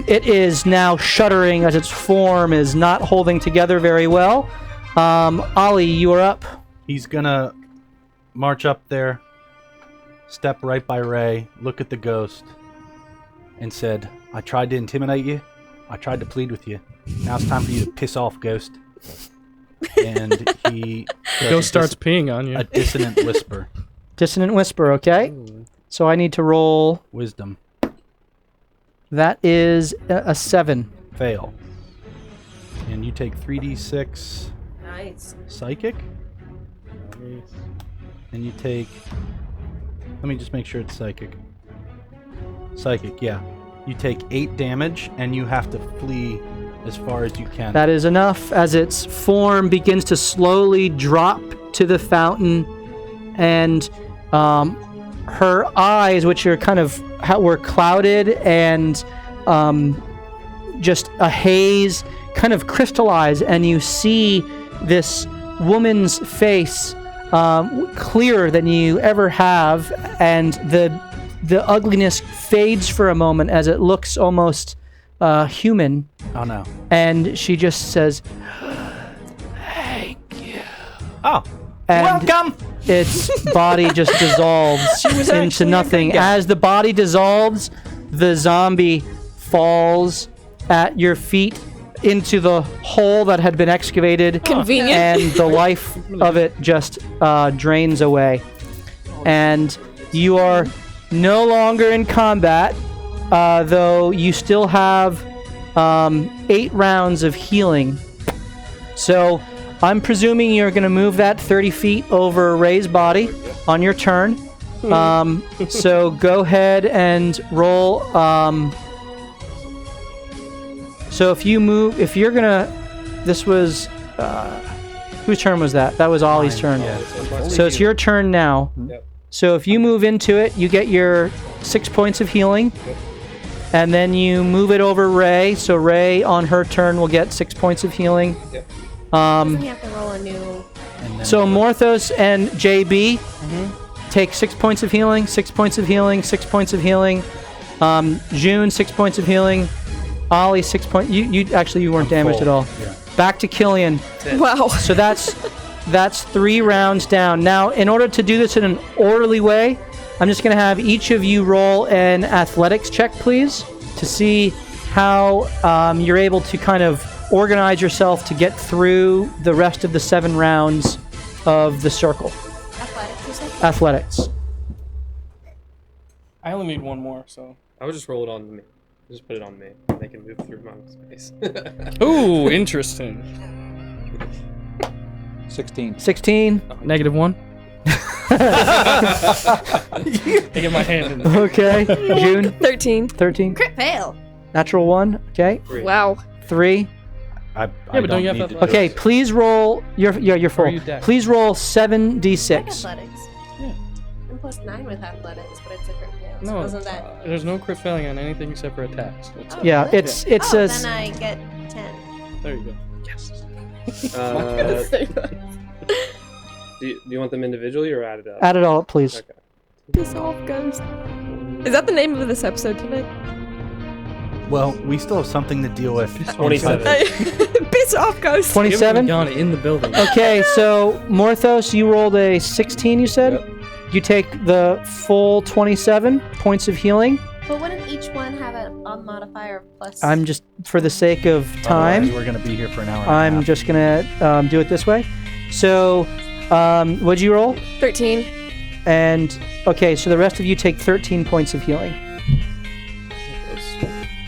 it is now shuddering as its form is not holding together very well. Ollie, you are up. He's gonna march up there, step right by Ray, look at the ghost, and said, I tried to intimidate you. I tried to plead with you. Now it's time for you to piss off, ghost. And he... The ghost starts peeing on you. A dissonant whisper. Dissonant whisper, okay. So I need to roll... Wisdom. That is a 7. Fail. And you take 3d6... Nice. Psychic? And you take... Let me just make sure it's psychic. Psychic, yeah. You take 8 damage, and you have to flee as far as you can. That is enough as its form begins to slowly drop to the fountain, and her eyes, which are kind of were clouded and just a haze, kind of crystallize, and you see this woman's face clearer than you ever have, and the ugliness fades for a moment as it looks almost human. Oh no. And she just says, "Thank you." Oh, and welcome! Its body just dissolves into nothing. As the body dissolves, the zombie falls at your feet into the hole that had been excavated. Convenient. And the life of it just drains away. And you are no longer in combat, though you still have 8 rounds of healing. So I'm presuming you're going to move that 30 feet over Ray's body on your turn. So go ahead and roll. So if you're going to... This was... whose turn was that? That was Ollie's turn. So it's your turn now. Yep. So if you move into it, you get your 6 points of healing. And then you move it over Ray. So Ray, on her turn, will get 6 points of healing. Yep. Doesn't he have to roll a new? So Morthos and JB take 6 points of healing, 6 points of healing, 6 points of healing. June, 6 points of healing. Ollie, 6 points. You weren't damaged at all. Yeah. Back to Killian. Wow. So that's 3 rounds down. Now, in order to do this in an orderly way, I'm just going to have each of you roll an athletics check, please, to see how you're able to kind of organize yourself to get through the rest of the 7 rounds of the circle. Athletics, you said? Athletics. I only need one more, so. I would just roll it on me. Just put it on me. They can move through my space. Ooh, interesting. 16. 16. -1. I get my hand in there. Okay. June. 13. 13. Crit fail. Natural 1. Okay. Wow. 3. I but don't you have need to- to do Okay. it. Please roll. You're full. you decked? Please roll Like 7d6. athletics. Yeah. I'm +9 with athletics, but it's a crit fail. So No, wasn't that? there's no crit failing on anything except for attacks. It's, Oh, Yeah. really? It's Oh, a. then I get 10. there you go. Do you want them individually or added up? Add it all up, please. Okay. Piss off, ghost. Is that the name of this episode tonight? Well, we still have something to deal with. 27. Piss off, ghost. 27. Gone in the building. Okay. So Morthos, you rolled a 16. You said. Yep. You take the full 27 points of healing. But wouldn't each one have a modifier of plus? I'm just, for the sake of Otherwise, time, we're going to be here for an hour. I'm just gonna do it this way. So, what'd you roll? 13. And okay, so the rest of you take 13 points of healing.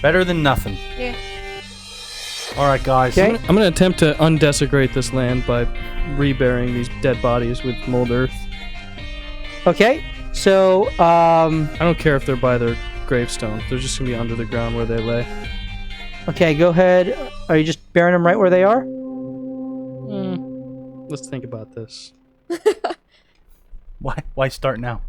Better than nothing. Yeah. All right, guys. Okay. I'm gonna attempt to undesecrate this land by reburying these dead bodies with mold earth. Okay. So, I don't care if they're by their gravestone. They're just gonna be under the ground where they lay. okay, go ahead. Are you just burying them right where they are? Let's think about this. Why start now?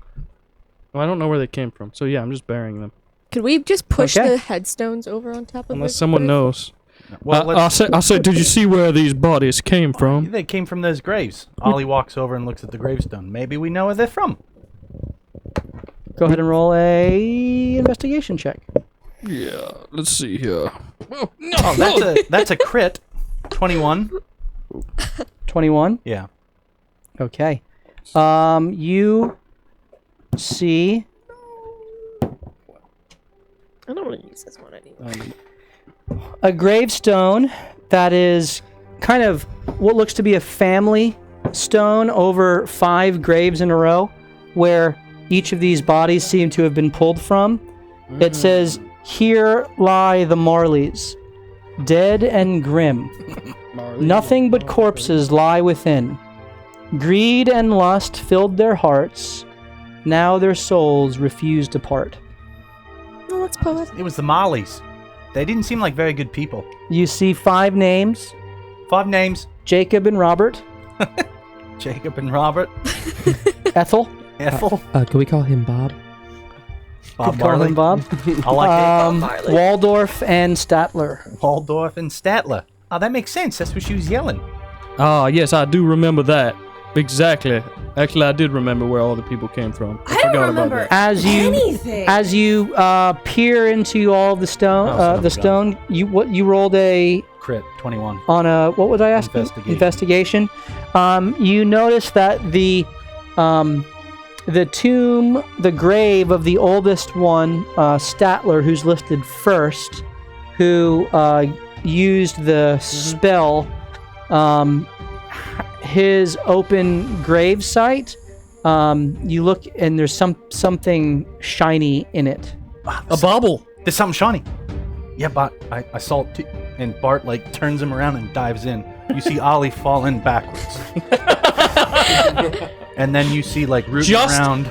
Well, I don't know where they came from, so yeah, I'm just burying them. Could we just push Okay. the headstones over on top of Unless it? someone knows. Well, I'll say, did you see where these bodies came from? They came from those graves. Ollie walks over and looks at the gravestone. Maybe we know where they're from. Go ahead and roll a investigation check. Yeah, let's see here. Oh, that's a crit. 21. 21. Yeah. Okay. You see I don't want to use this one anymore. a gravestone that is kind of what looks to be a family stone over 5 graves in a row, where each of these bodies seem to have been pulled from. It says, "Here lie the Marleys, dead and grim. Nothing but corpses lie within. Greed and lust filled their hearts. Now their souls refuse to part." Oh, that's poetic. It was the Marleys. They didn't seem like very good people. You see 5 names: 5 names: Jacob and Robert, Jacob and Robert, Ethel. Ethel, Can we call him Bob? Bob Could call Marley. him Bob. I like it. Waldorf and Statler. Waldorf and Statler. Oh, that makes sense. That's what she was yelling. Oh, yes, I do remember that. Exactly. Actually, I did remember where all the people came from. I don't forgot about remember that. anything. As you peer into all of the stone, you rolled a Crit 21. on a, what was I asking? Investigation. You notice that the tomb, the grave of the oldest one, Statler, who's listed first, who used the spell, his open grave site, you look and there's something shiny in it. A bauble. There's something shiny. Yeah, but I saw it too. And Bart like turns him around and dives in. You see Ollie falling backwards. And then you see like rooting around.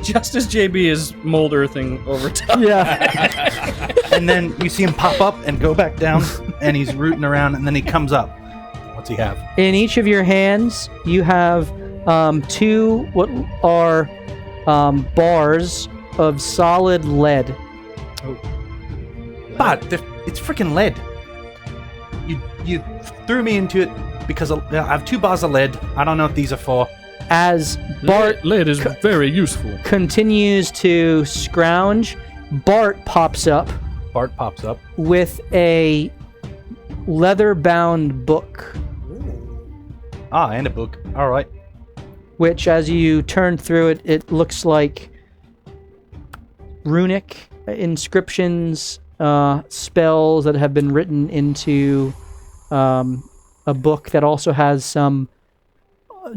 Just as JB is mold earthing over time. Yeah. And then you see him pop up and go back down. And he's rooting around and then he comes up. What's he have? In each of your hands, you have 2 what are bars of solid lead. But it's freaking lead. You threw me into it because I have 2 bars of lead. I don't know what these are for. As Bart Lead is very useful. continues to scrounge, Bart pops up Bart pops up. with a leather-bound book, Ah, and a book. All right. which as you turn through it, it looks like runic inscriptions, spells that have been written into a book that also has some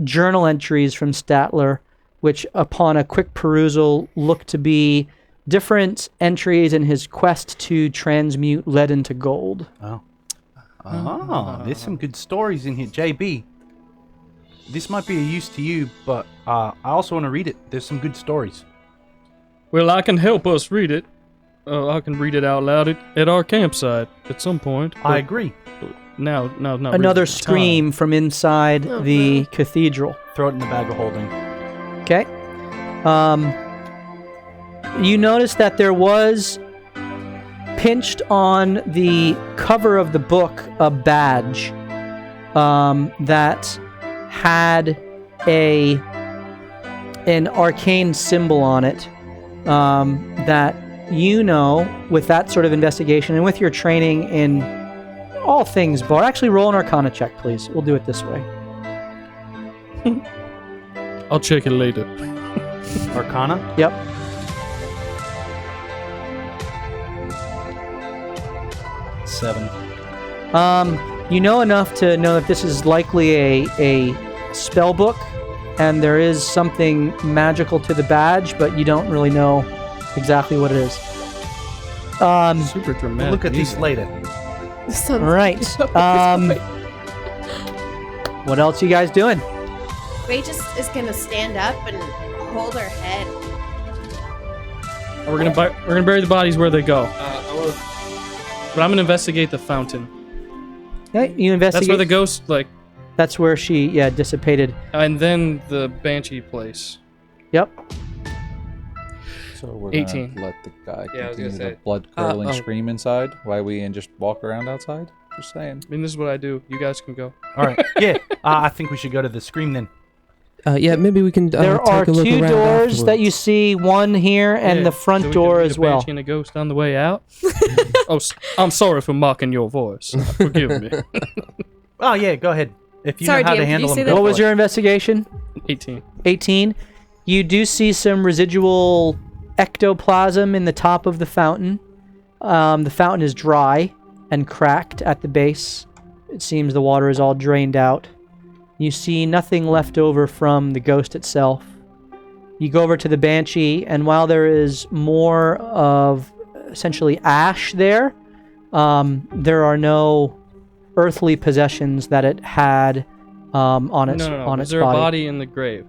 journal entries from Statler, which upon a quick perusal look to be different entries in his quest to transmute lead into gold. Oh. Oh, there's some good stories in here. JB, this might be a use to you, but I also want to read it. There's some good stories. Well, I can help us read it. I can read it out loud at our campsite at some point. I agree. Now, not really Another the scream from inside the cathedral. Throw it in the bag of holding. Okay. You notice that there was pinched on the cover of the book a badge that had an arcane symbol on it that you know, with that sort of investigation and with your training in all things bar. Actually, roll an Arcana check, please. We'll do it this way. I'll check it later. Arcana? Yep. Seven. You know enough to know that this is likely a spell book, and there is something magical to the badge, but you don't really know exactly what it is. Super dramatic. We'll look at these later. Right. What else you guys doing? Ray just is gonna stand up and hold her head. We're gonna bury the bodies where they go. But I'm gonna investigate the fountain. Okay, you investigate. That's where the ghost, That's where she, dissipated. and then the banshee place. Yep. So we're 18. gonna let the guy Yeah, I was continue gonna the say. blood-curdling scream inside while we just walk around outside? Just saying. I mean, this is what I do. You guys can go. All right. Yeah. I think we should go to the scream then. Yeah, maybe we can There take are a look 2 around doors that afterwards. you see, one here and Yeah, the so front we can door meet as a well. banshee and a ghost on the way out. I'm sorry for mocking your voice. Forgive me. Oh yeah, go ahead. If you Sorry, know how DM, to did you handle say them, that? go What for was it. your investigation? 18. 18. You do see some residual ectoplasm in the top of the fountain. The fountain is dry and cracked at the base. It seems the water is all drained out. You see nothing left over from the ghost itself. You go over to the Banshee, and while there is more of essentially ash there, there are no earthly possessions that it had on its on its Is there body. a body in the grave?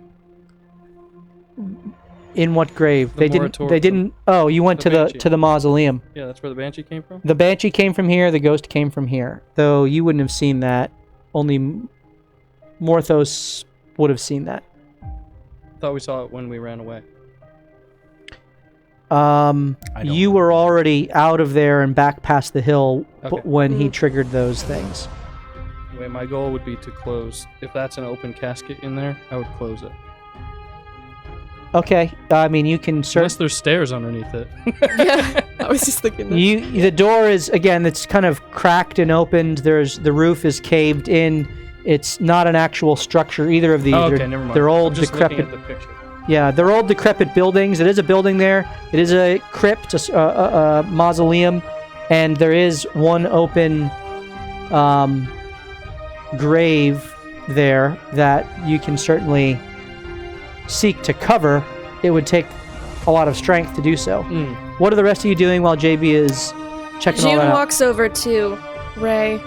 In what grave? The They didn't. Oh, you went The to the Banshee. to the mausoleum. Yeah, that's where the Banshee came from? The Banshee came from here. The ghost came from here. Though you wouldn't have seen that. Only Morthos would have seen that. Thought we saw it when we ran away. You were already out of there and back past the hill Okay. when he triggered those things. Anyway, my goal would be to close. If that's an open casket in there, I would close it. Okay, I mean you can Unless search. there's stairs underneath it. Yeah, I was just thinking that. The door is again. It's kind of cracked and opened. The roof is caved in. It's not an actual structure. Either of these. Oh, okay, They're- never mind. They're old, I'm just decrepit. looking at the picture. Yeah, they're old, decrepit buildings. It is a building there. It is a crypt, a mausoleum, and there is one open grave there that you can certainly seek to cover. It would take a lot of strength to do so. What are the rest of you doing while JB is checking all June that out? walks over to Ray,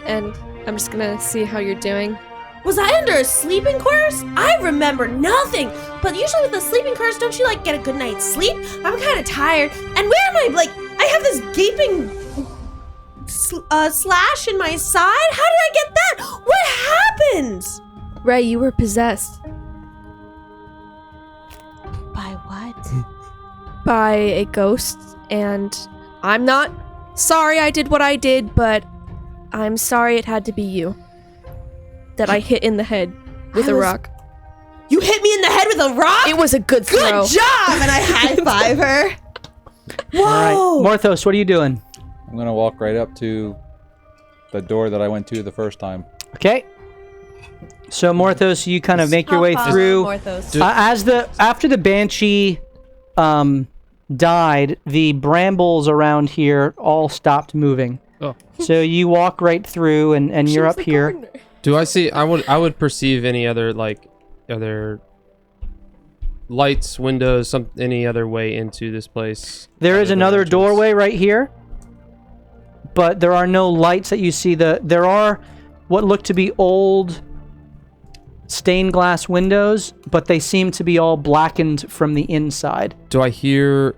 and I'm just gonna see how you're doing. Was I under a sleeping quarters? I remember nothing. But usually with the sleeping quarters, don't you like get a good night's sleep? I'm kind of tired. And where am I? Like, I have this gaping slash in my side. How did I get that? What happened? Ray, you were possessed By what? by a ghost, and I'm not sorry I did what I did, but I'm sorry it had to be you that I hit in the head with a rock. You hit me in the head with a rock? It was a good throw. Good job! And I high five her. Whoa! All right, Morthos, what are you doing? I'm gonna walk right up to the door that I went to the first time. Okay. So Morthos, you kind of make your way through. After the Banshee died, the brambles around here all stopped moving. Oh. So you walk right through, and you're up here. Do I see? I would perceive any other other lights, windows, any other way into this place. There is another doorway right here, but there are no lights that you see. There are what look to be old stained glass windows, but they seem to be all blackened from the inside. Do I hear?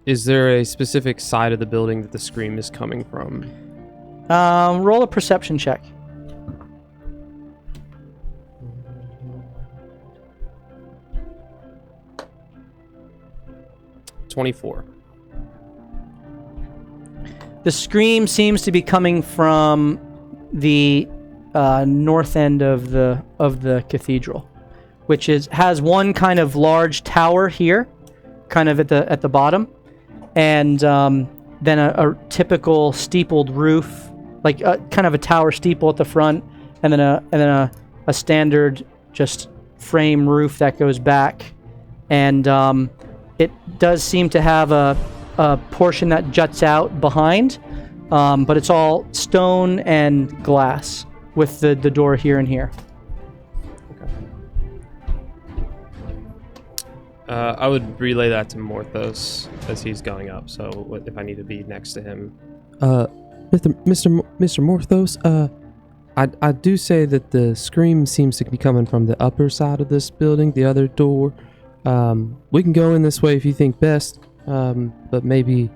Is there a specific side of the building that the scream is coming from? Roll a perception check. 24. The scream seems to be coming from the north end of the cathedral, which has one kind of large tower here, kind of at the bottom, and then a typical steepled roof, like kind of a tower steeple at the front, and then a standard just frame roof that goes back, and it does seem to have a portion that juts out behind, but it's all stone and glass with the door here and here. I would relay that to Morthos as he's going up. So if I need to be next to him, Mr. Morthos, I do say that the scream seems to be coming from the upper side of this building, the other door. We can go in this way if you think best, but maybe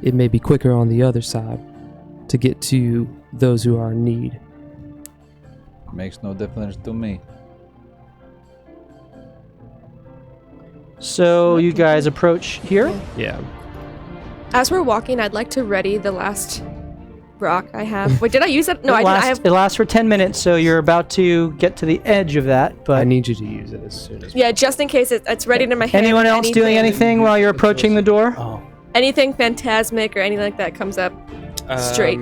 it may be quicker on the other side to get to those who are in need. Makes no difference to me. So you guys approach here? yeah. As we're walking, I'd like to ready the last rock I have. Wait, did I use it? No, I didn't. It lasts for 10 minutes, so you're about to get to the edge of that. But I need you to use it as soon as. Yeah, just in case it's ready in my hand. anyone else doing anything while you're approaching the door? Oh, Anything phantasmic or anything like that comes up straight,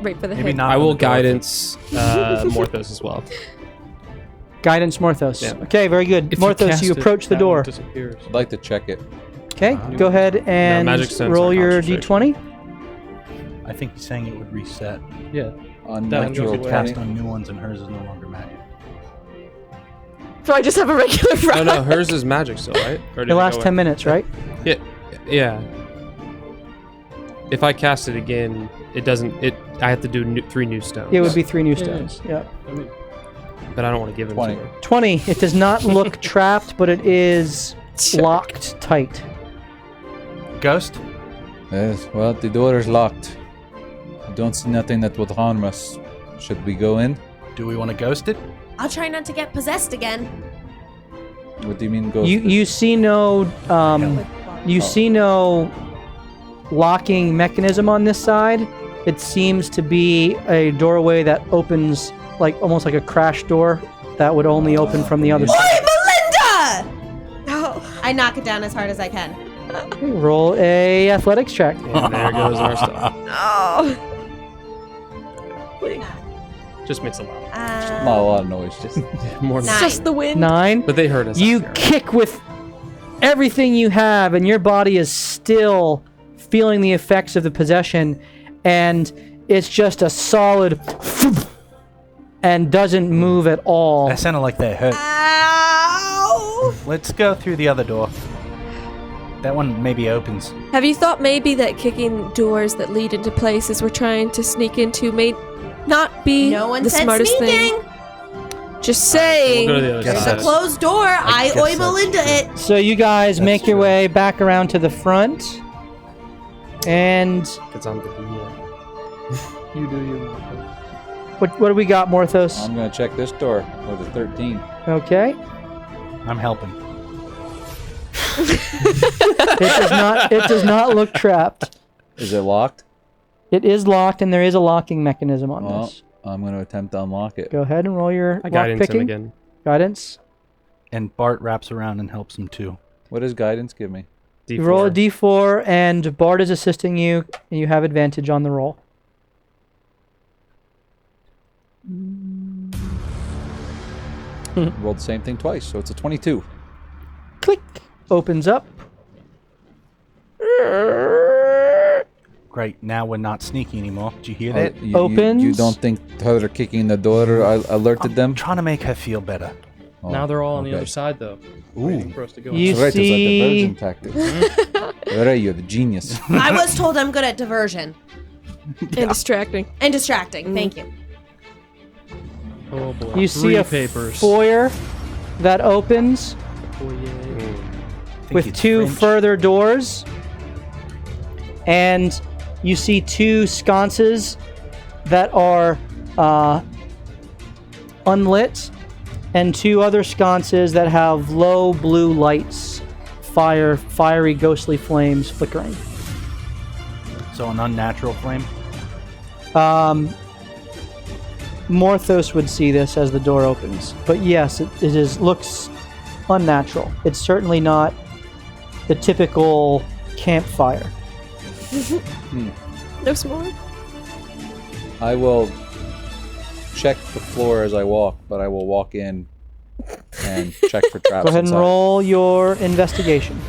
right for the maybe head. not. I on will the door. guidance Morthos as well. Guidance, Morthos. Yeah. Okay, very good. If Morthos, cast you it, approach the that one door. disappears. I'd like to check it. Okay, go ahead and magic stones roll are your concentration. d20. I think he's saying it would reset. Yeah. On That one natural goes away. Cast 20. on new ones, and hers is no longer magic. So I just have a regular No, frog. no, hers is magic still, right? Or did The it last go 10 away? minutes, right? Yeah. If I cast it again, it doesn't. I have to do 3 new stones. It would be 3 new stones. Yeah. I mean, But I don't want to give them 20. to her. 20. It does not look trapped, but it is locked tight. Ghost? Yes, well, the door is locked. I don't see nothing that would harm us. Should we go in? Do we want to ghost it? I'll try not to get possessed again. What do you mean ghost? You see no see no locking mechanism on this side. It seems to be a doorway that opens like almost like a crash door that would only open from the other side. Oi, Melinda! Oh. I knock it down as hard as I can. Roll a athletics check. And there goes our stuff. Oh. Just makes a lot. Not a lot of noise. Just More. It's Nine. just the wind. 9. But they heard us. You out there. kick with everything you have, and your body is still feeling the effects of the possession, and it's just a solid and doesn't move at all. That sounded like that hurt. Ow! Let's go through the other door. That one maybe opens. Have you thought maybe that kicking doors that lead into places we're trying to sneak into may not be No one the said smartest sneaking. thing? Just saying. We'll go to the other Guess There's side. a closed door. I guess oi that's Melinda true. it. So you guys That's make your true. way back around to the front, and It's on the DM. you do you. what do we got, Morthos? I'm gonna check this door with a 13. Okay, I'm helping. it does not look trapped. Is it locked? It is locked, and there is a locking mechanism on Well, this. I'm gonna attempt to unlock it. Go ahead and roll your I lock guidance him picking. again. Guidance. And Bart wraps around and helps him too. What does guidance give me? D4. You roll a d4, and Bard is assisting you, and you have advantage on the roll. Rolled the same thing twice, so it's a 22. Click. Opens up. Great, now we're not sneaky anymore. Did you hear Oh, that? you Opens. don't think her kicking the door alerted them? I'm trying to make her feel better. Oh, Now they're all on the okay. other side, though. Ooh. Waiting for us to go. You That's right, see- it's a diversion tactic. Alright, you're the genius. I was told I'm good at diversion And distracting. and distracting. Thank you. Oh boy. You see a papers. foyer that opens Think with it's 2 French. further doors, and you see 2 sconces that are unlit, and 2 other sconces that have low blue lights, fiery, ghostly flames flickering. So an unnatural flame. Morthos would see this as the door opens, but yes, it looks unnatural. It's certainly not the typical campfire. No s'more? I will check the floor as I walk, but I will walk in and check for traps. Go ahead and inside. roll your investigation.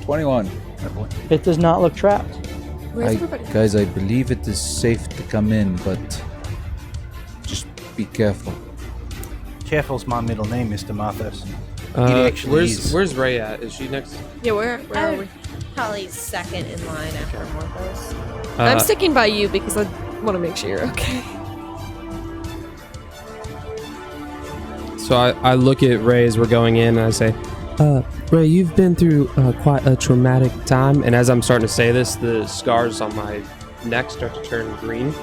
21. It does not look trapped. Where's everybody? Guys, I believe it is safe to come in, but just be careful. Careful's my middle name, Mr. Mathis. It actually is. Where's Ray at? Is she next? Yeah, where are we? Probably second in line after Morthos. I'm sticking by you because I want to make sure you're okay. So I look at Ray as we're going in, and I say, Ray, you've been through quite a traumatic time. and as I'm starting to say this, the scars on my neck start to turn green.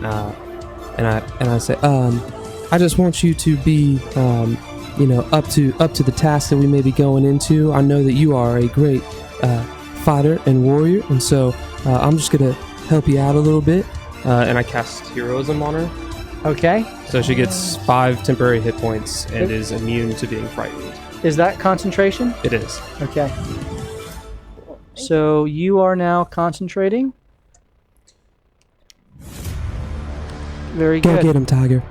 And I say, I just want you to be, up to the task that we may be going into. I know that you are a great fighter and warrior, and so I'm just gonna help you out a little bit. And I cast heroism on her, Okay. so she gets 5 temporary hit points and is immune to being frightened. Is that concentration? It is. Okay. So you are now concentrating. Very Go good. get him, Tiger.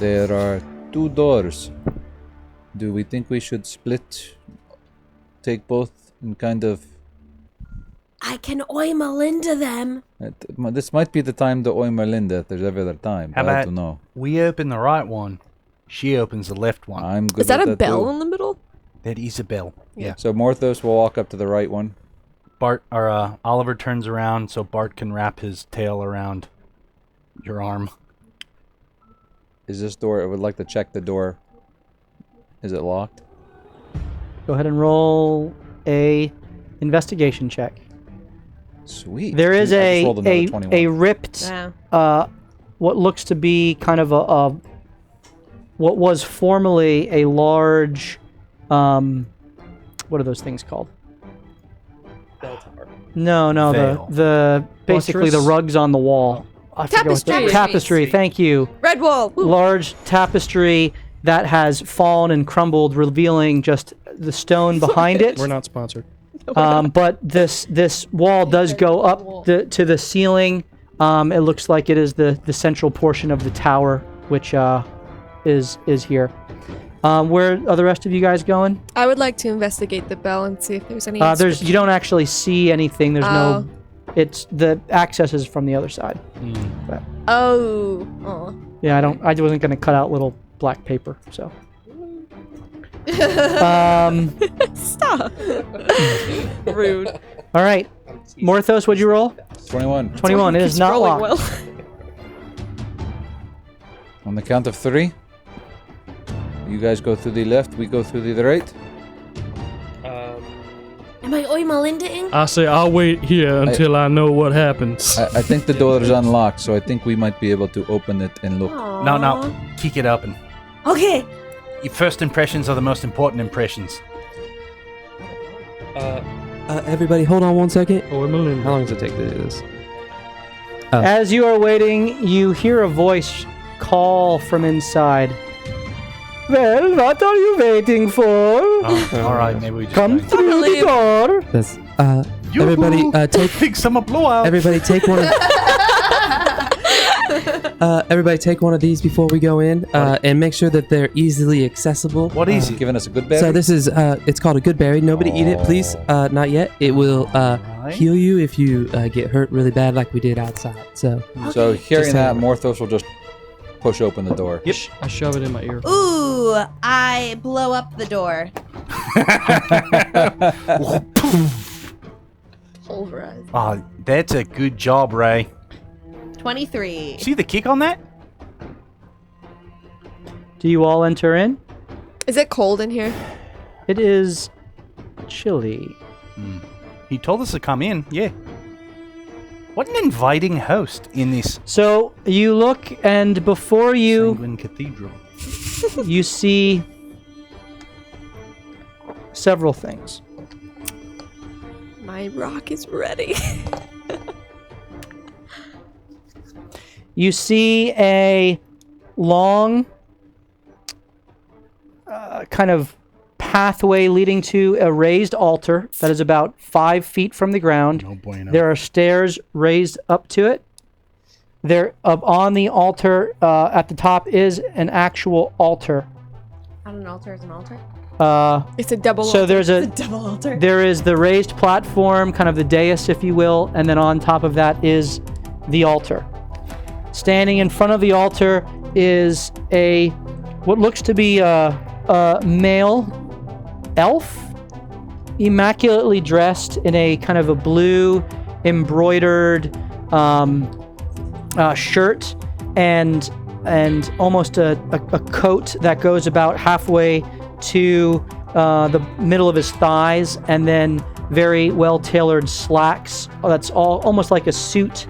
There are 2 doors. Do we think we should split? Take both and kind of... I can oimal into them. This might be the time to oil Melinda if there's ever a time. How But I about don't know. we open the right one, she opens the left one. I'm good Is that with a bell too. in the middle? That is a bell. Yeah. So Morthos will walk up to the right one. Bart or Oliver turns around so Bart can wrap his tail around your arm. Is this door... I would like to check the door. Is it locked? Go ahead and roll a investigation check. Sweet. There is I just rolled another 21. a ripped, Yeah. what looks to be kind of a what was formerly a large, what are those things called? Bell tower. No, Veil. the basically the Buttress? rugs on the wall. I forget what the- Tapestry. Tapestry. Thank you. Red wall. Woo. Large tapestry that has fallen and crumbled, revealing just the stone behind it. We're not sponsored. But this wall does go up to the ceiling. It looks like it is the central portion of the tower, which is here. Where are the rest of you guys going? I would like to investigate the bell and see if there's any. You don't actually see anything. There's no. It's the access is from the other side. Oh. Oh. Yeah, I wasn't gonna cut out little black paper, so. Stop. Rude. All right, Morthos, what'd you roll? 21. 21. It is Keeps not rolling locked. well. On the count of 3. You guys go through the left, we go through the right. Am I oimal into I say I'll wait here until I know what happens. I think the door is unlocked, so I think we might be able to open it and look. No, kick it open. Okay. Your first impressions are the most important impressions. Everybody, hold on 1 second. Oh, Melinda. How long does it take to do this? As you are waiting, you hear a voice call from inside. Well, what are you waiting for? All right, maybe we just Come go in. through the leave. door. That's everybody. Take Big summer blowout. everybody. Take one. Everybody, take one of these before we go in, and make sure that they're easily accessible. What is He's it? giving us a good berry. So this is it's called a good berry. Nobody eat it, please. Not yet. It will heal you if you get hurt really bad, like we did outside. So So hearing Just that, saying. Morthos will just push open the door. Yep. I shove it in my ear. Ooh, I blow up the door. Pulverize. Oh, that's a good job, Ray. 23. See the kick on that? Do you all enter in? Is it cold in here? It is chilly. He told us to come in. Yeah. What an inviting host in this So you look, and before you Sanguine Cathedral. you see several things. My rock is ready. You see a long kind of pathway leading to a raised altar that is about 5 feet from the ground. No bueno. There are stairs raised up to it. There, on the altar at the top is an actual altar. Not an altar is an altar? It's a double. So there's a Double altar. there is the raised platform, kind of the dais, if you will, and then on top of that is the altar. Standing in front of the altar is what looks to be a male elf, immaculately dressed in a kind of a blue embroidered shirt and almost a coat that goes about halfway to the middle of his thighs, and then very well tailored slacks. That's all almost like a suit.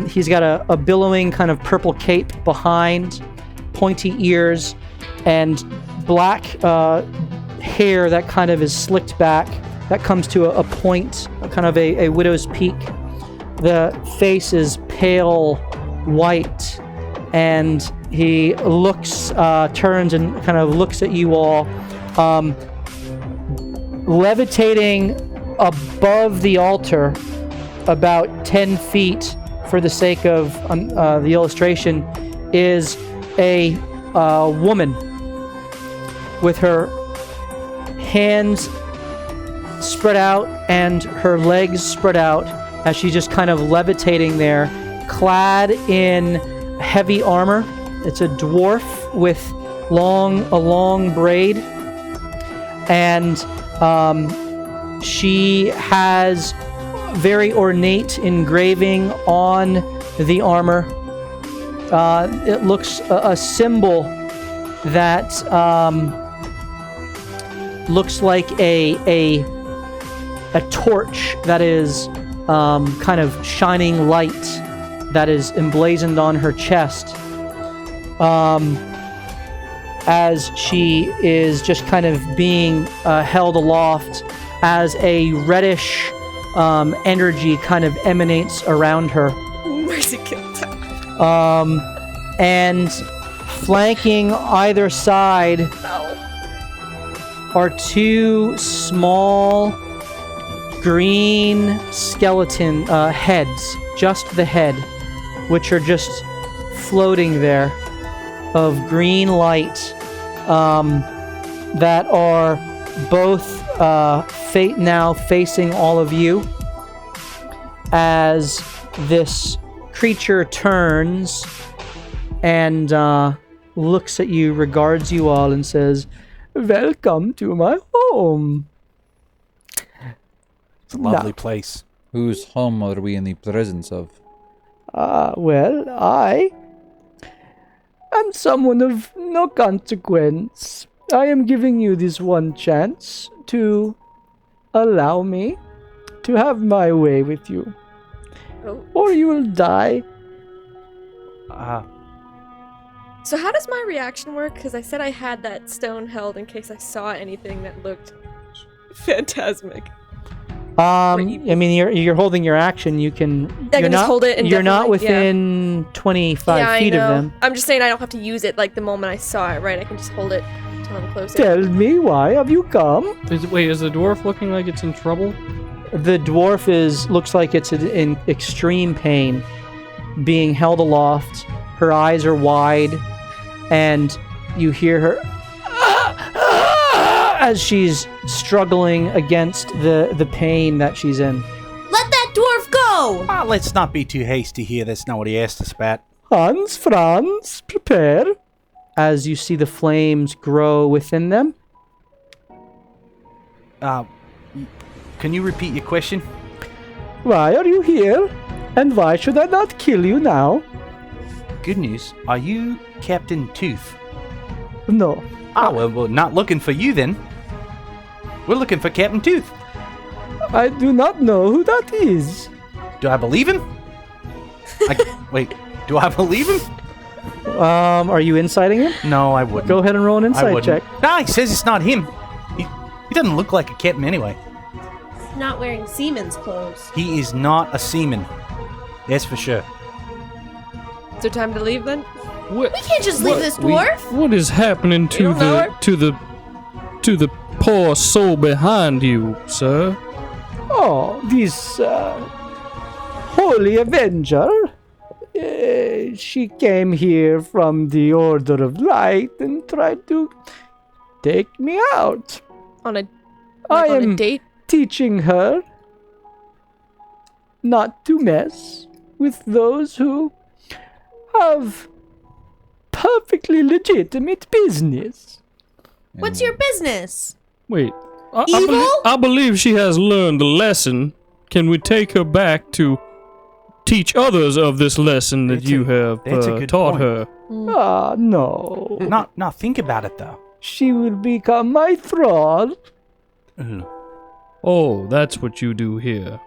He's got a billowing kind of purple cape behind, pointy ears, and black hair that kind of is slicked back, that comes to a point, kind of a widow's peak. The face is pale white, and he turns and kind of looks at you all, levitating above the altar about 10 feet for the sake of the illustration, is a woman with her hands spread out and her legs spread out as she's just kind of levitating there, clad in heavy armor. It's a dwarf with a long braid, and she has very ornate engraving on the armor. It looks a symbol that looks like a torch that is kind of shining light that is emblazoned on her chest. As she is just kind of being held aloft as a reddish energy kind of emanates around her. Mercy killed. And flanking either side are two small green skeleton heads, just the head, which are just floating there of green light that are both now facing all of you as this creature turns and looks at you, regards you all, and says, "Welcome to my home." It's a lovely place. Whose home are we in the presence of? Well, I am someone of no consequence. I am giving you this one chance to allow me to have my way with you. Oh. Or you will die. So how does my reaction work? Because I said I had that stone held in case I saw anything that looked phantasmic. I mean, you're holding your action. You can. I can just hold it. And you're not within 25 feet of them. I'm just saying I don't have to use it like the moment I saw it. Right? I can just hold it until I'm closer. Tell me, why have you come? Is the dwarf looking like it's in trouble? The dwarf looks like it's in extreme pain, being held aloft. Her eyes are wide, and you hear her as she's struggling against the pain that she's in. Let that dwarf go! Let's not be too hasty here. That's not what he asked us about. Hans, Franz, prepare. As you see the flames grow within them. Can you repeat your question? Why are you here? And why should I not kill you now? Good news. Are you Captain Tooth? No. Well, we're not looking for you then. We're looking for Captain Tooth. I do not know who that is. Do I believe him? Wait, do I believe him? Are you inciting him? No, I wouldn't. Go ahead and roll an insight check. Nah, he says it's not him. He doesn't look like a captain anyway. He's not wearing seaman's clothes. He is not a seaman. That's for sure. Is there time to leave then? We can't just leave this dwarf. What is happening to the poor soul behind you, sir? Oh, this holy avenger. She came here from the Order of Light and tried to take me out. On a I on am a date? teaching her not to mess with those who have perfectly legitimate business. What's your business? Wait. Evil? I believe she has learned the lesson. Can we take her back to teach others of this lesson that you have that's a good taught point. her? No. Not think about it though. She will become my thrall. Oh, that's what you do here.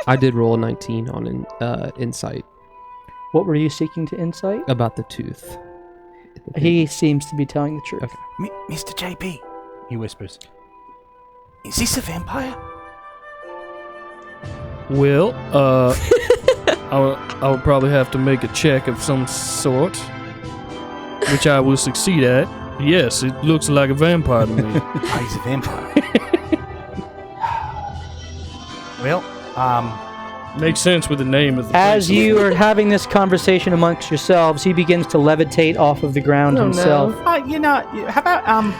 I did roll a 19 on insight What were you seeking to insight? about the tooth. He seems to be telling the truth. Okay. Mr. JP, he whispers. Is this a vampire? Well, I would probably have to make a check of some sort, which I will succeed at. Yes, it looks like a vampire to me. He's a vampire. Well, Makes sense with the name of the As place. you are having this conversation amongst yourselves, he begins to levitate off of the ground Oh, himself. How about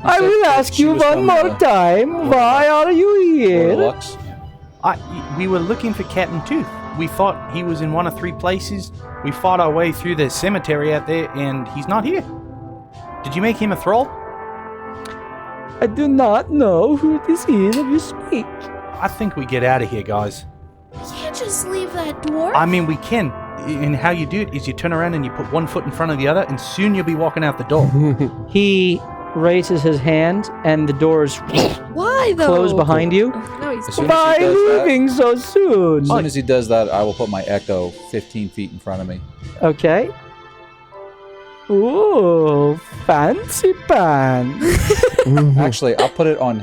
I will ask she you was one from more the- time. Why are you here? Lux? we were looking for Captain Tooth. We thought he was in one of 3 places. We fought our way through the cemetery out there, and he's not here. Did you make him a thrall? I do not know who this is of you speak. I think we get out of here, guys. You can't just leave that dwarf. I mean, we can. And how you do it is you turn around and you put one foot in front of the other, and soon you'll be walking out the door. He raises his hand, and the doors Why though? close behind you. No, he's As soon as Why he does that- leaving so soon? As soon as he does that, I will put my echo 15 feet in front of me. Okay. Ooh, fancy pants. Actually, I'll put it on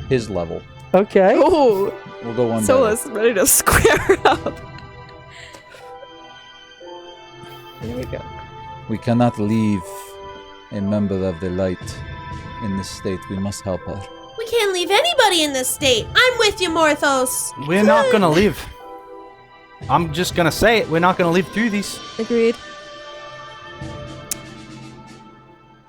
his level. Okay. Oh, We'll go one better. Sola's ready to square up. There we go. We cannot leave a member of the light in this state. We must help her. We can't leave anybody in this state. I'm with you, Morthos. We're not gonna live. I'm just gonna say it. We're not gonna live through these. Agreed.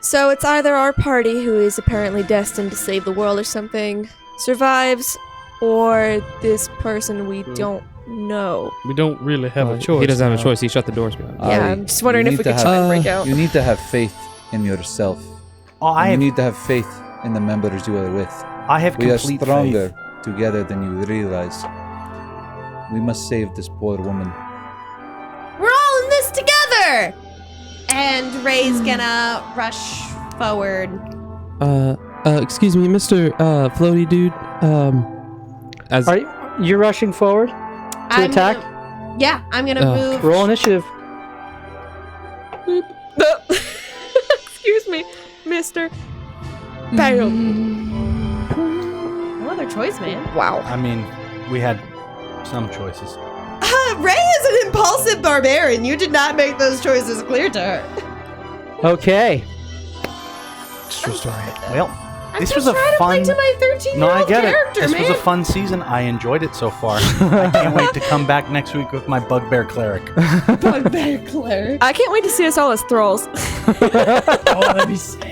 So it's either our party, who is apparently destined to save the world or something, survives, or this person we don't know. We don't really have a choice. He doesn't have a now. choice. He shut the doors behind him. Yeah, Ali, I'm just wondering you if need we to could try and have- break out. You need to have faith in yourself. Oh, You need to have faith in the members you are with. I have We are complete stronger faith. together than you realize. We must save this poor woman. We're all in this together. And Ray's gonna rush forward. Excuse me, Mr. Floaty Dude. As Are you rushing forward to attack? I'm gonna move. Roll initiative. Excuse me, Mr. Bam. No other choice, man. Wow. I mean, we had some choices. Ray is an impulsive barbarian. You did not make those choices clear to her. Okay. True story. Well, I'm this just was a trying fun. to play to my 13-year-old No, I get it. character, This man. was a fun season. I enjoyed it so far. I can't wait to come back next week with my bugbear cleric. Bugbear cleric. I can't wait to see us all as thralls. Oh, that'd be sick.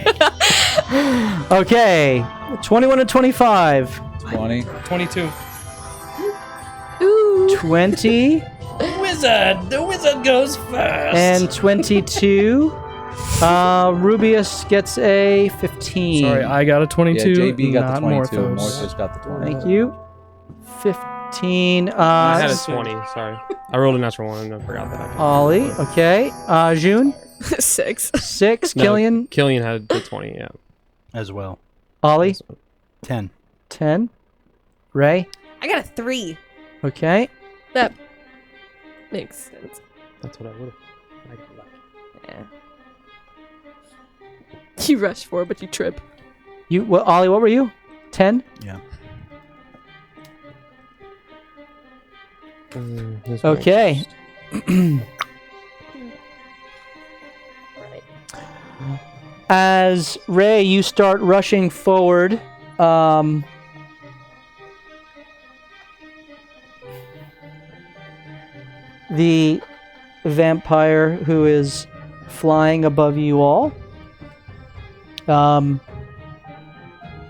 Okay. 21 to 25. 20. 22. Ooh. 20 The wizard goes first. and 22. Rubius gets a 15. Sorry, I got a 22. Yeah, JB got the not 22. Morthos. Morthos got the 20. Thank you. 15. I had a 20. Sorry, I rolled a natural 1 and I forgot that. Ollie. Okay. June. 6. 6. No, Killian. Killian had the 20. Yeah. As well. Ollie. 10. 10. Ray. I got a 3. Okay. That makes sense. That's what I would have. Yeah. You rush forward, but you trip. You. Well, Ollie, what were you? 10. Yeah. Okay. As Ray, you start rushing forward. The vampire who is flying above you all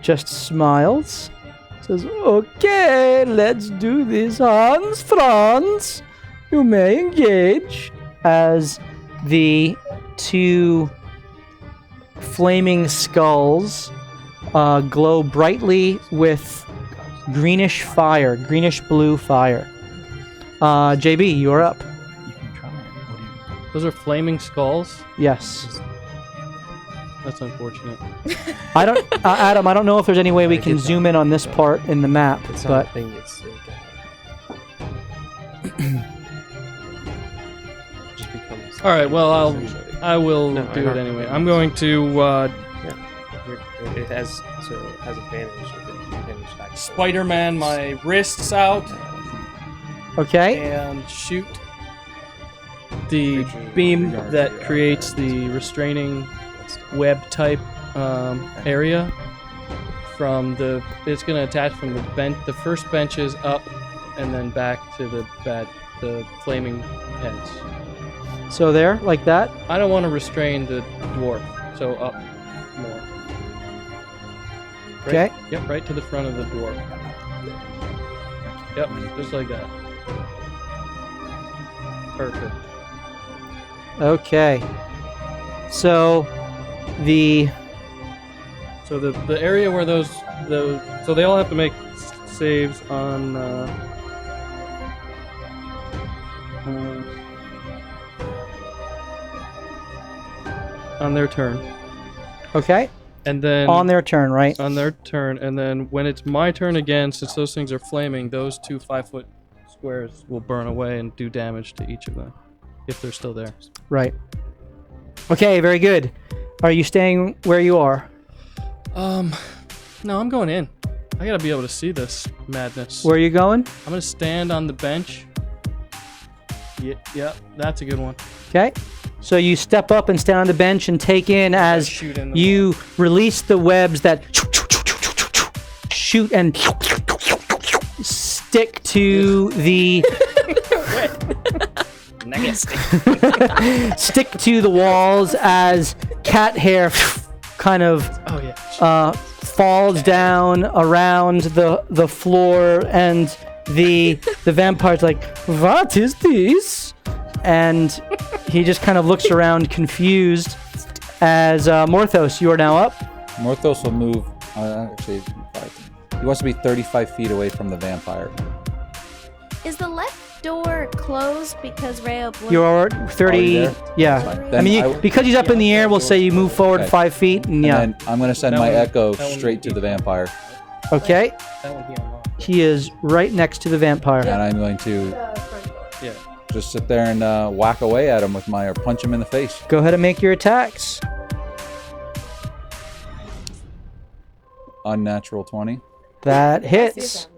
just smiles. Says, okay, let's do this, Hans Franz. You may engage. As the 2 flaming skulls glow brightly with greenish fire, greenish blue fire. JB, you're up. You can try it. What do you... Those are flaming skulls? Yes. That's unfortunate. I don't, Adam. I don't know if there's any way we can zoom in on this part in the map, It's not but a thing. It's just becomes. All right, well, I will No, do you're it not. anyway. I'm going to It has advantage. Advantage back. Spider-Man my wrists out okay. and shoot the beam that creates the restraining web type area from the. It's going to attach from the bench, the first benches up, and then back to the flaming heads. So there, like that. I don't want to restrain the dwarf, so up more. Okay. Yep, right to the front of the dwarf. Yep, just like that. Perfect. Okay. So the area where those so they all have to make saves on their turn. okay. And then On their turn, right? on their turn, and then when it's my turn again, since those things are flaming, those 2 5-foot squares will burn away and do damage to each of them if they're still there. Right. Okay, very good. Are you staying where you are? No, I'm going in. I gotta be able to see this madness. Where are you going? I'm gonna stand on the bench. Yeah, that's a good one. Okay. So you step up and stand on the bench and take in as shoot in the you release the webs that shoot and stick to the stick to the walls as cat hair kind of Oh yeah. falls down around the floor, and the vampire's like, "What is this?" And he just kind of looks around confused as Morthos, you are now up. Morthos will move. Actually, he wants to be 35 feet away from the vampire. Is the left door closed because Rayo blew? You're 30. Already there? Yeah. Fine. I Then mean, because he's up in the air, we'll say you move forward Okay. 5 feet, and yeah. And then I'm going to send That my one- echo that one straight to would the be- vampire. Okay. That one he unlocked. He is right next to the vampire. And I'm going to Yeah. just sit there and whack away at him with or punch him in the face. Go ahead and make your attacks. Unnatural 20. That hits.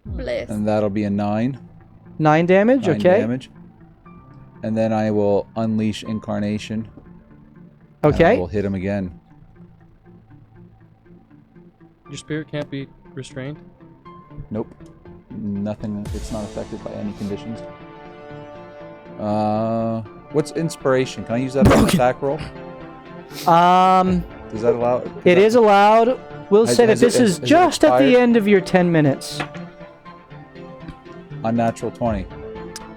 Bliss. And that'll be a 9. 9 damage, 9 okay. damage. And then I will unleash Incarnation. And I Okay. will hit him again. Your spirit can't be restrained. Nope. Nothing. It's not affected by any conditions. What's inspiration? Can I use that as an attack roll? It Does that allow? is allowed. We'll Has- say that has it- this is has it just at the expired? end of your 10 minutes. Unnatural 20.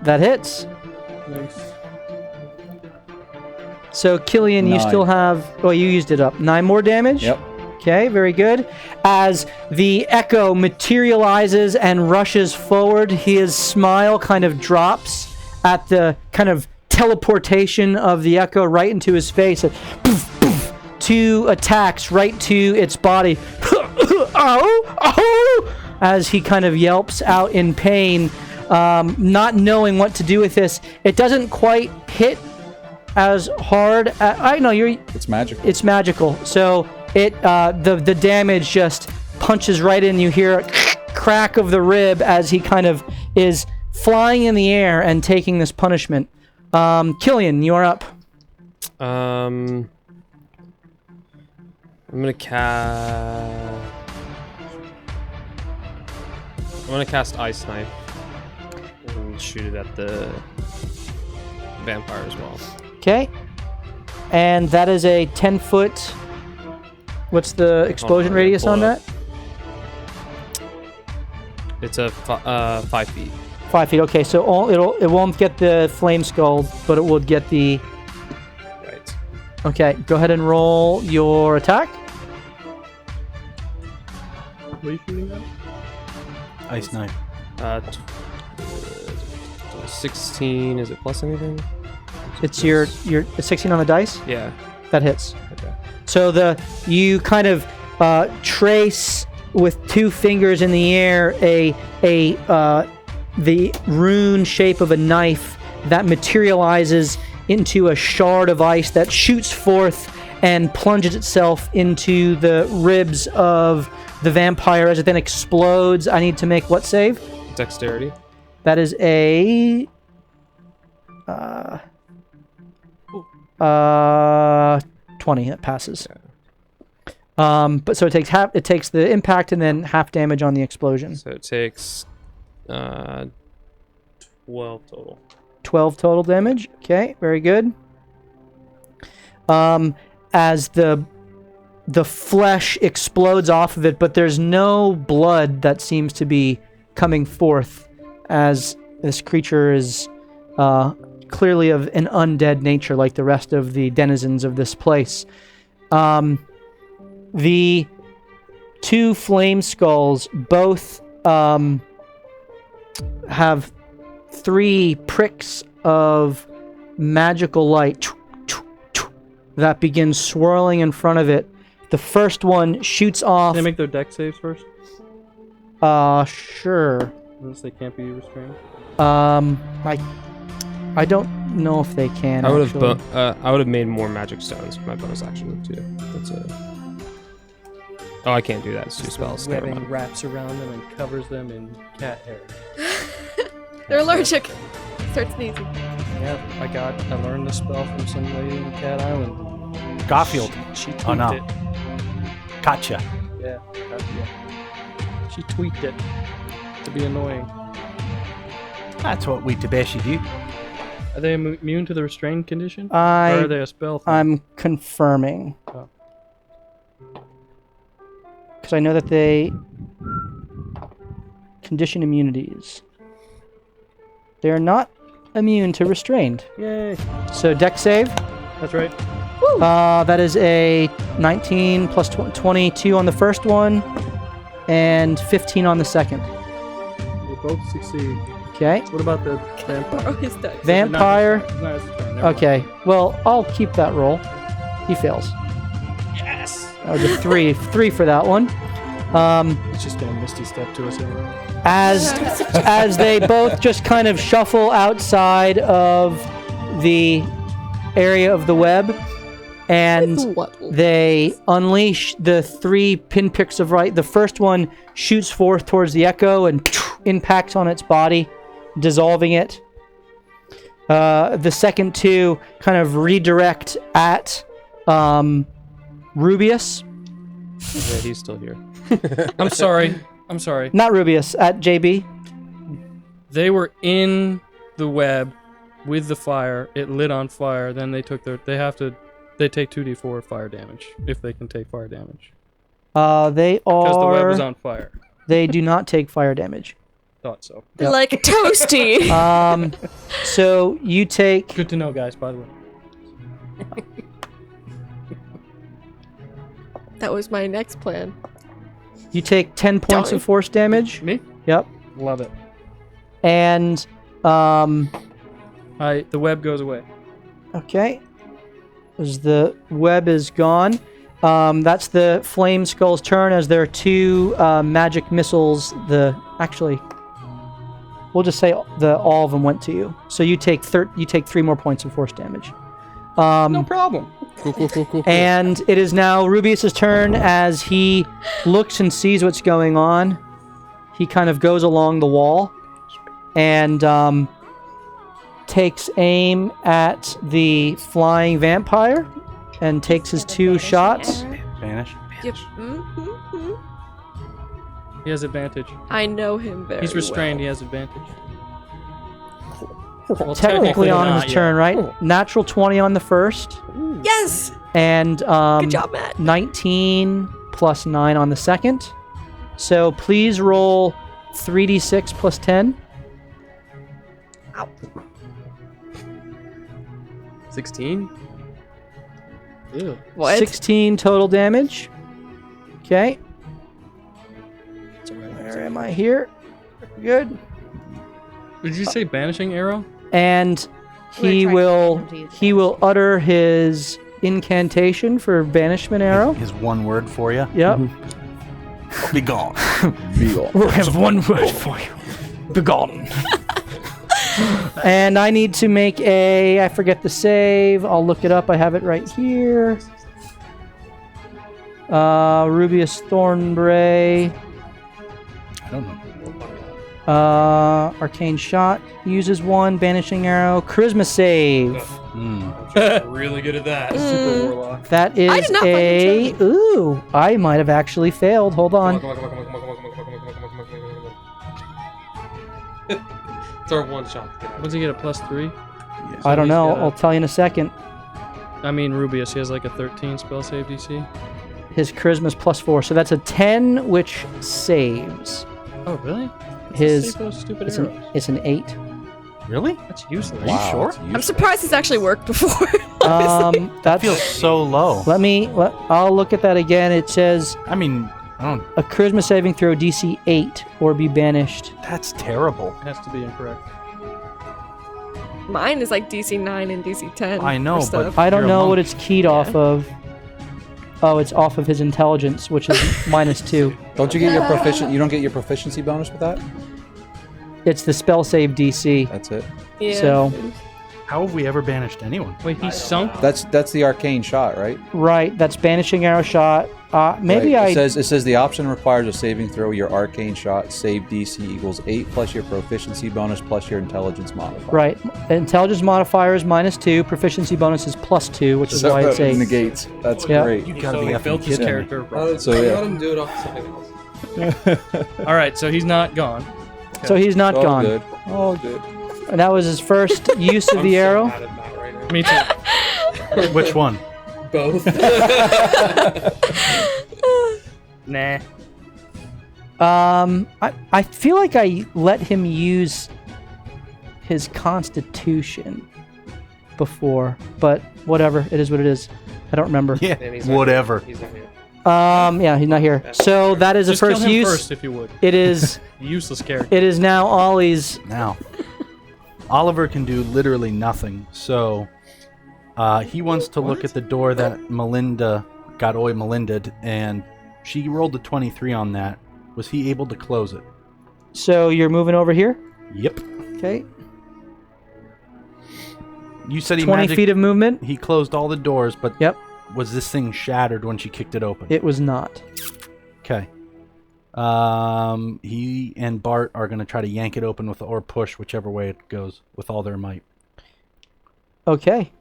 That hits. Nice. So, Killian, you 9. still have... Oh, you used it up. 9 more damage? Yep. Okay, very good. As the echo materializes and rushes forward, his smile kind of drops at the kind of teleportation of the echo right into his face. And poof, poof, 2 attacks right to its body. Ow! Ow! As he kind of yelps out in pain, not knowing what to do with this. It doesn't quite hit as hard. I know you're... It's magical. It's magical. So it the damage just punches right in. You hear a crack of the rib as he kind of is flying in the air and taking this punishment. Killian, you are up. I'm gonna cast Ice Knife and shoot it at the vampire as well. Okay. And that is a 10-foot... What's the explosion yeah, radius pull on it up. that? It's a 5 feet. 5 feet. Okay, so it won't get the flame skull, but it will get the... Right. Okay, go ahead and roll your attack. What are you shooting at? Ice knife. 16. Is it plus anything? It's your 16 on the dice. Yeah. That hits. Okay. So you kind of trace with 2 fingers in the air the rune shape of a knife that materializes into a shard of ice that shoots forth and plunges itself into the ribs of the vampire as it then explodes. I need to make what save? Dexterity. That is a 20. That passes. But so it takes half. It takes the impact and then half damage on the explosion. So it takes 12 total. 12 total damage. Okay, very good. As the flesh explodes off of it, but there's no blood that seems to be coming forth, as this creature is clearly of an undead nature, like the rest of the denizens of this place. The two flame skulls both have 3 pricks of magical light that begins swirling in front of it. The first one shoots off. Can they make their deck saves first? Sure. Unless they can't be restrained. I don't know if they can. I would actually. have made more magic stones for my bonus action too. That's it. Oh, I can't do that. It's 2 spells. Never Webbing mind. wraps around them and covers them in cat hair. They're allergic. Start sneezing. Yeah, I learned the spell from some lady in Cat Island. Garfield. She tweaked Oh, no. it. Gotcha. Yeah. She tweaked it to be annoying. That's what we Tabeshi do. Are they immune to the restrained condition? Or I are they a spell thing? I'm confirming. Oh. Because I know that they condition immunities. They're not immune to restrained. Yay. So deck save. That's right. That is a 19 plus 22 on the first one, and 15 on the second. They both succeed. Okay. What about the vampire? Borrow his dice. Vampire. It's not his turn. Never mind. Okay. Well, I'll keep that roll. He fails. Yes. Oh, the 3 for that one. It's just gonna misty step to us anyway. As they both just kind of shuffle outside of the area of the web, and they unleash the 3 pinpricks of light. The first one shoots forth towards the echo and impacts on its body, dissolving it. The second 2 kind of redirect at Rubius. Yeah, he's still here. I'm sorry. Not Rubius, at JB. They were in the web with the fire. It lit on fire. Then they took they take 2d4 fire damage if they can take fire damage. They Because the web are. was on fire. They do not take fire damage. Thought so. Yep. Like toasty. So you take. Good to know, guys, by the way. That was my next plan. You take 10 points of force damage. Me? Yep. Love it. And The web goes away. okay. As the web is gone. That's the Flame Skull's turn, as there are 2 magic missiles. We'll just say all of them went to you. So you take 3 more points of force damage. No problem. Cool. And it is now Rubius's turn. As he looks and sees what's going on, he kind of goes along the wall and takes aim at the flying vampire and takes his 2 shots. Vanish. Yep. He has advantage. I know him very He's restrained. well. He has advantage. Technically on not his yet. turn, right? Natural 20 on the first, Yes. and Good job, Matt. 19 plus 9 on the second. So please roll 3d6 plus 10. 16? Ew. What? 16 total damage. Okay. Where am I here? Good. Did you say banishing arrow? And We're he trying to will get him to use he will utter his incantation for banishment arrow. His one word for you. Yep. Be gone. We'll have one word for you. Begone. And I need to make I forget the save. I'll look it up. I have it right here. Rubius Thornbray. I don't know. Arcane Shot uses 1. Banishing Arrow. Charisma save. I'm really good at that. Super warlock. That is did not fucking a... tell Ooh, I might have actually failed. Hold on. It's our one shot. What's he get, a +3? I don't he's know. got a- I'll tell you in a second. I mean, Rubius, he has like a 13 spell save DC. His Charisma's +4, so that's a 10, which saves. Oh, really? His... Save those stupid It's arrows. it's an 8. Really? That's useless. Are you sure? I'm surprised it's actually worked before. honestly. That Feels so low. I'll look at that again. It says I mean, I don't. a charisma saving throw DC 8 or be banished. That's terrible. Has to be incorrect. Mine is like DC 9 and DC 10. I know, for stuff. but- I don't You're a know monk. what it's keyed off of. Oh, it's off of his intelligence, which is -2. Don't you get your proficient? You don't get your proficiency bonus with that. It's the spell save DC. That's it. Yeah. So, How have we ever banished anyone? Wait, he sunk? That's the arcane shot, right? right, that's banishing arrow shot. Maybe Right. It says the option requires a saving throw. Your arcane shot save DC equals 8 plus your proficiency bonus plus your intelligence modifier. Right. Intelligence modifier is -2. Proficiency bonus is +2, which is why it's 8. negates. That's Yeah. great. You gotta So be he effing built his kidding me. character wrong. So, yeah. Let him do it off something else. All right, so he's not gone. So he's not All gone. good. All good. And that was his first use of I'm the so arrow. mad at Matt right now. Me too. Which one? Both. Nah. I feel like I let him use his Constitution before, but whatever. It is what it is. I don't remember. Yeah, And he's not whatever. here. He's not here. Yeah, he's not here. So that is Just a kill first him use. first, if you would. It is. Useless character. It is now Ollie's. Now, Oliver can do literally nothing. So, he wants to look at the door that Melinda got Melinda'd, and she rolled a 23 on that. Was he able to close it? So you're moving over here. Yep. Okay. You said he 20 feet of movement. He closed all the doors, but Yep. was this thing shattered when she kicked it open? It was not. Okay. He and Bart are gonna try to yank it open with or push, whichever way it goes, with all their might. Okay.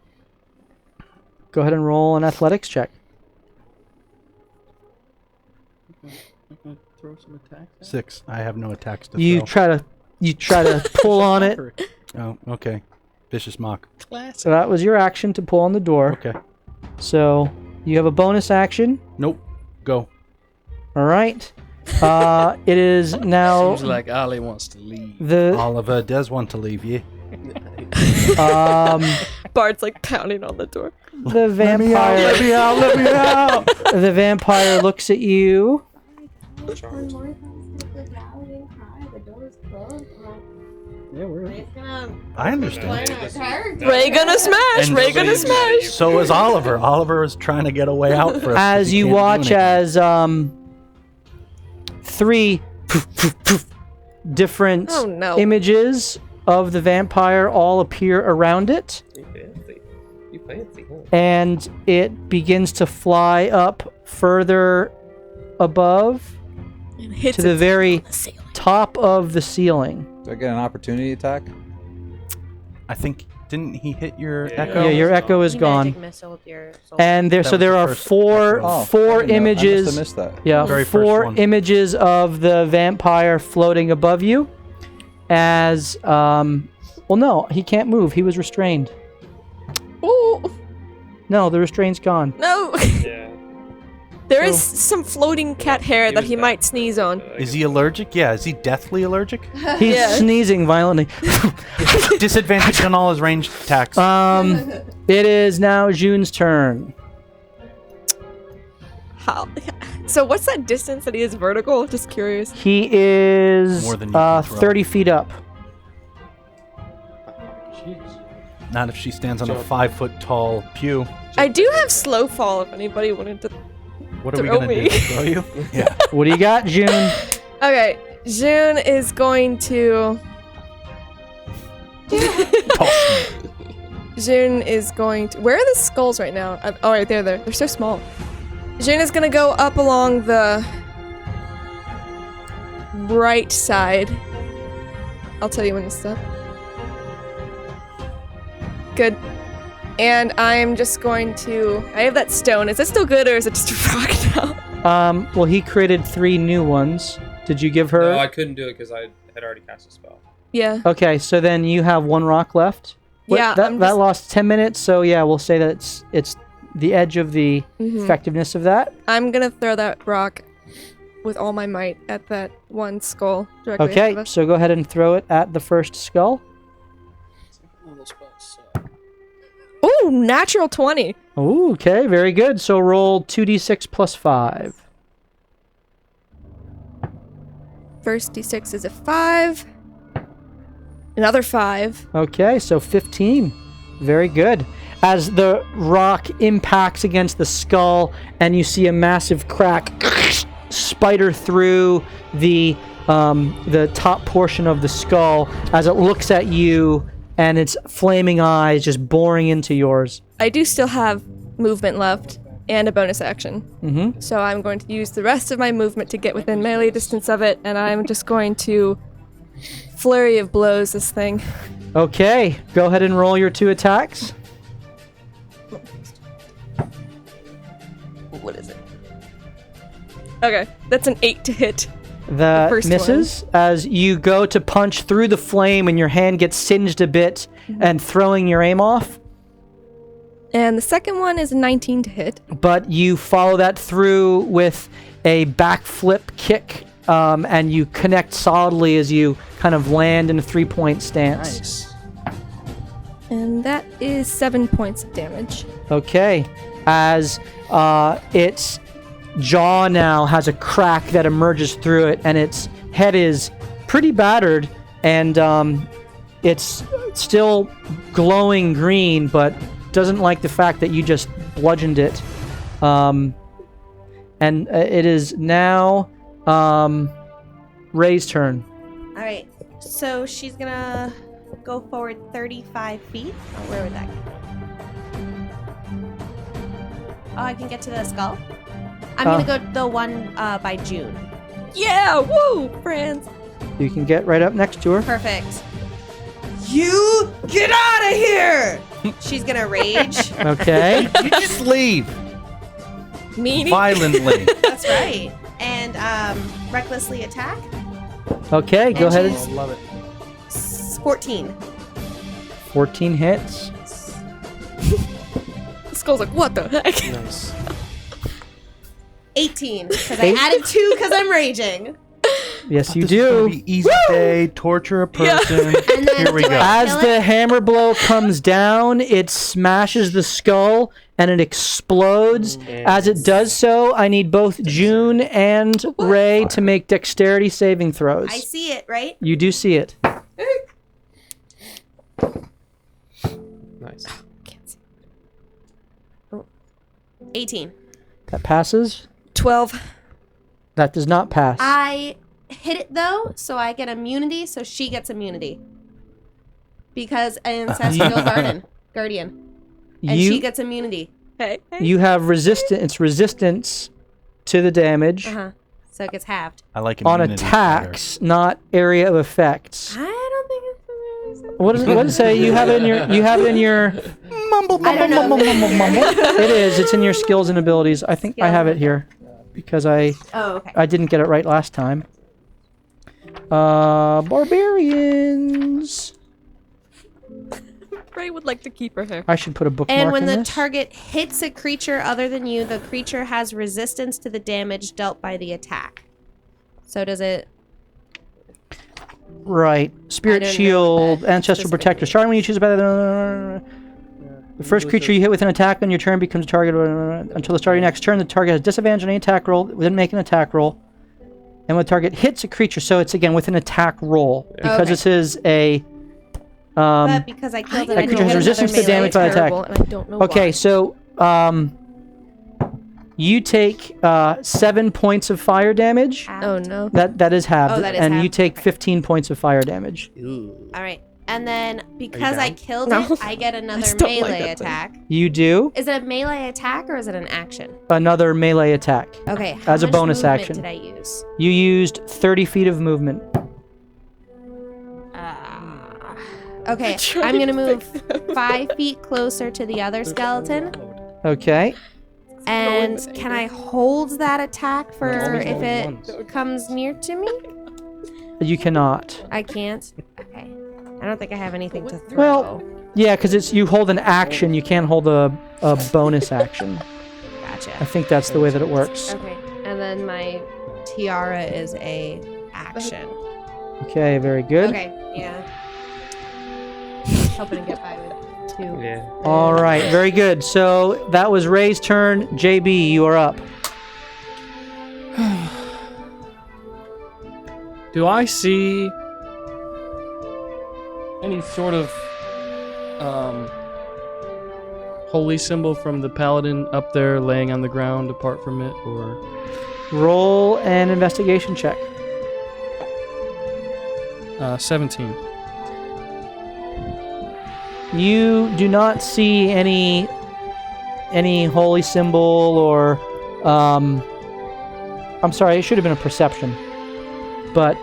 Go ahead and roll an athletics check. Throw some attacks. 6. I have no attacks to You throw. try to pull on it. Oh, okay. Vicious mock. So that was your action to pull on the door. Okay. So you have a bonus action. Nope. Go. All right. It is now Seems like Ali wants to leave. the Oliver does want to leave you. Bart's like pounding on the door. the vampire. Let me out! Let me out! The vampire looks at you. I understand. Ray gonna smash! And Ray gonna smash! So is Oliver. Oliver is trying to get a way out for us. 'cause As he you can't do watch anything. as 3 different Oh, no. images of the vampire all appear around it, You fancy. You fancy, huh? and it begins to fly up further above And hits to the it very on the ceiling. top of the ceiling. Do I get an opportunity attack? I think didn't he hit your echo? Yeah, your echo is gone. And there, That so was there the are first four echo. Oh, I four didn't know. I must images. have missed that. Yeah, Very first four one. images of the vampire floating above you. As well, no, he can't move. He was restrained. Ooh, No, the restraint's gone. no! Yeah. There is some floating cat hair that he might sneeze on. Is he allergic? Yeah. Is he deathly allergic? He's Yeah. sneezing violently. Disadvantage on all his ranged attacks. It is now June's turn. How? So what's that distance that he is vertical? Just curious. He is More than you can throw. 30 feet up. Not if she stands on a 5-foot tall pew. I do have slow fall if anybody wanted to. What are we Throw gonna me. do? Throw you? Yeah. What do you got, June? Okay, June is going to. June is going to. Where are the skulls right now? Oh, right there. They're so small. June is gonna go up along the right side I'll tell you when to stop. Good. And I'm just going to... I have that stone. Is it still good, or is it just a rock now? Well, he created 3 new ones. Did you give her? No, I couldn't do it because I had already cast a spell. Yeah. Okay, so then you have 1 rock left. Yeah, That lost 10 minutes, so yeah, we'll say that it's the edge of the effectiveness of that. I'm gonna throw that rock with all my might at that one skull directly ahead of Okay, us. so go ahead and throw it at the first skull. Ooh, natural 20. Ooh, okay, very good. So roll 2d6 plus 5. First d6 is a 5. Another 5. Okay, so 15. Very good. As the rock impacts against the skull and you see a massive crack spider through the top portion of the skull as it looks at you and its flaming eyes just boring into yours. I do still have movement left and a bonus action. Mm-hmm. So I'm going to use the rest of my movement to get within melee distance of it, and I'm just going to flurry of blows this thing. Okay, go ahead and roll your 2 attacks. What is it? Okay, that's an 8 to hit. That first misses as you go to punch through the flame and your hand gets singed a bit and throwing your aim off. And the second one is a 19 to hit. But you follow that through with a backflip kick and you connect solidly as you kind of land in a 3-point stance. Nice. And that is 7 points of damage. Okay. As its jaw now has a crack that emerges through it and its head is pretty battered and it's still glowing green but doesn't like the fact that you just bludgeoned it. And it is now Ray's turn. All right. So she's gonna go forward 35 feet. Oh, where would that go? Oh, I can get to the skull. I'm gonna go the one by June. Yeah, woo, friends. You can get right up next to her. Perfect. You get out of here! She's gonna rage. Okay. You just leave Meanie. violently. That's right. And recklessly attack. Okay, go And ahead. she's- Love it. 14. 14 hits. The skull's like, what the heck? Nice. 18. Because I added 2 because I'm raging. Yes, you This is gonna do. be easy day, torture a person. And then Here we do go. I As kill the it? hammer blow comes down, it smashes the skull and it explodes. As it does so, I need both June and Ray to make dexterity saving throws. I see it, right? You do see it. Nice. 18. That passes. 12. That does not pass. I hit it though, so I get immunity, so she gets immunity. Because an ancestral guardian. And she you gets immunity. Hey. you have resistance to the damage Uh-huh. So it gets halved. I like on immunity attacks, not area of effects. I don't think it's What does it say? You have it in your Mumble, I don't know. It is. It's in your skills and abilities. I think I have it here because I Oh, okay. didn't get it right last time. Barbarians. Ray would like to keep her hair. I should put a bookmark And when in the this. target hits a creature other than you, the creature has resistance to the damage dealt by the attack. So does it... Right. Spirit I don't know Shield, that Ancestral Protector. Starting when you choose the first creature you hit with an attack on your turn becomes a target until the start of your next turn. The target has disadvantage on any attack roll. Then make an attack roll. And when the target hits a creature, so it's again with an attack roll. Because Okay. this is a... but because I killed it, that I creature don't has get resistance to another damage by melee attack. Terrible, and I don't know Okay, why. so you take 7 points of fire damage. Oh no. That is halved. Oh, that is and you halved. take 15 points of fire damage. All right. And then because I down? killed No. it, I get another still like melee that thing. attack. You do Is it a melee attack or is it an action? another melee attack. Okay. How As a much bonus movement action. did I use? You used 30 feet of movement. Okay, I'm gonna move 5 feet closer to the other skeleton. Okay. And can I hold that attack for always if it ones. comes near to me? You cannot. I can't. Okay. I don't think I have anything to throw. Well, yeah, because it's you hold an action. You can't hold a bonus action. Gotcha. I think that's the way that it works. Okay. And then my tiara is a action. Okay, very good. Okay. Yeah. Hoping to get by with 2. Yeah. All right, very good. So that was Ray's turn. JB, you are up. Do I see any sort of holy symbol from the paladin up there laying on the ground apart from it, or Roll an investigation check. 17? You do not see any holy symbol or I'm sorry, it should have been a perception, but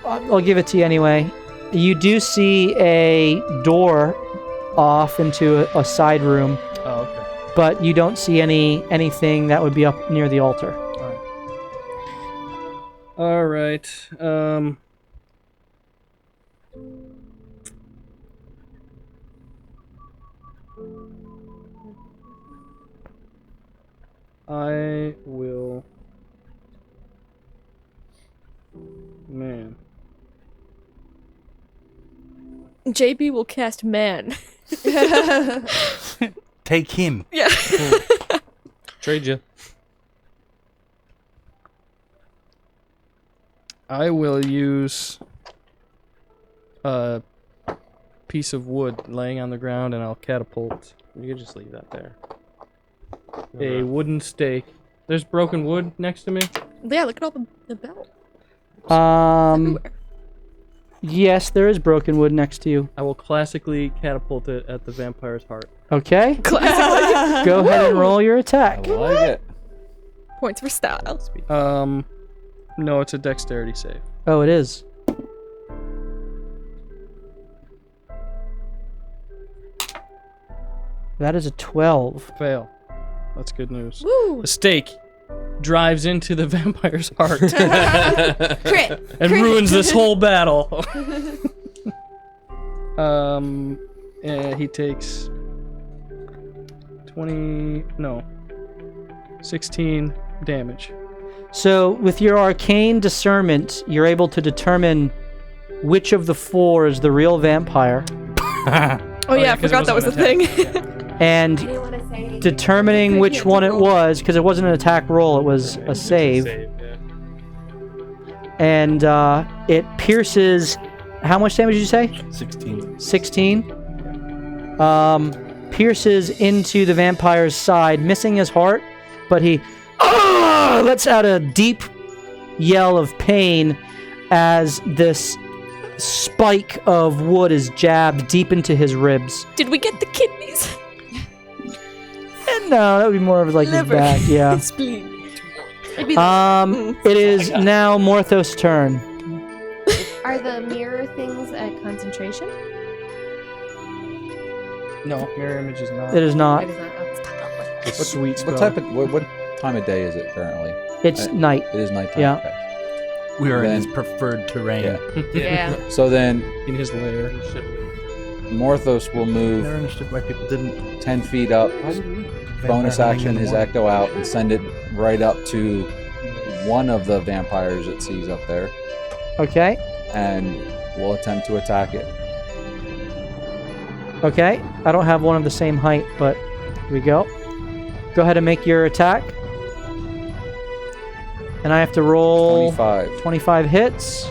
I'll give it to you anyway. You do see a door off into a side room, Oh, okay. but you don't see anything that would be up near the altar. All right. I will. Man. JB will cast man. Take him. Yeah. Trade you. I will use a piece of wood laying on the ground, and I'll catapult You could just leave that there. a wooden stake. There's broken wood next to me. Yeah, look at all the bell. Everywhere. Yes, there is broken wood next to you. I will classically catapult it at the vampire's heart. Okay. Go ahead and roll your attack. I like it. Points for style. No, it's a dexterity save. Oh, it is. That is a 12. Fail. That's good news. Woo! The stake drives into the vampire's heart Crit. and ruins this whole battle. He takes 16 damage. So, with your arcane discernment, you're able to determine which of the 4 is the real vampire, Oh yeah, I 'cause it forgot that was a wasn't an thing. and determining which one it was, because it wasn't an attack roll, it was a save. And it pierces. How much damage did you say? 16. 16. Pierces into the vampire's side, missing his heart, but he lets out a deep yell of pain as this spike of wood is jabbed deep into his ribs. Did we get the kidneys? And no, that would be more of like Liver. his back, yeah. Spleen. It is now Morthos' turn. Are the mirror things at concentration? No, mirror image is not. It is not. It is not. Oh, a sweet spell. What type of what time of day is it currently? It's night. It is nighttime. Yeah. Okay. We are in Then- his preferred terrain. Yeah. yeah. So then in his lair. Morthos will move Never understood why people didn't. 10 feet up, bonus Vampire action hunting his in the echo out, and send it right up to one of the vampires it sees up there, Okay. and we'll attempt to attack it. Okay. I don't have one of the same height, but here we go. Go ahead and make your attack. And I have to roll 25. 25 hits.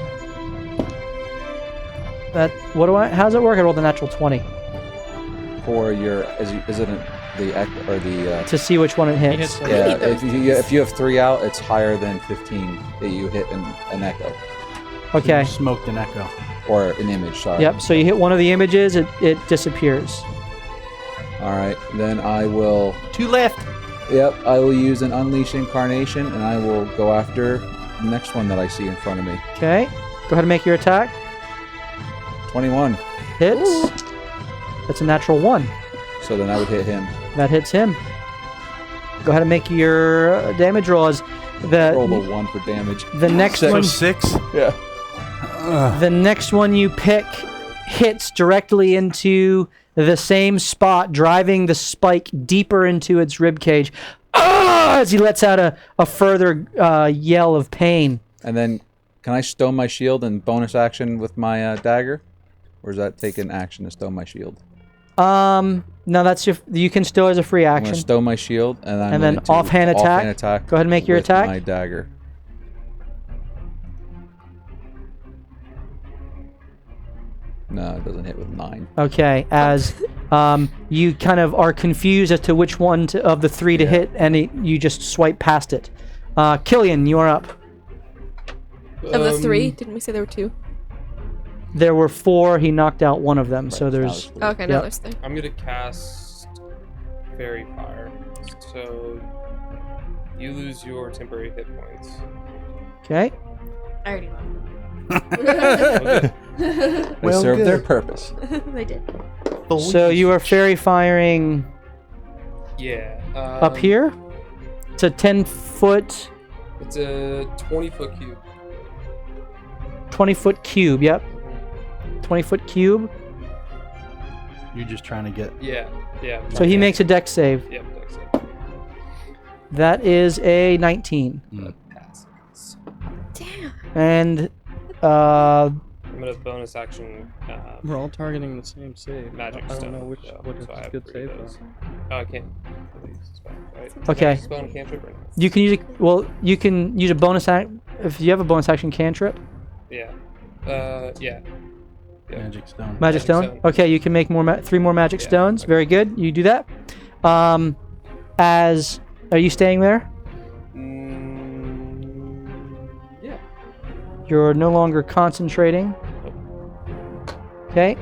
How does it work? I rolled a natural 20 For your, is it the echo or the? to see which one it He hits. hits Yeah, if you have 3 out, it's higher than 15 that you hit an echo Okay. You smoked an echo. or an image. Sorry. Yep. So you hit one of the images, it disappears. All right, then I will. 2 left. Yep, I will use an Unleash Incarnation, and I will go after the next one that I see in front of me. Okay. Go ahead and make your attack. 21. Hits. That's a natural 1. So then I would hit him. That hits him. Go ahead and make your damage rolls. Roll the 1 for damage. The next So one, 6. Yeah. the next one you pick hits directly into the same spot, driving the spike deeper into its ribcage. As he lets out a further yell of pain. And then, can I stone my shield and bonus action with my dagger? Or does that take an action to stone my shield? No, that's you can still as a free I'm action. going to stone my shield, and I'm And then going to offhand attack. Go ahead and make your with attack. my dagger. No, it doesn't hit with 9. Okay, as you kind of are confused as to which one of the 3 to hit, and you just swipe past it. Killian, you are up. Of the 3, didn't we say there were 2? There were 4. He knocked out one of them, so there's. Oh, okay, now Yep. there's 3. I'm gonna cast Fairy Fire. So you lose your temporary hit points. Okay. I already They serve their purpose. They did. So you are fairy firing Yeah. up here. It's a 10-foot, It's a 20-foot cube. 20-foot cube. Yep. 20-foot cube. You're just trying to get. Yeah. Yeah. So he makes a dex save. Yep. Dex save. That is a 19. Passes. Damn. And I'm gonna bonus action. We're all targeting the same save. Magic I don't stone. know what so is I have good 3 save of those. though. Oh, I can't. Release the spell, right? Okay. Magic spell and cantrip or no? you can use you can use a bonus action if you have a bonus action cantrip. Yeah. Yeah. Magic stone. Magic stone. stone. Okay, you can make 3 more magic Yeah, stones. okay. Very good. You do that. As are you staying there? Yeah. You're no longer concentrating. Okay.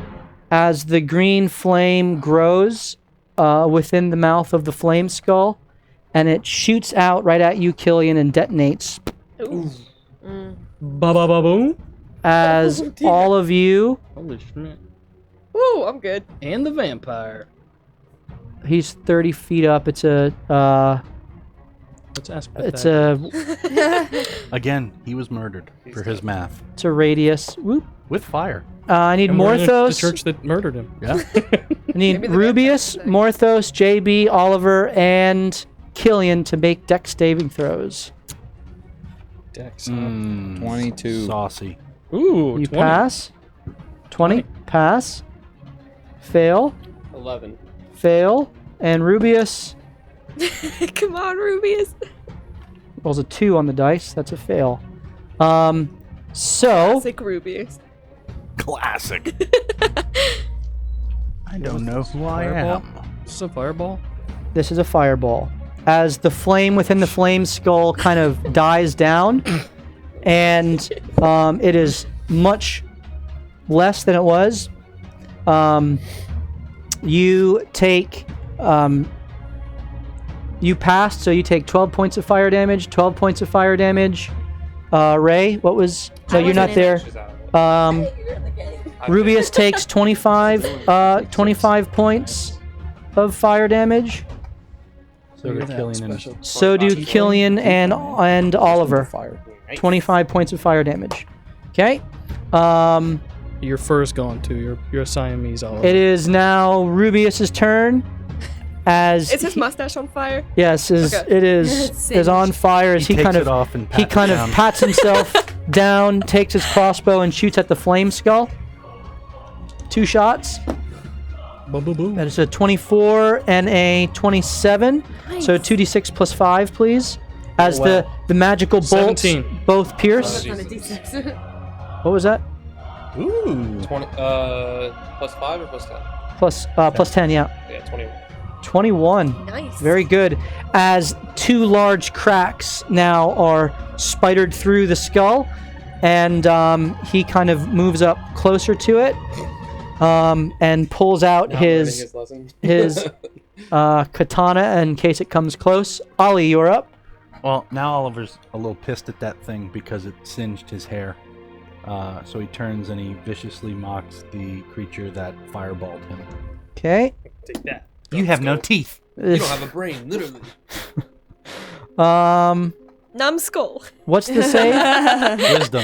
As the green flame grows within the mouth of the flame skull, and it shoots out right at you, Killian, and detonates. Ba ba ba boom. As all of you, Holy shit. Ooh, I'm good. And the vampire. he's 30 feet up. It's a Let's ask. it's a Again, he was murdered for his math it's a radius. Whoop. with fire. I need And we're in the Morthos. church that murdered him. Yeah. I need Maybe the Rubius, Morthos, JB, Oliver, and Killian to make dex saving throws. Dex. 22. Saucy. Ooh, You 20. pass. 20. Pass. Fail. 11. Fail. And Rubius Come on, Rubius. rolls a 2 on the dice. That's a fail. So Classic Rubius. Classic. I don't know who I Fireball? am. This is a fireball. this is a fireball. As the flame within the flame skull kind of dies down, and it is much less than it was. You take you passed, so you take 12 points of fire damage. 12 points of fire damage. Ray, what was? No, you're not there. She's out of it. Rubius takes 25 points of fire damage. So they're killing him. So do Killian and Oliver. Fire. 25 points of fire damage. Okay. Your fur's gone too. You're a Siamese Oliver. It is now Rubius's turn. As Is his mustache on fire? yes, Okay. it is on fire as He he takes kind it of off and he pats kind it of down. pats himself down, takes his crossbow and shoots at the flame skull. 2 shots. Boom, boom, boom. That is a 24 and a 27. So 2d6 plus 5, please. As the magical bolts 17. both pierce. Oh, Jesus. What was that? Ooh. 20. Plus 5 or plus 10? Plus 10, yeah. Yeah, 21. 21. Nice. Very good. As 2 large cracks now are spidered through the skull, and he kind of moves up closer to it, and pulls out Not learning his his lesson. katana in case it comes close. Ollie, you're up. Well, now Oliver's a little pissed at that thing because it singed his hair. So he turns and he viciously mocks the creature that fireballed him. Okay. Take that. You have no teeth. You don't have a brain, literally. Numbskull. What's the save? Wisdom.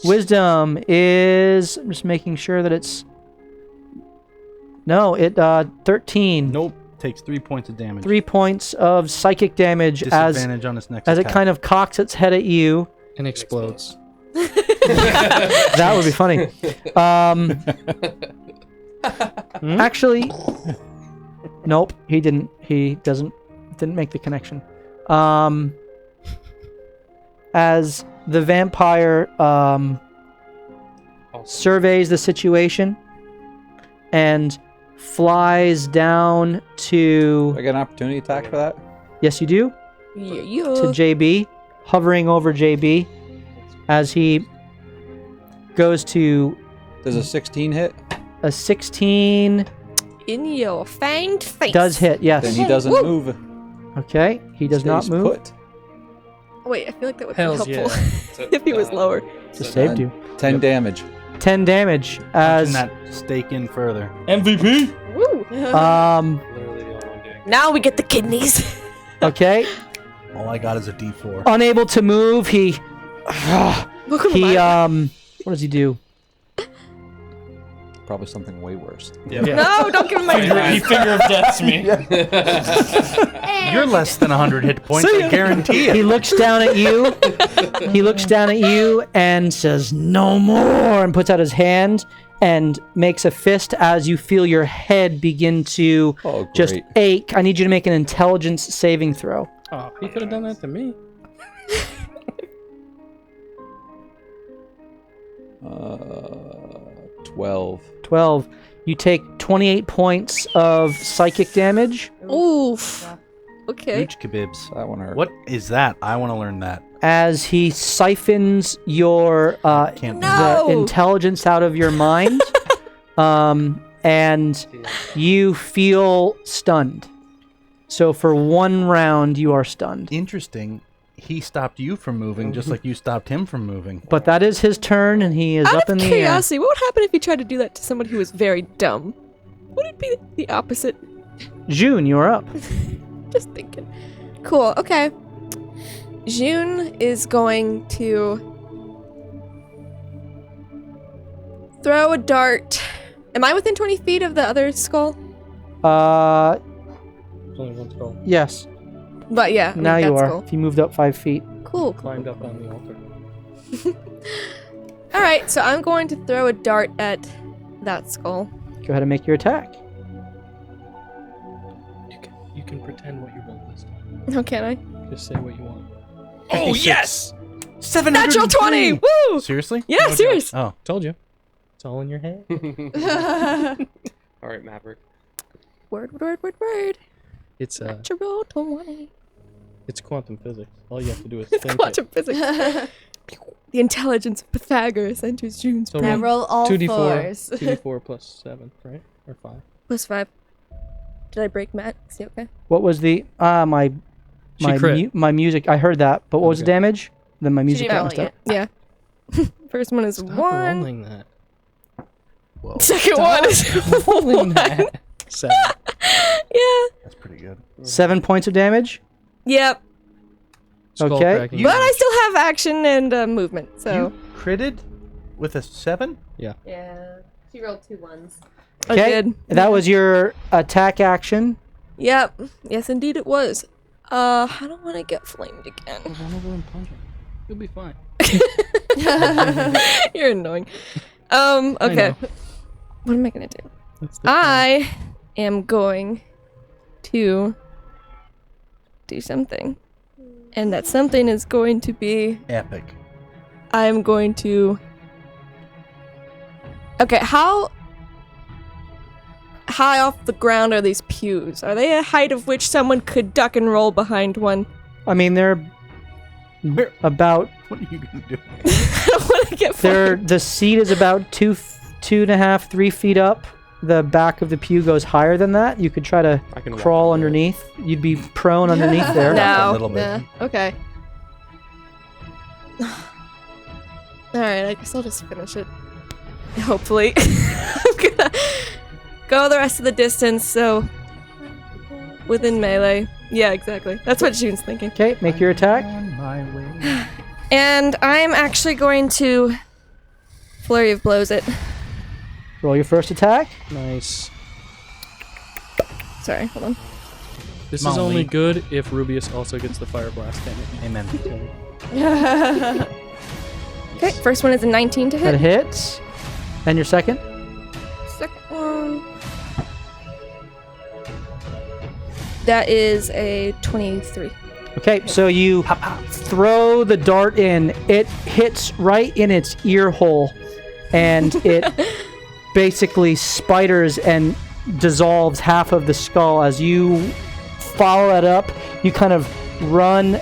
Wisdom is. I'm just making sure that it's. No, 13. Nope. Takes 3 points of damage. 3 points of psychic damage as Disadvantage on its next it attack. kind of cocks its head at you. And explodes. That would be funny. Actually, nope. He didn't. He didn't make the connection. As the vampire surveys the situation and flies down to. I get an opportunity attack for that? Yes, you do. Yeah. To JB, hovering over JB, as he goes to Does a 16 hit? a 16. In your fanged face. Does hit, yes. Then he doesn't Woo. move. Okay, he does not Stays move. put. Wait, I feel like that would Hells be helpful if he was lower. Just saved you. 10 damage. 10 damage Punching as that stake in further. MVP. Woo. Literally the only one doing. Now we get the kidneys. okay, All I got is a D4. unable to move, he Welcome to he my- what does he do? Probably something way worse. No, don't give him my He finger of deaths me. You're less than 100 hit points, I guarantee it. He looks down at you. He looks down at you and says, "No more," and puts out his hand and makes a fist as you feel your head begin to Oh, great. just ache. I need you to make an intelligence saving throw. Oh, he could have done that to me. 12. 12. You take 28 points of psychic damage Oof. Okay. Huge kebibs. That one hurt. What is that? I want to learn that. as he siphons your Can't No! the intelligence out of your mind, and you feel stunned. So for 1 round, you are stunned. Interesting. He stopped you from moving, just like you stopped him from moving. But that is his turn, and he is Out up of in the air. curiosity, what would happen if you tried to do that to somebody who was very dumb? Would it be the opposite? June, you are up. Just thinking. Cool, okay. June is going to throw a dart. Am I within 20 feet of the other skull? There's only one skull. Yes. But yeah, I mean, Now you that are. skull. If you moved up 5 feet. Cool. Climbed up on the altar. Alright, so I'm going to throw a dart at that skull. Go ahead and make your attack. You can pretend what you want this time. Oh, can I? Just say what you want. Oh, yes! 703! Natural 20! Woo! Seriously? Yeah, serious. Oh. Told you. It's all in your head. All right, Maverick. Word. It's Natural 20. it's quantum physics. All you have to do is think Quantum physics. The intelligence of Pythagoras enters June's So brain. Now roll all 2d4, fours. 2d4 plus 7, right? Or 5. Plus 5. Did I break Matt? Is he okay? What was the my crit. my music? I heard that, but what was the Okay. damage? Then my music got rolling messed up. Yeah. First one is Stop 1. rolling that. Whoa. Second one is Rolling 1. that. 7. Yeah. That's pretty good. 7 points of damage. Yep. Skull Okay. cracking. But I still have action and movement, so. You critted with a 7? Yeah. She rolled 2 ones. I Okay. did. That was your attack action. Yep. Yes, indeed it was. I don't want to get flamed again. Run over and punch him. You'll be fine. You're annoying. Okay. know. What am I gonna do? That's the plan. I am going to do something. And that something is going to be Epic. I am going to Okay, how high off the ground are these pews? Are they a height of which someone could duck and roll behind one? I mean, they're about What are you going to do? I don't want to get they're flamed. the seat is about 2.5, 3 feet up. The back of the pew goes higher than that. You could try to I can walk crawl under it. underneath. You'd be prone underneath there. No. No. a little bit. Nah. Okay. Alright, I guess I'll just finish it. Hopefully. I'm gonna go the rest of the distance, so within melee. Yeah, exactly. That's what June's thinking. Okay, make your attack. And I'm actually going to Flurry of Blows it. Roll your first attack. Nice. Sorry, hold on. This is Molly. only good if Rubius also gets the fire blast damage. Amen. Okay, first one is a 19 to That hit. hits. And your second? Second one. That is a 23. Okay, so you throw the dart in. It hits right in its ear hole, and it basically spiders and dissolves half of the skull. As you follow that up, you kind of run,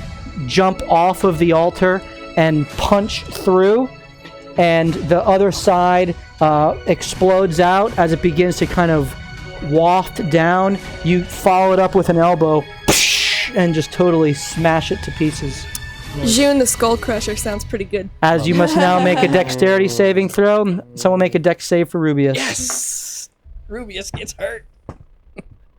jump off of the altar, and punch through, and the other side explodes out as it begins to kind of waft down. You follow it up with an elbow and just totally smash it to pieces. June the Skull Crusher sounds pretty good. As you must now make a dexterity saving throw. Someone make a dex save for Rubius. Yes! Rubius gets hurt.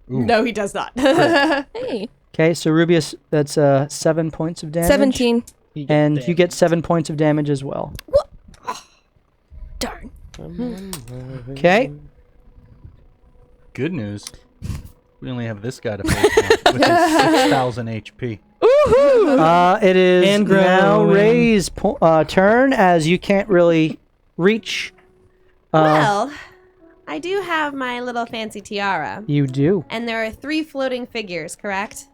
No, he does not. Hey. Okay, so Rubius, that's 7 points of damage. 17. And you get 7 points of damage as well. What? Oh, darn. Okay. Good news. We only have this guy to face now, with his 6,000 HP. It is And now growing. Ray's turn, as you can't really reach. Well, I do have my little fancy tiara. You do. And there are 3 floating figures, correct?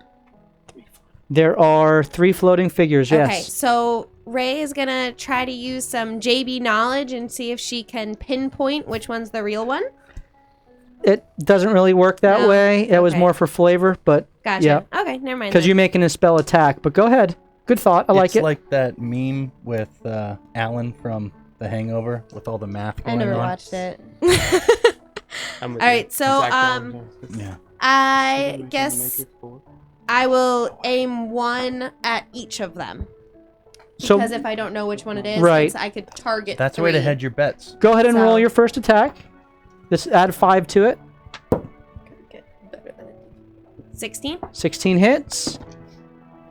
There are 3 floating figures, yes. Okay, so Ray is going to try to use some JB knowledge and see if she can pinpoint which one's the real one. It doesn't really work that No? way. It was Okay. more for flavor, but Gotcha. yeah. Okay, never mind. Because then. you're making a spell attack. But go ahead. Good thought. I like It's it. like that meme with Alan from The Hangover with all the math I going never on. watched it. I'm with All you. right, so, Zach Baldwin. Yeah. I guess I will aim one at each of them. So Because if I don't know which one it is, Right. I could target That's the way to 3. hedge your bets. go ahead and So- roll your first attack. This add 5 to it. Get better than it. 16? 16 hits.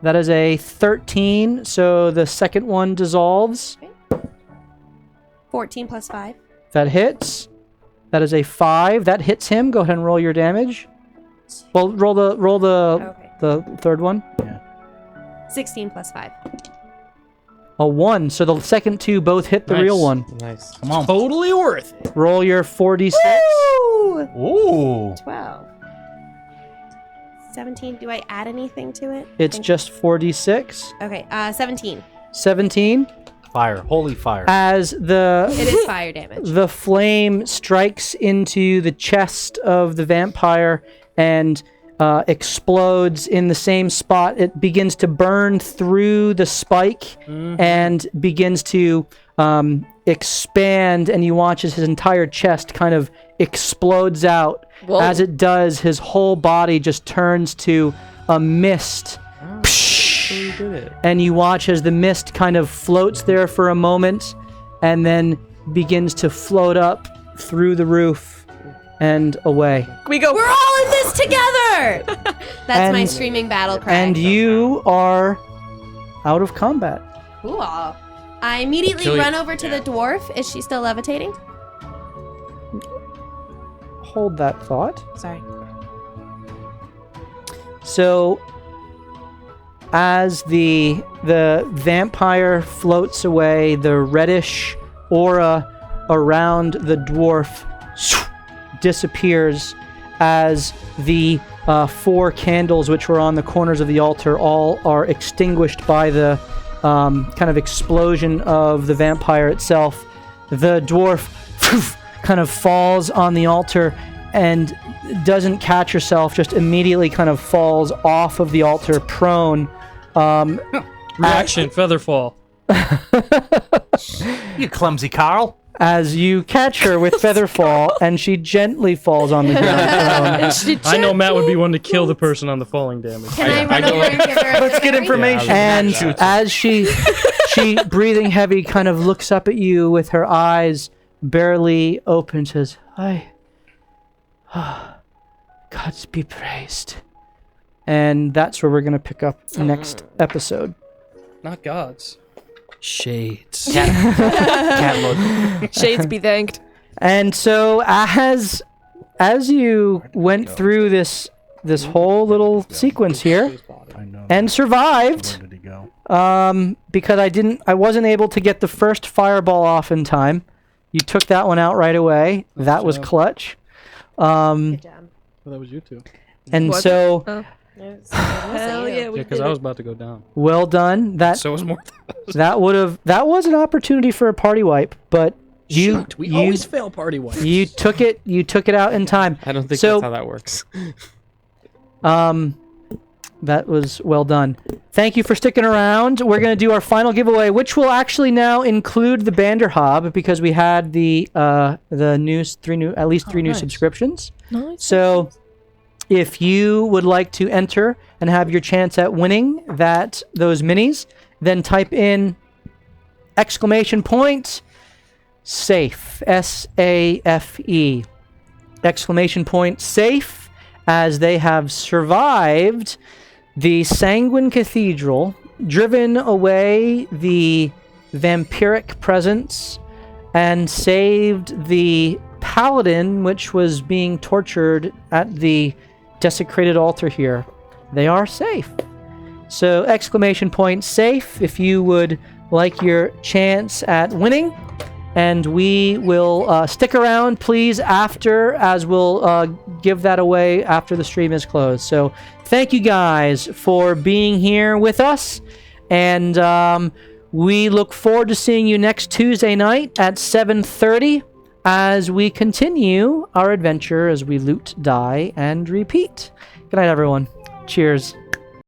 That is a 13. So the second one dissolves. 14 plus 5. That hits. That is a 5. That hits him. Go ahead and roll your damage. Well, roll the Okay. third one. 16 plus 5. A 1. So the second 2 both hit the Nice. real one. Nice. Come on. Totally worth it. Roll your 4d6. Woo! Ooh. 12. 17. Do I add anything to it? It's just 4d6. Okay, 17. 17. Fire. Holy fire. As the It is fire damage. the flame strikes into the chest of the vampire and explodes in the same spot. It begins to burn through the spike and begins to expand, and you watch as his entire chest kind of explodes out. Whoa. As it does, his whole body just turns to a mist. You did it. And you watch as the mist kind of floats there for a moment and then begins to float up through the roof and away. We go. We're all in this together! That's my And- screaming battle cry. And you are out of combat. Cool. I immediately Kill you. run over to the dwarf. Is she still levitating? Hold that thought. Sorry. So as the vampire floats away, the reddish aura around the dwarf disappears as the 4 candles which were on the corners of the altar all are extinguished by the kind of explosion of the vampire itself. The dwarf kind of falls on the altar and doesn't catch herself, just immediately kind of falls off of the altar prone. Reaction, Featherfall. You clumsy Carl. As you catch her with Featherfall, and she gently falls on the ground. I know Matt would be one to kill the person on the falling damage. Can I run over and give her a Let's get fairy? information. Yeah, And as she She, breathing heavy, kind of looks up at you with her eyes barely open, says, Gods be praised. And that's where we're going to pick up next episode. Not gods. Shades. Cat look. Shades be thanked. And so as you went through this whole little sequence here and survived, Where did he go? because I wasn't able to get the first fireball off in time. You took that one out right away. That was clutch. Good job. Well, that was you two. And Was so Oh. Hell yeah, we Because did I was it. about to go down. well done. That So was more. that was an opportunity for a party wipe, but you fail party wipes. you took it out in time. I don't think So- that's how that works. That was well done. Thank you for sticking around. We're going to do our final giveaway, which will actually now include the Banderhob because we had the at least three new nice. subscriptions. Nice. So if you would like to enter and have your chance at winning those minis, then type in !safe, S-A-F-E, !safe, as they have survived the Sanguine Cathedral, driven away the vampiric presence, and saved the paladin, which was being tortured at the desecrated altar here. They are safe. So !safe if you would like your chance at winning. And we will stick around, please, after, as we'll give that away after the stream is closed. So thank you guys for being here with us. And we look forward to seeing you next Tuesday night at 7:30 as we continue our adventure as we loot, die, and repeat. Good night, everyone. Cheers.